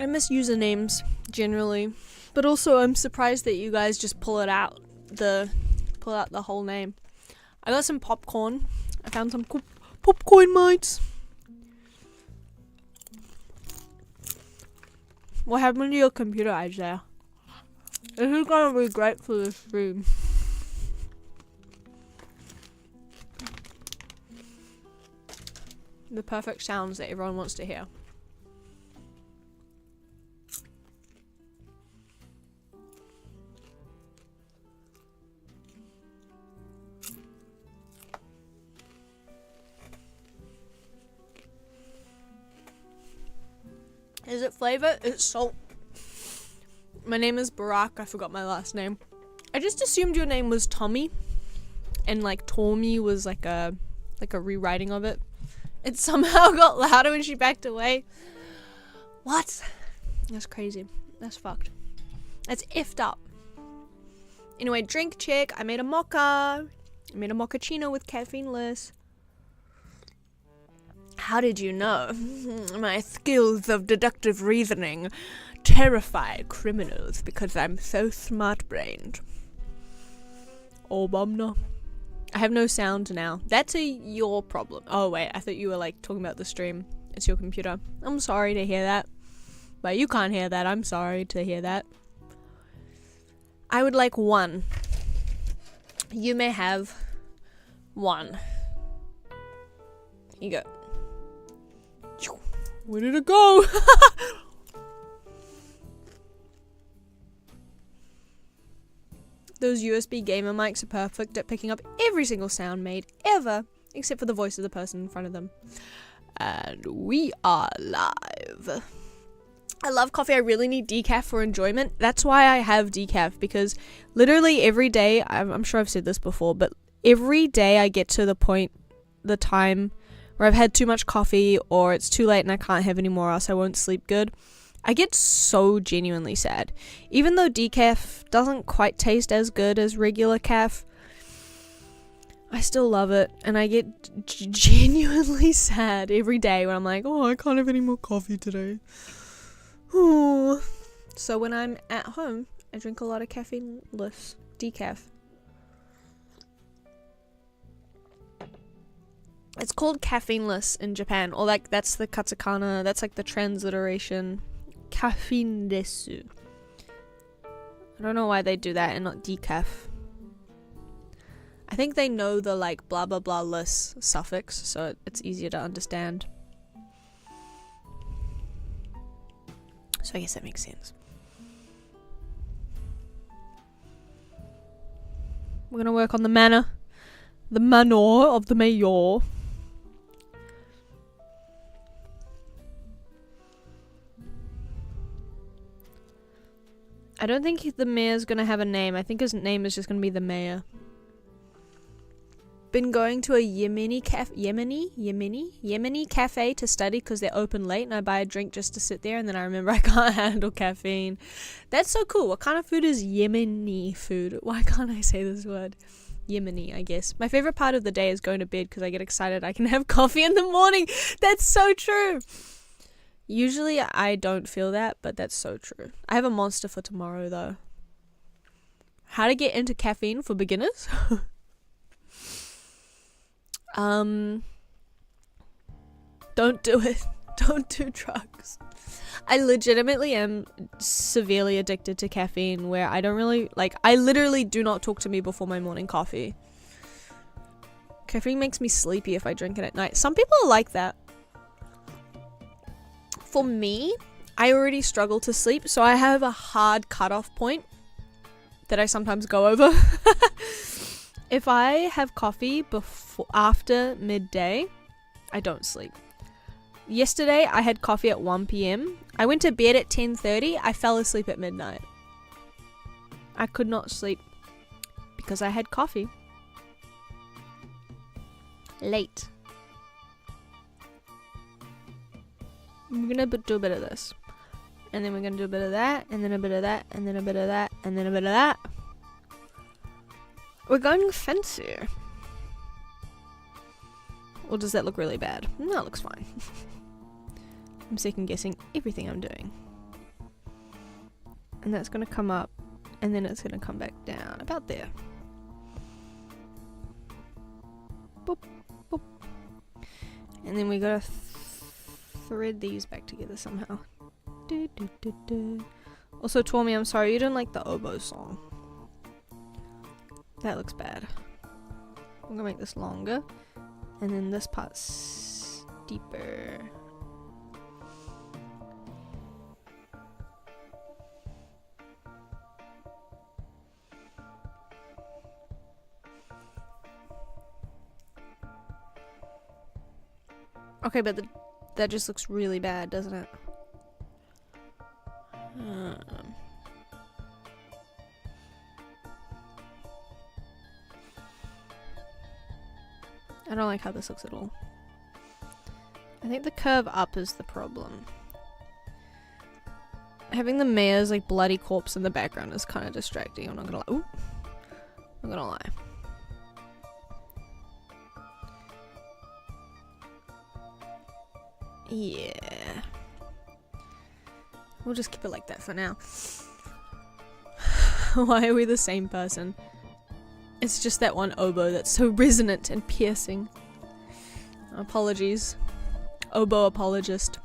usernames, generally. But also, I'm surprised that you guys just pull out the whole name. I got some popcorn. I found some popcorn, mates. What happened to your computer, Isaiah? This is gonna be great for the stream. The perfect sounds that everyone wants to hear. Is it flavor? It's salt. My name is Barack. I forgot my last name. I just assumed your name was Tommy, and like Tommy was like a rewriting of it. It somehow got louder when she backed away. What? That's crazy. That's fucked. That's effed up. Anyway, drink check. I made a mocha. I made a mochaccino with caffeine-less. How did you know? My skills of deductive reasoning terrify criminals because I'm so smart-brained. Oh, bumna. I have no sound now. That's your problem. Oh, wait. I thought you were, like, talking about the stream. It's your computer. I'm sorry to hear that. But you can't hear that. I'm sorry to hear that. I would like one. You may have one. Here you go. Where did it go? Those USB gamer mics are perfect at picking up every single sound made ever, except for the voice of the person in front of them. And we are live. I love coffee. I really need decaf for enjoyment. That's why I have decaf, because literally every day, I'm sure I've said this before, but every day I get to the time where I've had too much coffee or it's too late and I can't have any more else I won't sleep good, I get so genuinely sad. Even though decaf doesn't quite taste as good as regular caf, I still love it, and I get genuinely sad every day when I'm like, oh, I can't have any more coffee today. Ooh. So when I'm at home, I drink a lot of caffeine-less decaf. It's called caffeineless in Japan, or like that's the katakana, that's like the transliteration. Caffeine desu. I don't know why they do that and not decaf. I think they know the like blah blah blah less suffix, so it's easier to understand. So I guess that makes sense. We're gonna work on the manner of the mayor. I don't think the mayor's gonna have a name. I think his name is just gonna be the mayor. Been going to a Yemeni cafe to study because they're open late, and I buy a drink just to sit there, and then I remember I can't handle caffeine. That's so cool. What kind of food is Yemeni food? Why can't I say this word? Yemeni, I guess. My favorite part of the day is going to bed because I get excited I can have coffee in the morning. That's so true. Usually I don't feel that, but that's so true. I have a monster for tomorrow though. How to get into caffeine for beginners? Don't do it. Don't do drugs. I legitimately am severely addicted to caffeine, where I don't really, like, I literally do not talk to me before my morning coffee. Caffeine makes me sleepy if I drink it at night. Some people are like that. For me, I already struggle to sleep, so I have a hard cutoff point that I sometimes go over. If I have coffee after midday, I don't sleep. Yesterday, I had coffee at 1 p.m. I went to bed at 10:30. I fell asleep at midnight. I could not sleep because I had coffee. Late. We're gonna do a bit of this. And then we're gonna do a bit of that, and then a bit of that, and then a bit of that, and then a bit of that. We're going fancy. Or does that look really bad? No, it looks fine. I'm second guessing everything I'm doing. And that's gonna come up, and then it's gonna come back down about there. Boop, boop. And then we gotta thread these back together somehow. Do, do, do, do. Also, Tormy, I'm sorry you didn't like the oboe song. That looks bad. I'm gonna make this longer, and then this part steeper. Okay, but that just looks really bad, doesn't it? I don't like how this looks at all. I think the curve up is the problem. Having the mayor's like bloody corpse in the background is kind of distracting. I'm not gonna lie. Ooh, I'm not gonna lie. Yeah. We'll just keep it like that for now. Why are we the same person? It's just that one oboe that's so resonant and piercing. Apologies. Oboe apologist.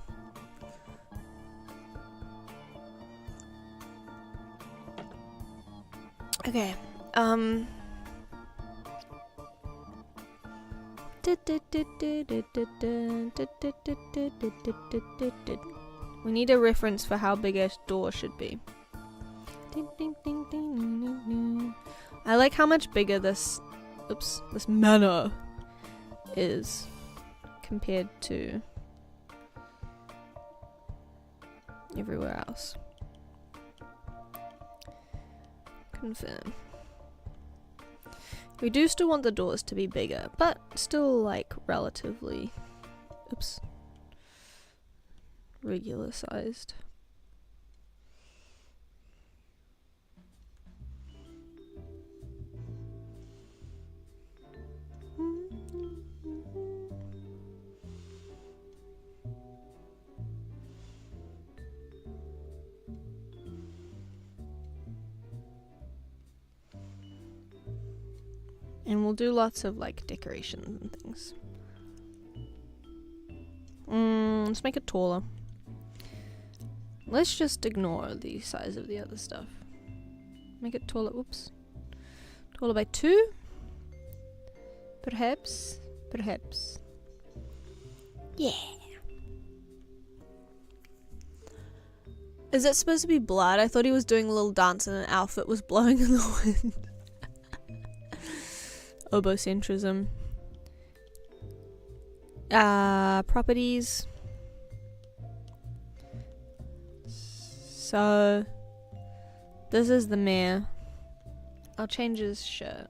Okay. We need a reference for how big a door should be. I like how much bigger this manor is compared to everywhere else. Confirm. We do still want the doors to be bigger, but still like relatively regular sized. And we'll do lots of like decorations and things. Let's make it taller. Let's just ignore the size of the other stuff. Make it taller. Oops. Taller by 2. Perhaps. Perhaps. Yeah. Is that supposed to be blood? I thought he was doing a little dance and an outfit was blowing in the wind. Obocentrism. Properties. So, this is the mayor. I'll change his shirt.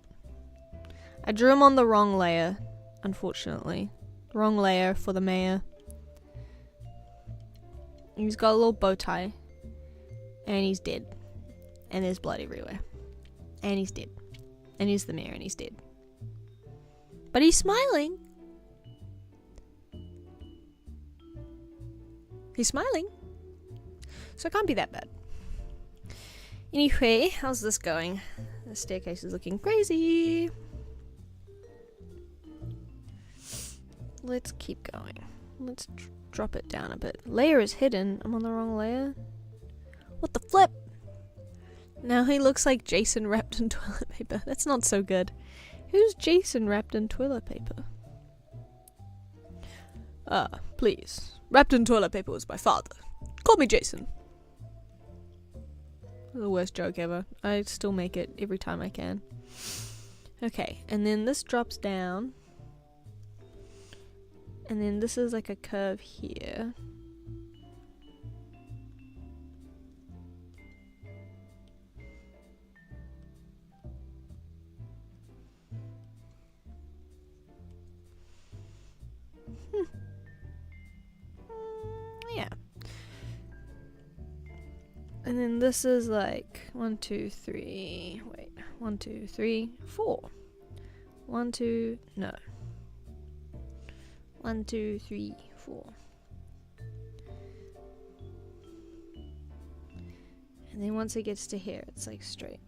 I drew him on the wrong layer, unfortunately. Wrong layer for the mayor. He's got a little bow tie. And he's dead. And there's blood everywhere. And he's dead. And he's the mayor and he's dead. But he's smiling. He's smiling. So it can't be that bad. Anyway, how's this going? The staircase is looking crazy. Let's keep going. Let's drop it down a bit. Layer is hidden. I'm on the wrong layer. What the flip? Now he looks like Jason wrapped in toilet paper. That's not so good. Who's Jason wrapped in toilet paper? Please. Wrapped in toilet paper was my father. Call me Jason. The worst joke ever. I still make it every time I can. Okay, and then this drops down. And then this is like a curve here. Yeah. And then this is like 1, 2, 3. Wait, 1, 2, 3, 4. 1, 2, no. 1, 2, 3, 4. And then once it gets to here, it's like straight.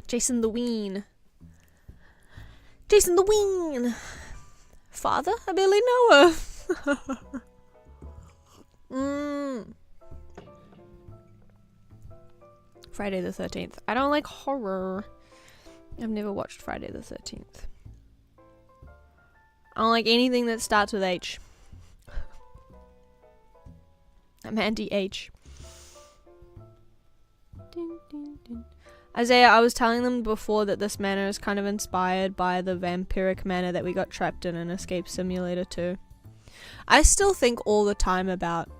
Jason the Ween. Jason the Ween! Father? I barely know her. Friday the 13th. I don't like horror. I've never watched Friday the 13th. I don't like anything that starts with H. I'm anti-H. Ding, ding, ding. Isaiah, I was telling them before that this manor is kind of inspired by the vampiric manor that we got trapped in Escape Simulator 2. I still think all the time about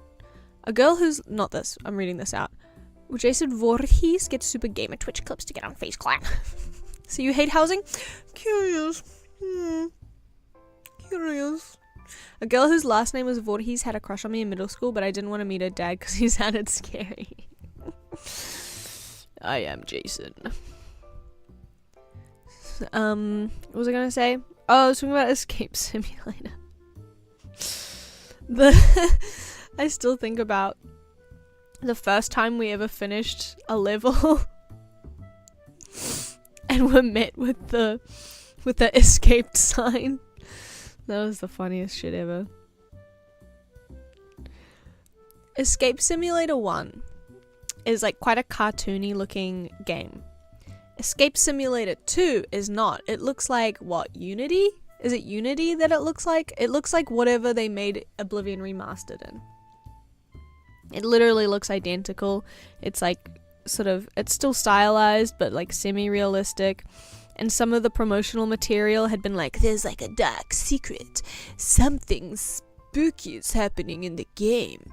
a girl who's not this. I'm reading this out. Jason Voorhees gets super gamer Twitch clips to get on Face Clan. So you hate housing? Curious. Curious. A girl whose last name was Voorhees had a crush on me in middle school, but I didn't want to meet her dad because he sounded scary. I am Jason. What was I gonna say? Oh, I was talking about Escape Simulator. I still think about the first time we ever finished a level and were met with the escaped sign. That was the funniest shit ever. Escape Simulator 1 is like quite a cartoony looking game. Escape Simulator 2 is not. It looks like, what, Unity? Is it Unity that it looks like? It looks like whatever they made Oblivion Remastered in. It literally looks identical. It's like sort of, it's still stylized but like semi-realistic. And some of the promotional material had been like, there's like a dark secret. Something spooky is happening in the game.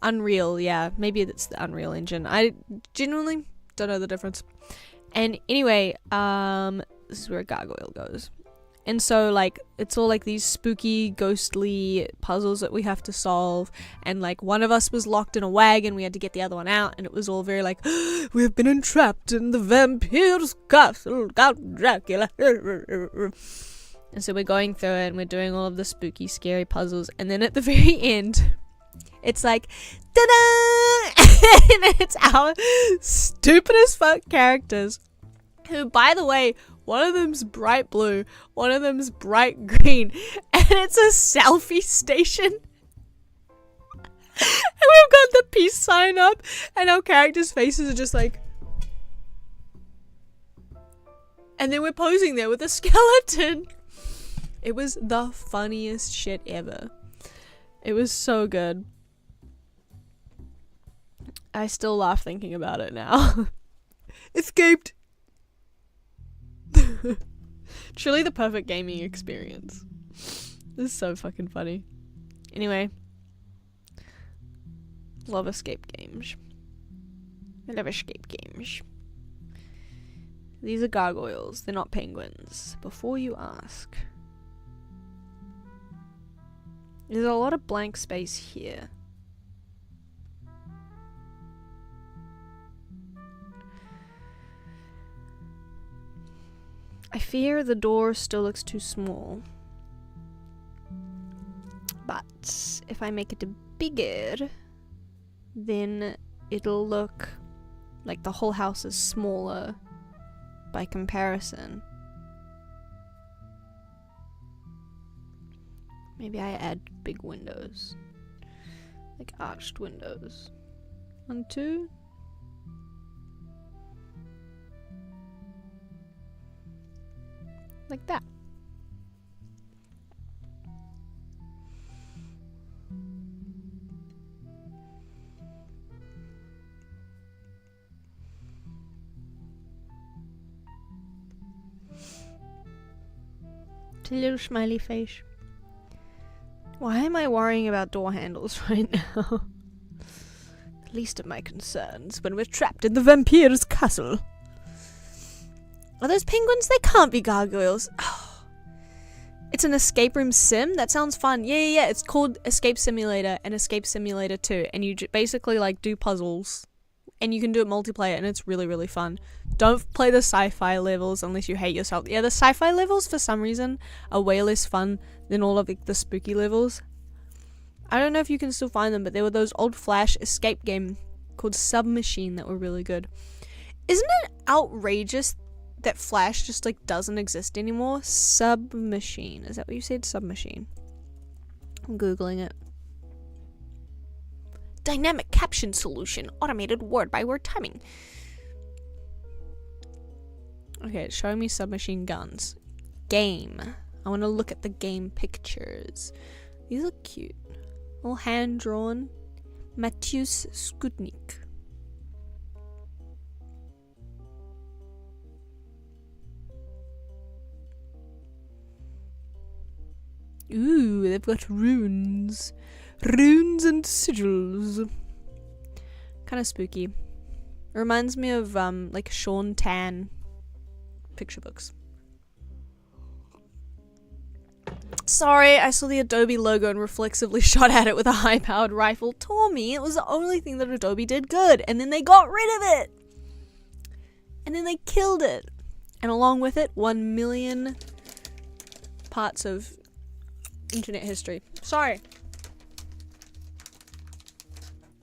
Unreal, yeah, maybe it's the Unreal Engine. I genuinely don't know the difference. And anyway, this is where a gargoyle goes. And so like it's all like these spooky, ghostly puzzles that we have to solve. And like one of us was locked in a wagon, we had to get the other one out, and it was all very like, we have been entrapped in the vampire's castle, Count Dracula. And so we're going through it and we're doing all of the spooky, scary puzzles, and then at the very end, it's like, ta-da! And it's our stupid as fuck characters, who, by the way, one of them's bright blue, one of them's bright green, and it's a selfie station. And we've got the peace sign up, and our characters' faces are just like, and then we're posing there with a skeleton. It was the funniest shit ever. It was so good. I still laugh thinking about it now. Escaped! Truly the perfect gaming experience. This is so fucking funny. Anyway. Love escape games. I love escape games. These are gargoyles. They're not penguins. Before you ask. There's a lot of blank space here. I fear the door still looks too small. But if I make it bigger, then it'll look like the whole house is smaller by comparison. Maybe I add big windows, like arched windows. 1, 2. Like that. It's a little smiley face. Why am I worrying about door handles right now? The least of my concerns when we're trapped in the vampire's castle. Are those penguins? They can't be gargoyles. Oh. It's an escape room sim? That sounds fun. Yeah. It's called Escape Simulator and Escape Simulator 2. And you basically like do puzzles. And you can do it multiplayer and it's really, really fun. Don't play the sci-fi levels unless you hate yourself. Yeah, the sci-fi levels for some reason are way less fun than all of the spooky levels. I don't know if you can still find them, but there were those old Flash escape game called Submachine that were really good. Isn't it outrageous that Flash just like doesn't exist anymore? Submachine. Is that what you said? Submachine. I'm googling it. Dynamic caption solution. Automated word-by-word timing. Okay, it's showing me submachine guns. Game. I want to look at the game pictures. These are cute. All hand-drawn. Mateusz Skutnik. Ooh, they've got runes. Runes and sigils. Kind of spooky. It reminds me of like Sean Tan picture books. Sorry, I saw the Adobe logo and reflexively shot at it with a high-powered rifle. Tore me. It was the only thing that Adobe did good, and then they got rid of it. And then they killed it. And along with it, 1 million parts of internet history. Sorry.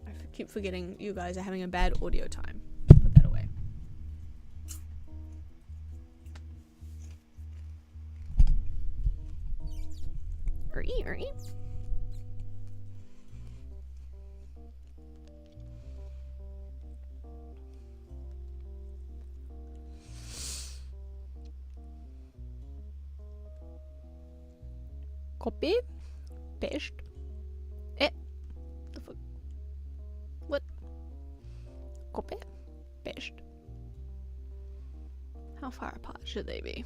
I keep forgetting you guys are having a bad audio time. Put that away. Uri. Copy. Paste. The fuck? What? Copy. Paste. How far apart should they be?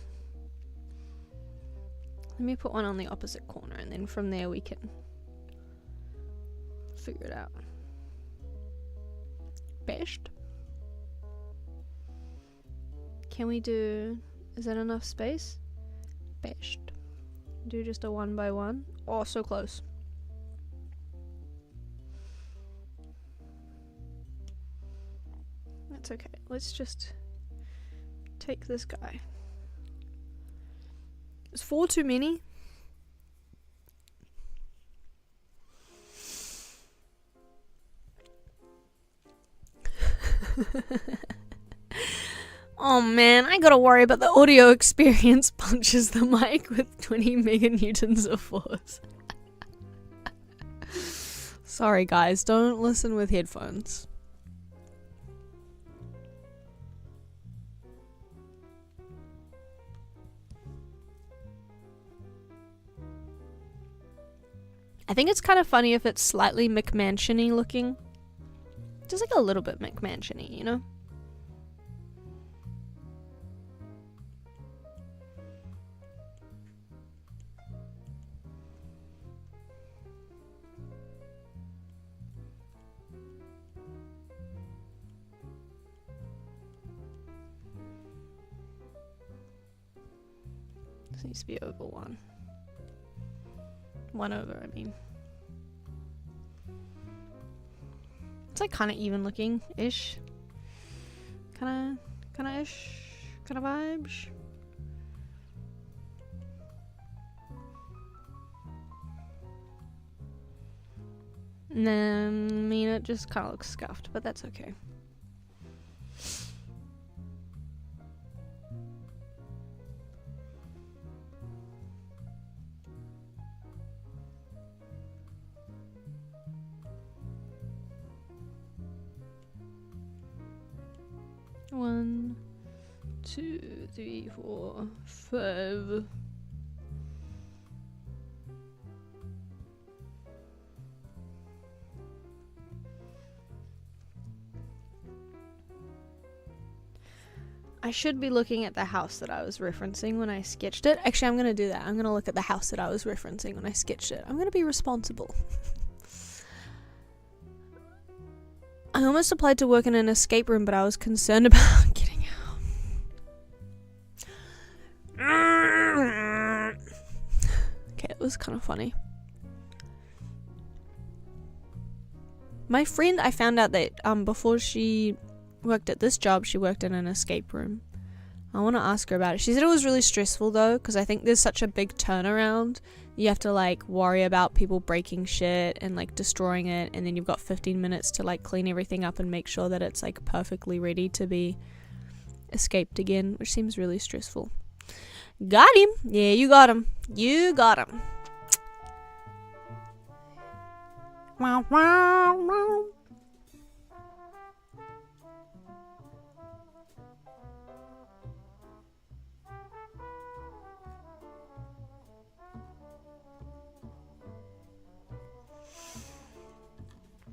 Let me put one on the opposite corner and then from there we can figure it out. Paste. Can we do... Is that enough space? Paste. Do just a 1 by 1. Oh, so close. That's okay. Let's just take this guy. Is 4 too many? Oh man, I gotta worry about the audio experience. Punches the mic with 20 meganewtons of force. Sorry guys, don't listen with headphones. I think it's kind of funny if it's slightly McMansion-y looking. Just like a little bit McMansion-y, you know? This needs to be over 1. 1 over, I mean. It's like kind of even looking ish. Kind of ish. Kind of vibes. Nah, I mean, it just kind of looks scuffed, but that's okay. One, 2, 3, 4, 5. I should be looking at the house that I was referencing when I sketched it. Actually, I'm going to do that. I'm going to look at the house that I was referencing when I sketched it. I'm going to be responsible. I almost applied to work in an escape room, but I was concerned about getting out. Okay, it was kind of funny. My friend, I found out that before she worked at this job, she worked in an escape room. I want to ask her about it. She said it was really stressful though, because I think there's such a big turnaround. You have to like worry about people breaking shit and like destroying it, and then you've got 15 minutes to like clean everything up and make sure that it's like perfectly ready to be escaped again, which seems really stressful. Got him. Yeah, you got him. You got him. Wow, wow, wow.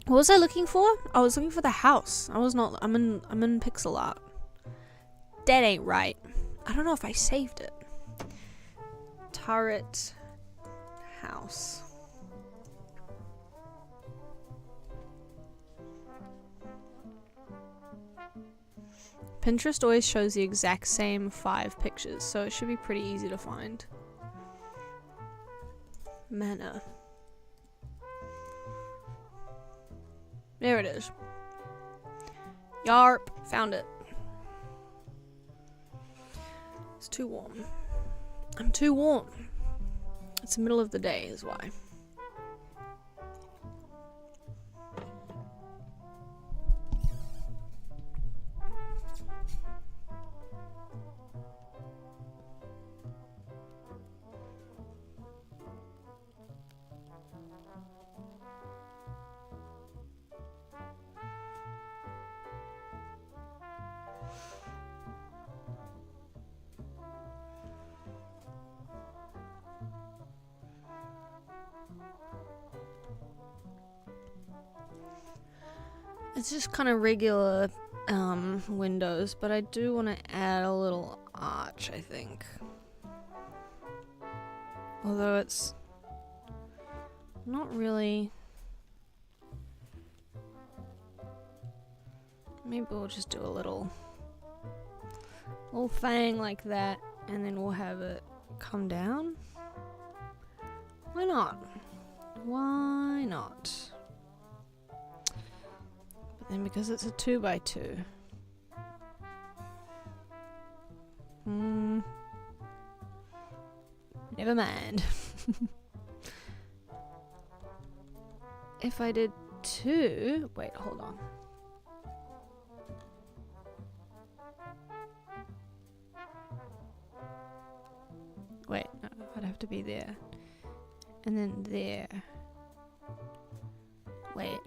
What was I looking for? I was looking for the house. I'm in pixel art. That ain't right. I don't know if I saved it. Turret house. Pinterest always shows the exact same 5 pictures, so it should be pretty easy to find. Manor. There it is. Yarp. Found it. It's too warm. I'm too warm. It's the middle of the day is why. It's just kind of regular windows, but I do want to add a little arch, I think. Although it's not really... Maybe we'll just do a little thing like that, and then we'll have it come down. Why not? Why not? And because it's a 2x2. Never mind. If I did 2... Wait, hold on. Wait, no, I'd have to be there. And then there. Wait.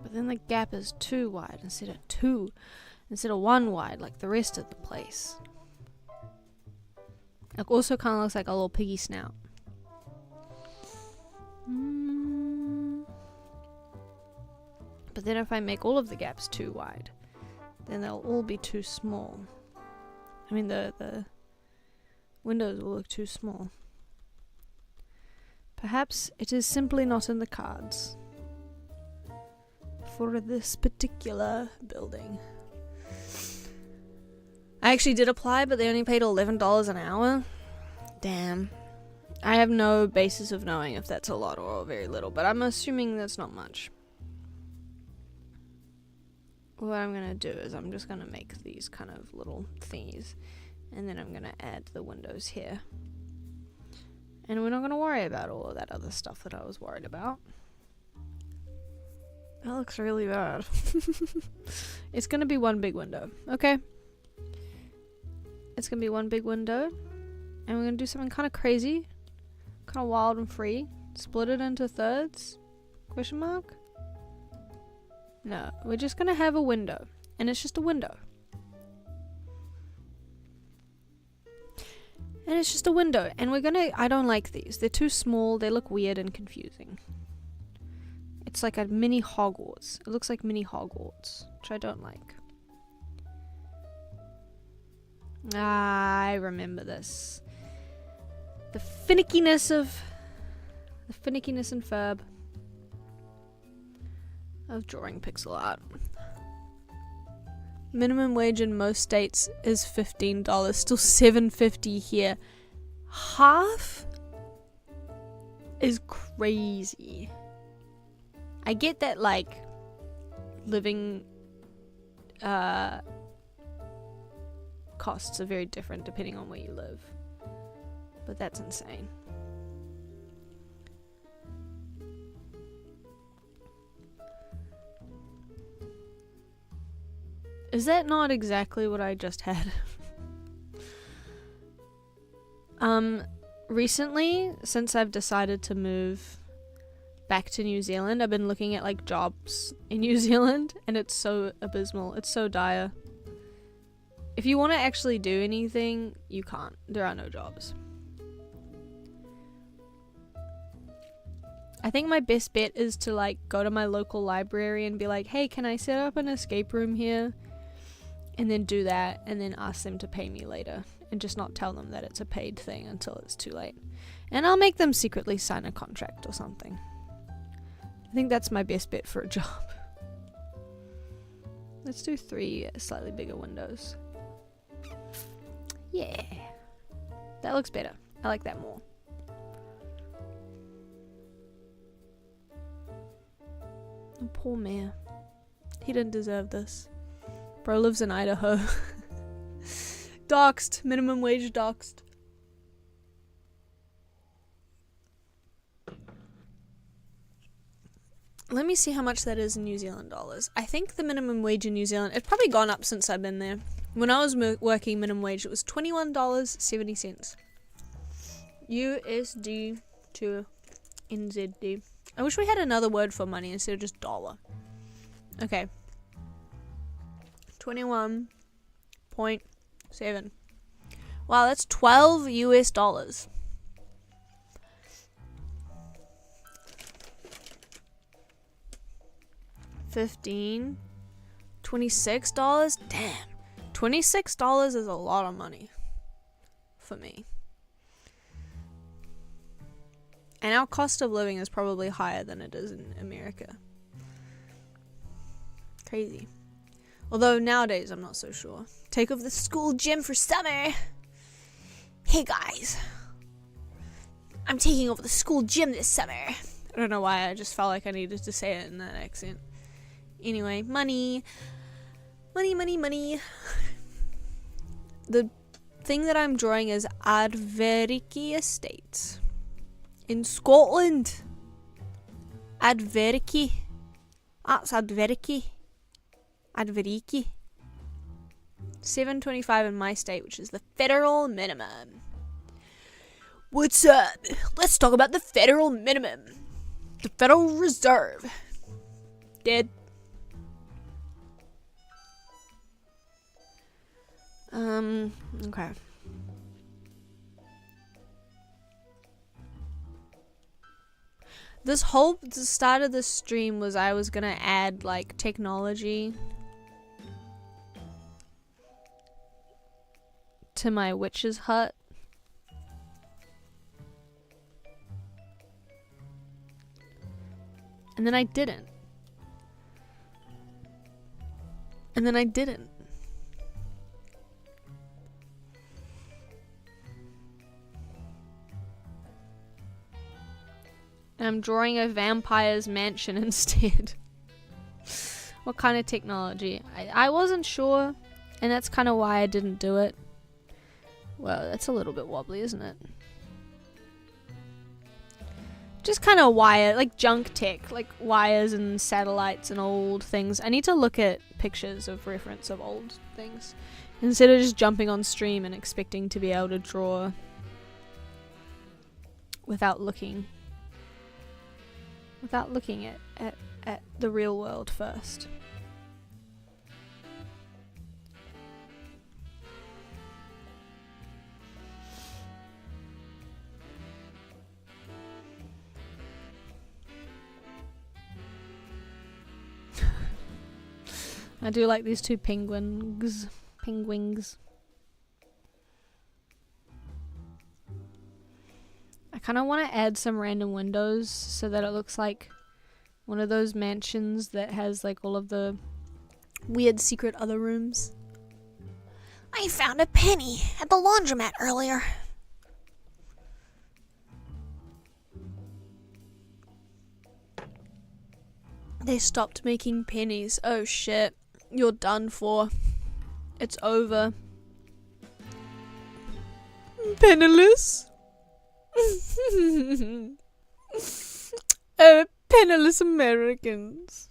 But then the gap is 2 wide instead of 1 wide like the rest of the place. It also kind of looks like a little piggy snout. But then if I make all of the gaps 2 wide, then they'll all be too small. I mean the windows will look too small. Perhaps it is simply not in the cards for this particular building. I actually did apply, but they only paid $11 an hour. Damn. I have no basis of knowing if that's a lot or very little, but I'm assuming that's not much. what I'm gonna do is I'm just gonna make these kind of little thingies, and then I'm gonna add the windows here. And we're not gonna worry about all of that other stuff that I was worried about. That looks really bad. It's gonna be one big window, okay? It's gonna be one big window, and we're gonna do something kind of crazy, kind of wild and free. Split it into thirds? Question mark? No, we're just gonna have a window, and it's just a window. And it's just a window, and I don't like these. They're too small, they look weird and confusing. It's like a mini Hogwarts. It looks like mini Hogwarts, which I don't like. I remember this. The finickiness and ferb of drawing pixel art. Minimum wage in most states is $15, still $7.50 here. Half is crazy. I get that, like, living costs are very different depending on where you live, but that's insane. Is that not exactly what I just had? Recently, since I've decided to move back to New Zealand, I've been looking at like jobs in New Zealand, and it's so abysmal. It's so dire. If you want to actually do anything, you can't. There are no jobs. I think my best bet is to like go to my local library and be like, hey, can I set up an escape room here? And then do that, and then ask them to pay me later, and just not tell them that it's a paid thing until it's too late. And I'll make them secretly sign a contract or something. I think that's my best bet for a job. Let's do 3 slightly bigger windows. Yeah. That looks better. I like that more. Oh, poor Mayor. He didn't deserve this. Bro lives in Idaho. Doxed. Minimum wage doxed. Let me see how much that is in New Zealand dollars. I think the minimum wage in New Zealand, it's probably gone up since I've been there. When I was working minimum wage, it was $21.70. USD to NZD. I wish we had another word for money instead of just dollar. Okay. 21.7. Wow, that's 12 US dollars. $15. $26? Damn. $26 is a lot of money for me. And our cost of living is probably higher than it is in America. Crazy. Although nowadays I'm not so sure. Take over the school gym for summer. Hey guys. I'm taking over the school gym this summer. I don't know why, I just felt like I needed to say it in that accent. Anyway, money. Money, money, money. The thing that I'm drawing is Adveriki Estate. In Scotland. Adveriki. That's Adveriki. Adveriki. $7.25 in my state, which is the federal minimum. What's up? Let's talk about the federal minimum. The Federal Reserve. Dead. Okay. The start of this stream was I was gonna add like technology to my witch's hut. And then I didn't. I'm drawing a vampire's mansion instead. What kind of technology? I wasn't sure, and that's kind of why I didn't do it. Well, that's a little bit wobbly, isn't it? Just kind of wire, like junk tech, like wires and satellites and old things. I need to look at pictures of reference of old things instead of just jumping on stream and expecting to be able to draw without looking at the real world first. I do like these two penguins. I kind of want to add some random windows so that it looks like one of those mansions that has like all of the weird secret other rooms. I found a penny at the laundromat earlier. They stopped making pennies. Oh shit. You're done for. It's over. Penniless? Penniless Americans.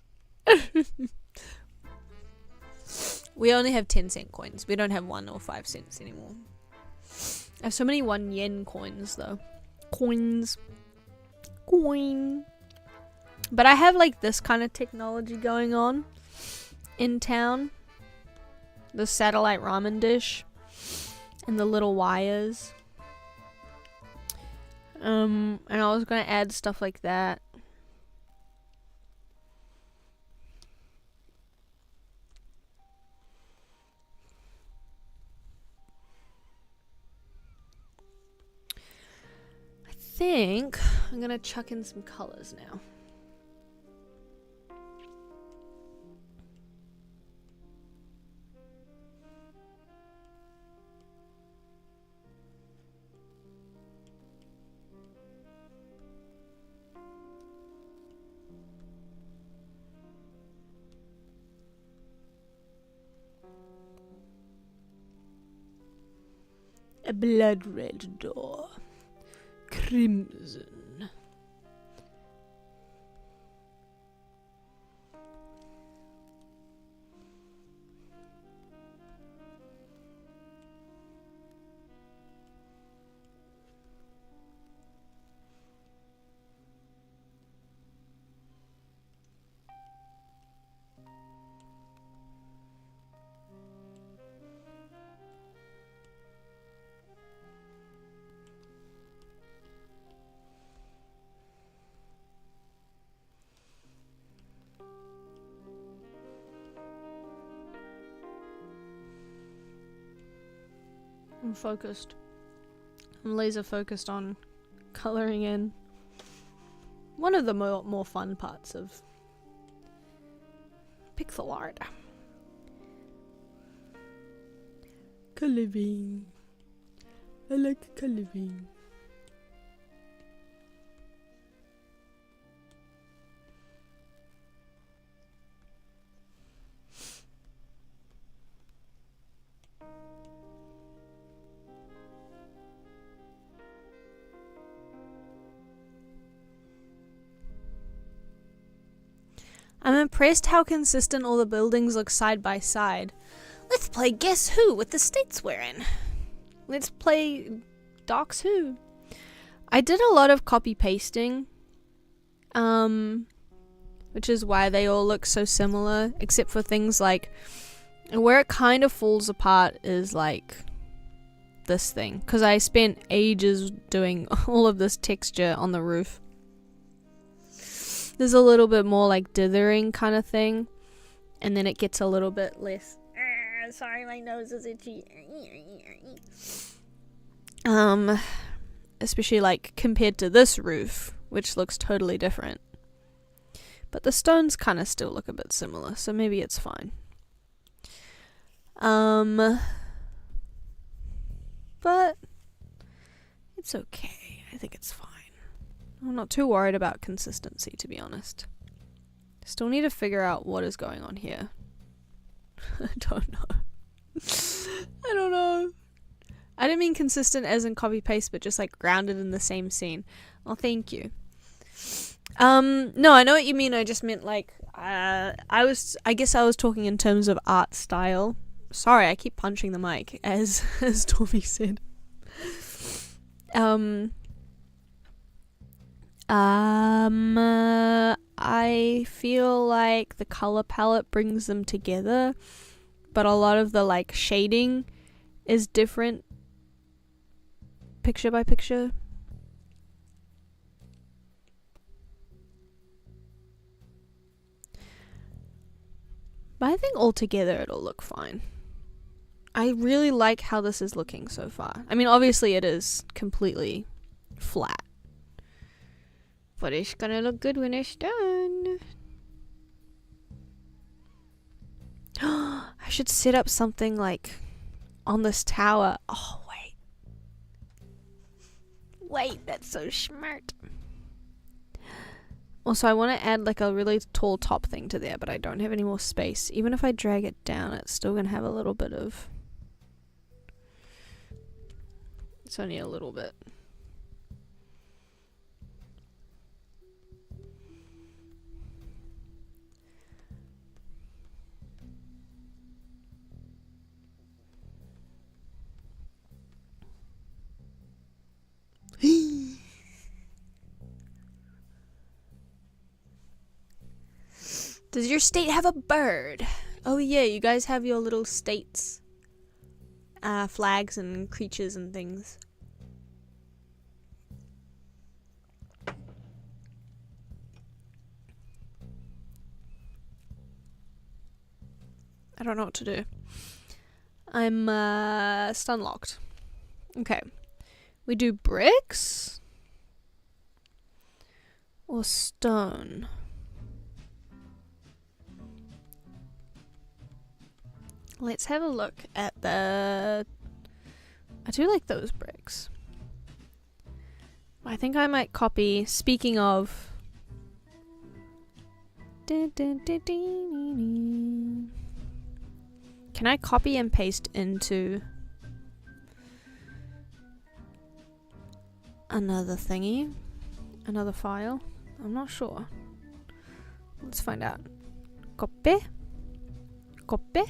We only have 10-cent coins. We don't have 1 or 5 cents anymore. I have so many 1 yen coins though. Coin. But I have like this kind of technology going on in town. The satellite ramen dish and the little wires. And I was gonna add stuff like that. I think I'm gonna chuck in some colors now. A blood red door. Crimson. I'm focused. I'm laser focused on coloring in one of the more fun parts of pixel art. Coloring. I like coloring. I'm impressed how consistent all the buildings look side by side. Let's play Guess Who with the states we're in. Let's play Docs Who. I did a lot of copy pasting, which is why they all look so similar, except for things like where it kind of falls apart is like this thing, because I spent ages doing all of this texture on the roof. There's a little bit more like dithering kind of thing, and then it gets a little bit less. Sorry, my nose is itchy. Especially like compared to this roof, which looks totally different. But the stones kind of still look a bit similar, so maybe it's fine. But it's okay. I think it's fine. I'm not too worried about consistency, to be honest. Still need to figure out what is going on here. I don't know. I don't know. I didn't mean consistent as in copy paste, but just like grounded in the same scene. Oh, thank you. No, I know what you mean. I just meant like I guess I was talking in terms of art style. Sorry, I keep punching the mic as Tommy said. I feel like the color palette brings them together, but a lot of the like shading is different picture by picture. But I think altogether it'll look fine. I really like how this is looking so far. I mean, obviously it is completely flat, but it's gonna look good when it's done. I should set up something like on this tower. Oh, wait, that's so smart. Also, I want to add like a really tall top thing to there, but I don't have any more space. Even if I drag it down, it's still gonna have a little bit of... It's only a little bit. Does your state have a bird? Oh yeah, you guys have your little states. Flags and creatures and things. I don't know what to do. I'm stun locked. Okay. We do bricks or stone. Let's have a look at the... I do like those bricks. I think I might copy, speaking of... Can I copy and paste into another thingy? Another file? I'm not sure. Let's find out. Copy. Copy.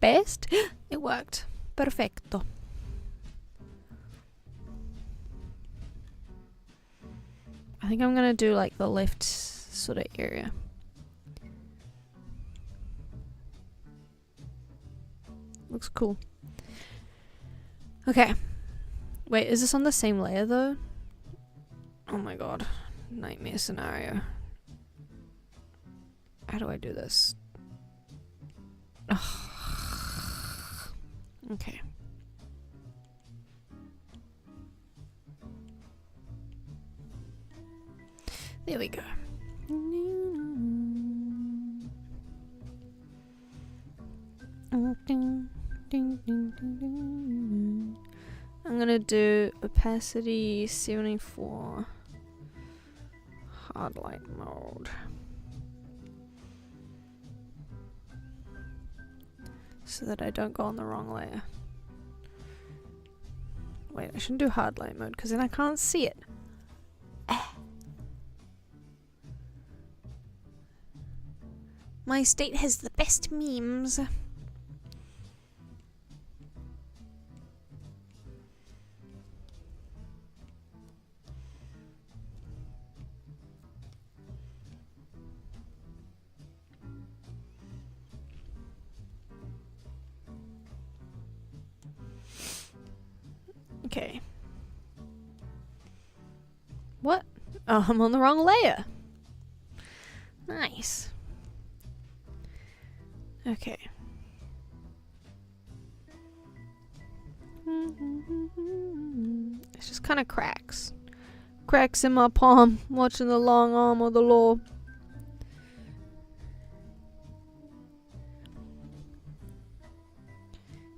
Paste. It worked. Perfecto. I think I'm gonna do like the left sort of area. Looks cool. Okay. Wait, is this on the same layer though? Oh my god. Nightmare scenario. How do I do this? Ugh. Okay. There we go. I'm gonna do opacity 74, hard light mode, so that I don't go on the wrong layer. Wait, I shouldn't do hard light mode because then I can't see it. My state has the best memes. Okay. What? Oh, I'm on the wrong layer. Nice. Okay. It's just kind of cracks. Cracks in my palm, watching the long arm of the law.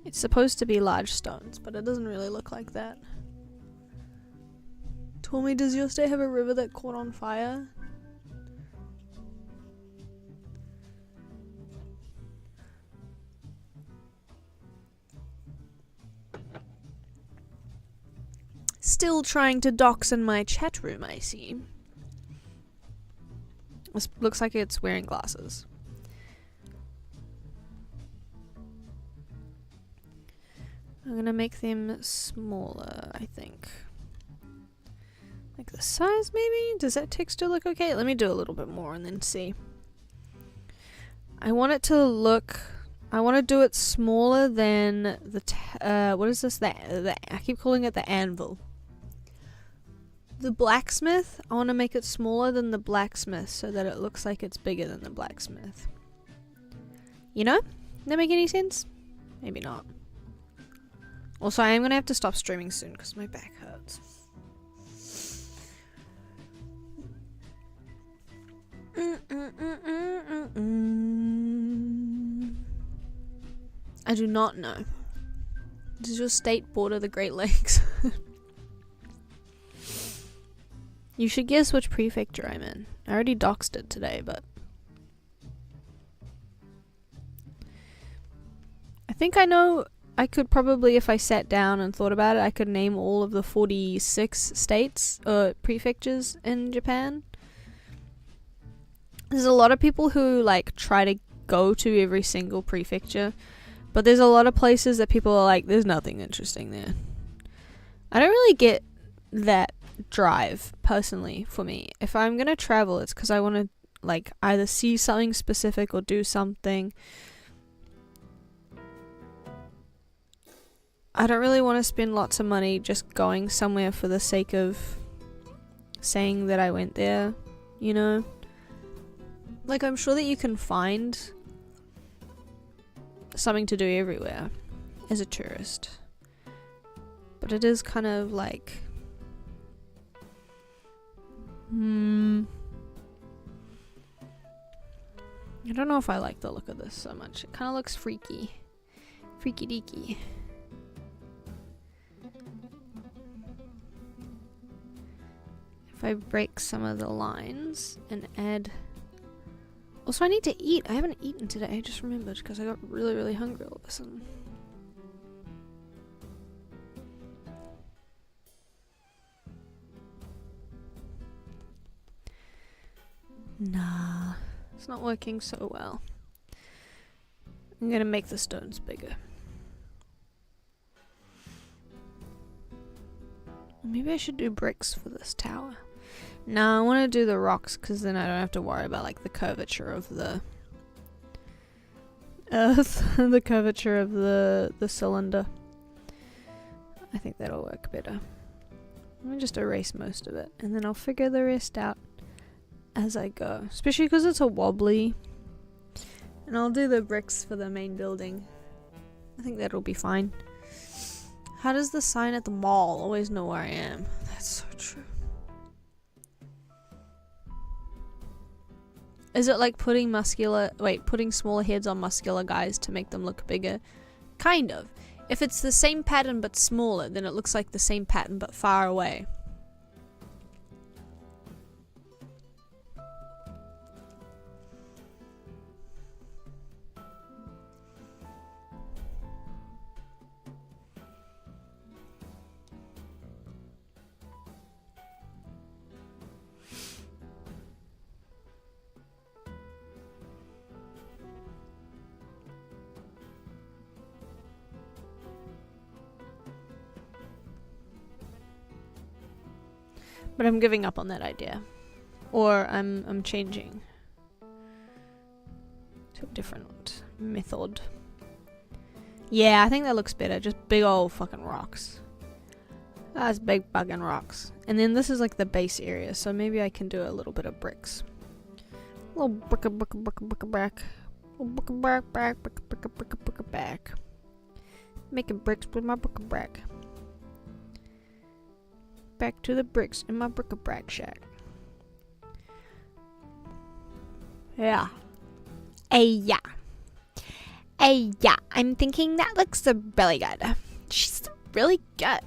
It's supposed to be large stones, but it doesn't really look like that. Tommy, does your state have a river that caught on fire? Still trying to dox in my chat room, I see. This looks like it's wearing glasses. I'm gonna make them smaller, I think. Like the size, maybe? Does that texture look okay? Let me do a little bit more and then see. I want it to look... I want to do it smaller than the... what is this? I keep calling it the anvil. The blacksmith, I want to make it smaller than the blacksmith so that it looks like it's bigger than the blacksmith. You know? Does that make any sense? Maybe not. Also, I am going to have to stop streaming soon because my back hurts. I do not know. Does your state border the Great Lakes? You should guess which prefecture I'm in. I already doxed it today, but... I think I know... I could probably, if I sat down and thought about it, I could name all of the 46 states, or prefectures in Japan. There's a lot of people who, like, try to go to every single prefecture, but there's a lot of places that people are like, there's nothing interesting there. I don't really get that drive, personally, for me. If I'm gonna travel, it's because I want to, like, either see something specific or do something. I don't really want to spend lots of money just going somewhere for the sake of saying that I went there, you know? Like, I'm sure that you can find something to do everywhere as a tourist. But it is kind of like... I don't know if I like the look of this so much. It kind of looks freaky. Freaky deaky. If I break some of the lines and add... Also, I need to eat. I haven't eaten today. I just remembered because I got really, really hungry all of a sudden. Nah, it's not working so well. I'm gonna make the stones bigger. Maybe I should do bricks for this tower. No, I want to do the rocks because then I don't have to worry about like the curvature of the earth, the curvature of the cylinder. I think that'll work better. Let me just erase most of it and then I'll figure the rest out as I go. Especially because it's a wobbly. And I'll do the bricks for the main building. I think that'll be fine. How does the sign at the mall always know where I am? That's so true. Is it like putting smaller heads on muscular guys to make them look bigger? Kind of. If it's the same pattern but smaller, then it looks like the same pattern but far away. But I'm giving up on that idea. Or I'm changing to a different method. Yeah, I think that looks better. Just big old fucking rocks. That's big fucking rocks. And then this is like the base area, so maybe I can do a little bit of bricks. A little brick. Making bricks with my brick. Back to the bricks in my bric-a-brac shack. Yeah. Hey, yeah. Yeah, I'm thinking that looks really good. She's really good.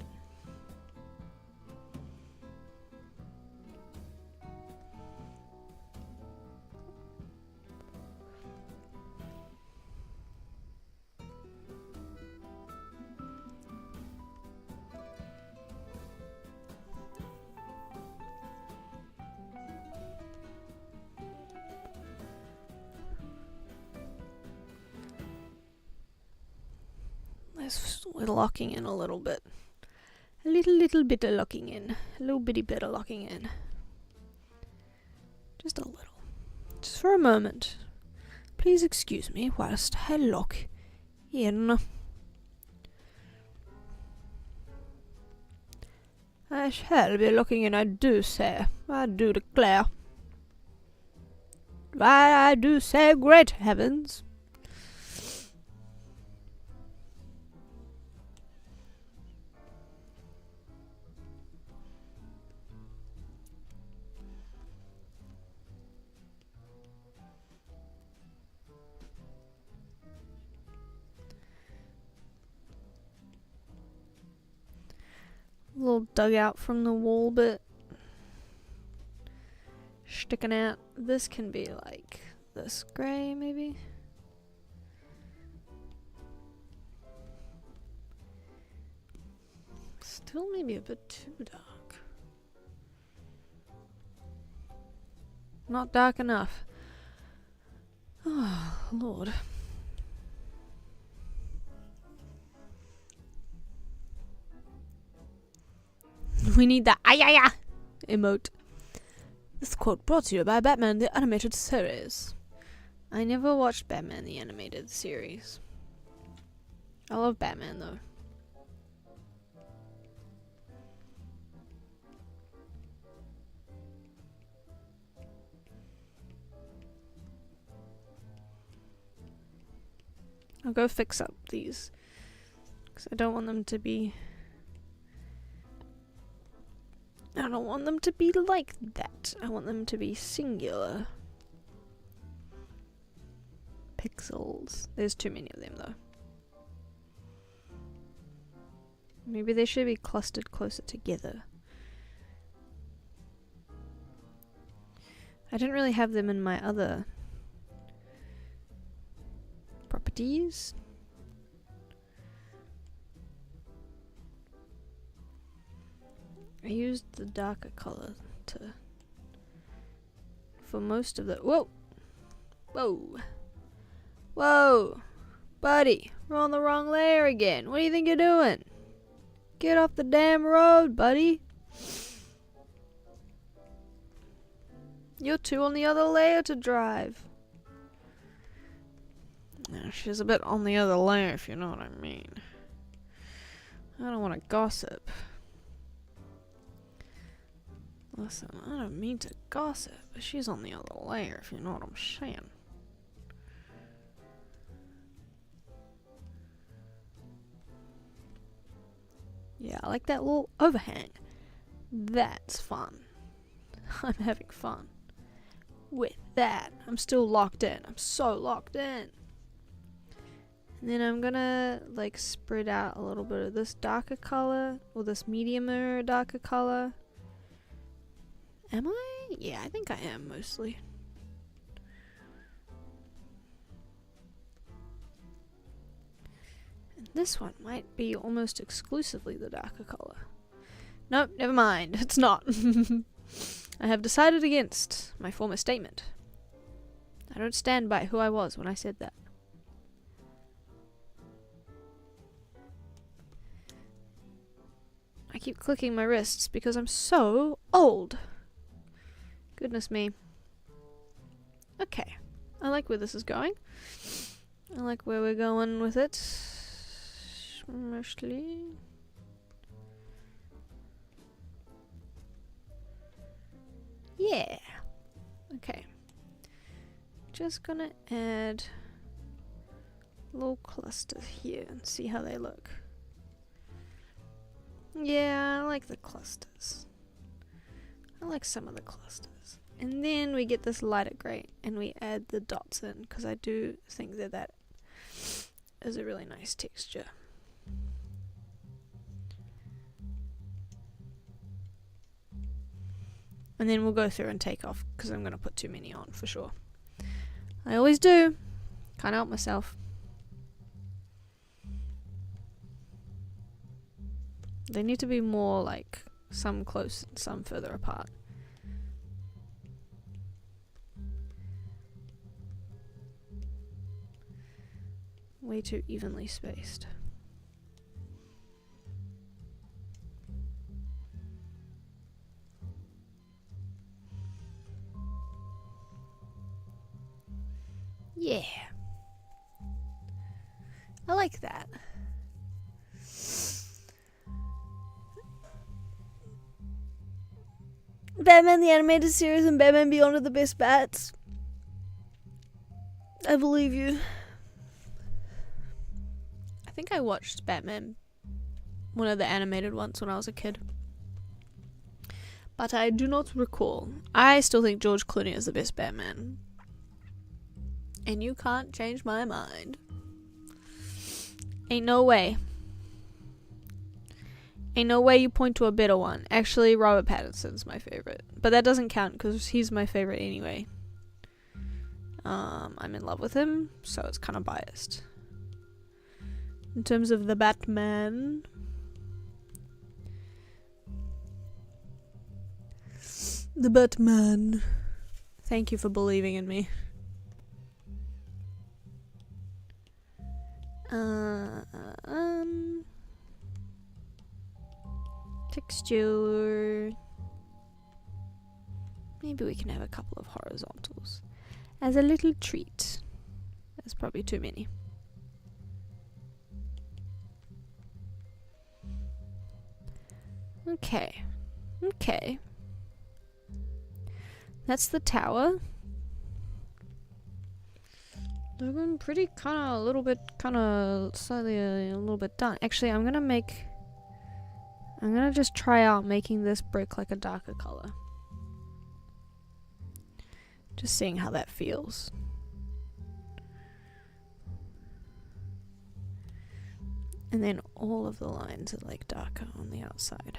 We're locking in a little bit. A little bit of locking in. A little bitty bit of locking in. Just a little. Just for a moment. Please excuse me whilst I lock in. I shall be looking in, I do say. I do declare. I do say, great heavens. Little dugout from the wall bit sticking out. This can be like this grey, maybe. Still maybe a bit too dark. Not dark enough. Oh, Lord. We need that ayaya emote. This quote brought to you by Batman the Animated Series. I never watched Batman the Animated Series. I love Batman though. I'll go fix up these because I don't want them to be like that. I want them to be singular pixels. There's too many of them though. Maybe they should be clustered closer together. I didn't really have them in my other properties. I used the darker color for most of the. Whoa! Buddy, we're on the wrong layer again. What do you think you're doing? Get off the damn road, buddy. You're two on the other layer to drive. Yeah, she's a bit on the other layer, if you know what I mean. I don't want to gossip. Listen, I don't mean to gossip, but she's on the other layer, if you know what I'm saying. Yeah, I like that little overhang. That's fun. I'm having fun with that. I'm still locked in. I'm so locked in. And then I'm gonna like spread out a little bit of this darker color, or this mediumer darker color. Am I? Yeah, I think I am mostly. And this one might be almost exclusively the darker color. Nope, never mind. It's not. I have decided against my former statement. I don't stand by who I was when I said that. I keep clicking my wrists because I'm so old. Goodness me. Okay. I like where this is going. I like where we're going with it. Mostly. Yeah. Okay. Just gonna add little clusters here and see how they look. Yeah, I like the clusters. I like some of the clusters. And then we get this lighter grey and we add the dots in because I do think that is a really nice texture. And then we'll go through and take off, because I'm going to put too many on for sure. I always do. Can't help myself. They need to be more like some close and some further apart. Way too evenly spaced. Yeah. I like that. Batman the Animated Series and Batman Beyond are the best bats. I believe you. I think I watched Batman, one of the animated ones, when I was a kid. But I do not recall. I still think George Clooney is the best Batman. And you can't change my mind. Ain't no way. Ain't no way you point to a better one. Actually, Robert Pattinson's my favorite. But that doesn't count because he's my favorite anyway. I'm in love with him, so it's kind of biased. In terms of the Batman, thank you for believing in me. Texture. Maybe we can have a couple of horizontals as a little treat. That's probably too many. Okay. That's the tower. Looking pretty slightly a little bit done. Actually, I'm gonna just try out making this brick like a darker color. Just seeing how that feels. And then all of the lines are like darker on the outside.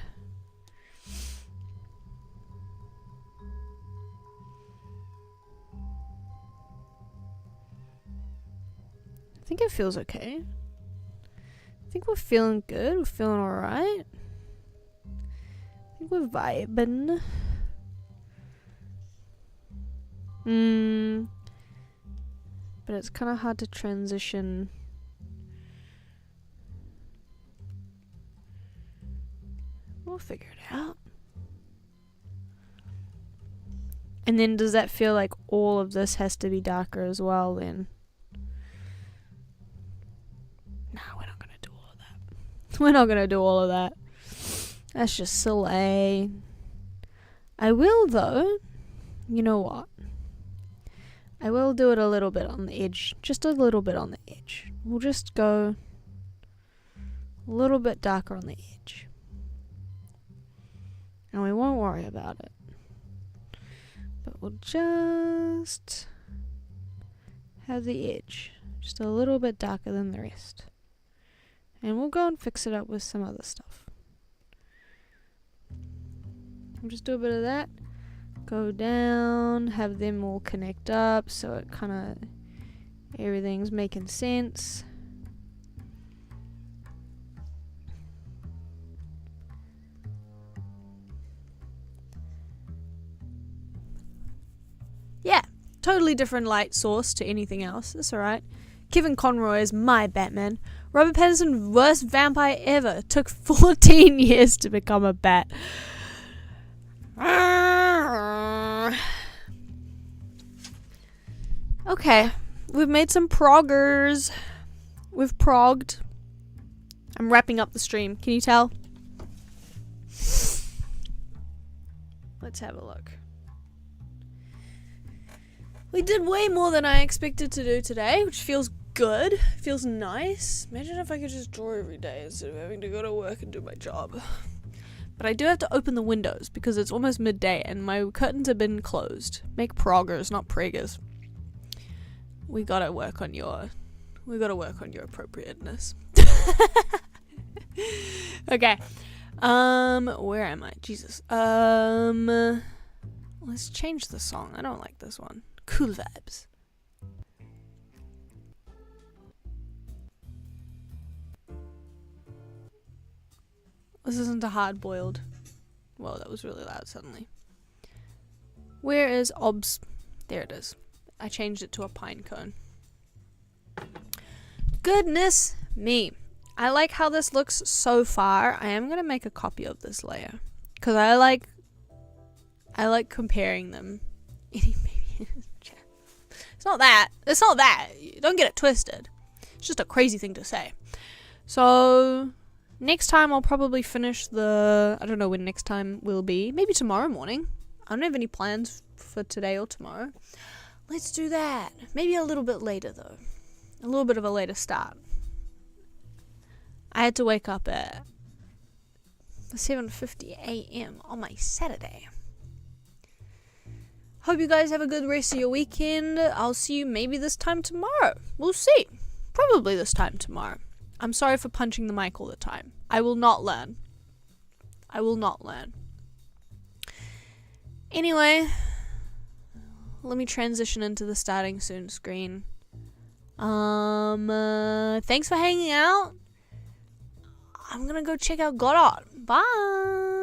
I think it feels okay. I think we're feeling good. We're feeling alright. I think we're vibing. But it's kind of hard to transition. We'll figure it out. And then does that feel like all of this has to be darker as well then? No, we're not going to do all of that. We're not going to do all of that. That's just silly. I will though. You know what? I will do it a little bit on the edge. Just a little bit on the edge. We'll just go a little bit darker on the edge. And we won't worry about it. But we'll just have the edge just a little bit darker than the rest. And we'll go and fix it up with some other stuff. We'll just do a bit of that. Go down, have them all connect up so it kind of everything's making sense. Yeah, totally different light source to anything else. That's alright. Kevin Conroy is my Batman. Robert Pattinson, worst vampire ever. Took 14 years to become a bat. Okay, we've made some proggers. We've progged. I'm wrapping up the stream. Can you tell? Let's have a look. We did way more than I expected to do today, which feels good. Feels nice. Imagine if I could just draw every day instead of having to go to work and do my job. But I do have to open the windows because it's almost midday and my curtains have been closed. Make proggers, not preggers. We gotta work on your We gotta work on your appropriateness. Okay. Where am I? Jesus. Let's change the song. I don't like this one. Cool vibes. This isn't a hard-boiled. Whoa, that was really loud suddenly. Where is OBS? There it is. I changed it to a pine cone. Goodness me. I like how this looks so far. I am going to make a copy of this layer. Because I like comparing them. It's not that. It's not that. Don't get it twisted. It's just a crazy thing to say. So, next time I'll probably finish the... I don't know when next time will be. Maybe tomorrow morning. I don't have any plans for today or tomorrow. Let's do that. Maybe a little bit later, though. A little bit of a later start. I had to wake up at 7:50 a.m. on my Saturday. Hope you guys have a good rest of your weekend. I'll see you maybe this time tomorrow. We'll see. Probably this time tomorrow. I'm sorry for punching the mic all the time. I will not learn. I will not learn. Anyway, let me transition into the starting soon screen. Thanks for hanging out. I'm gonna go check out Goddard. Bye.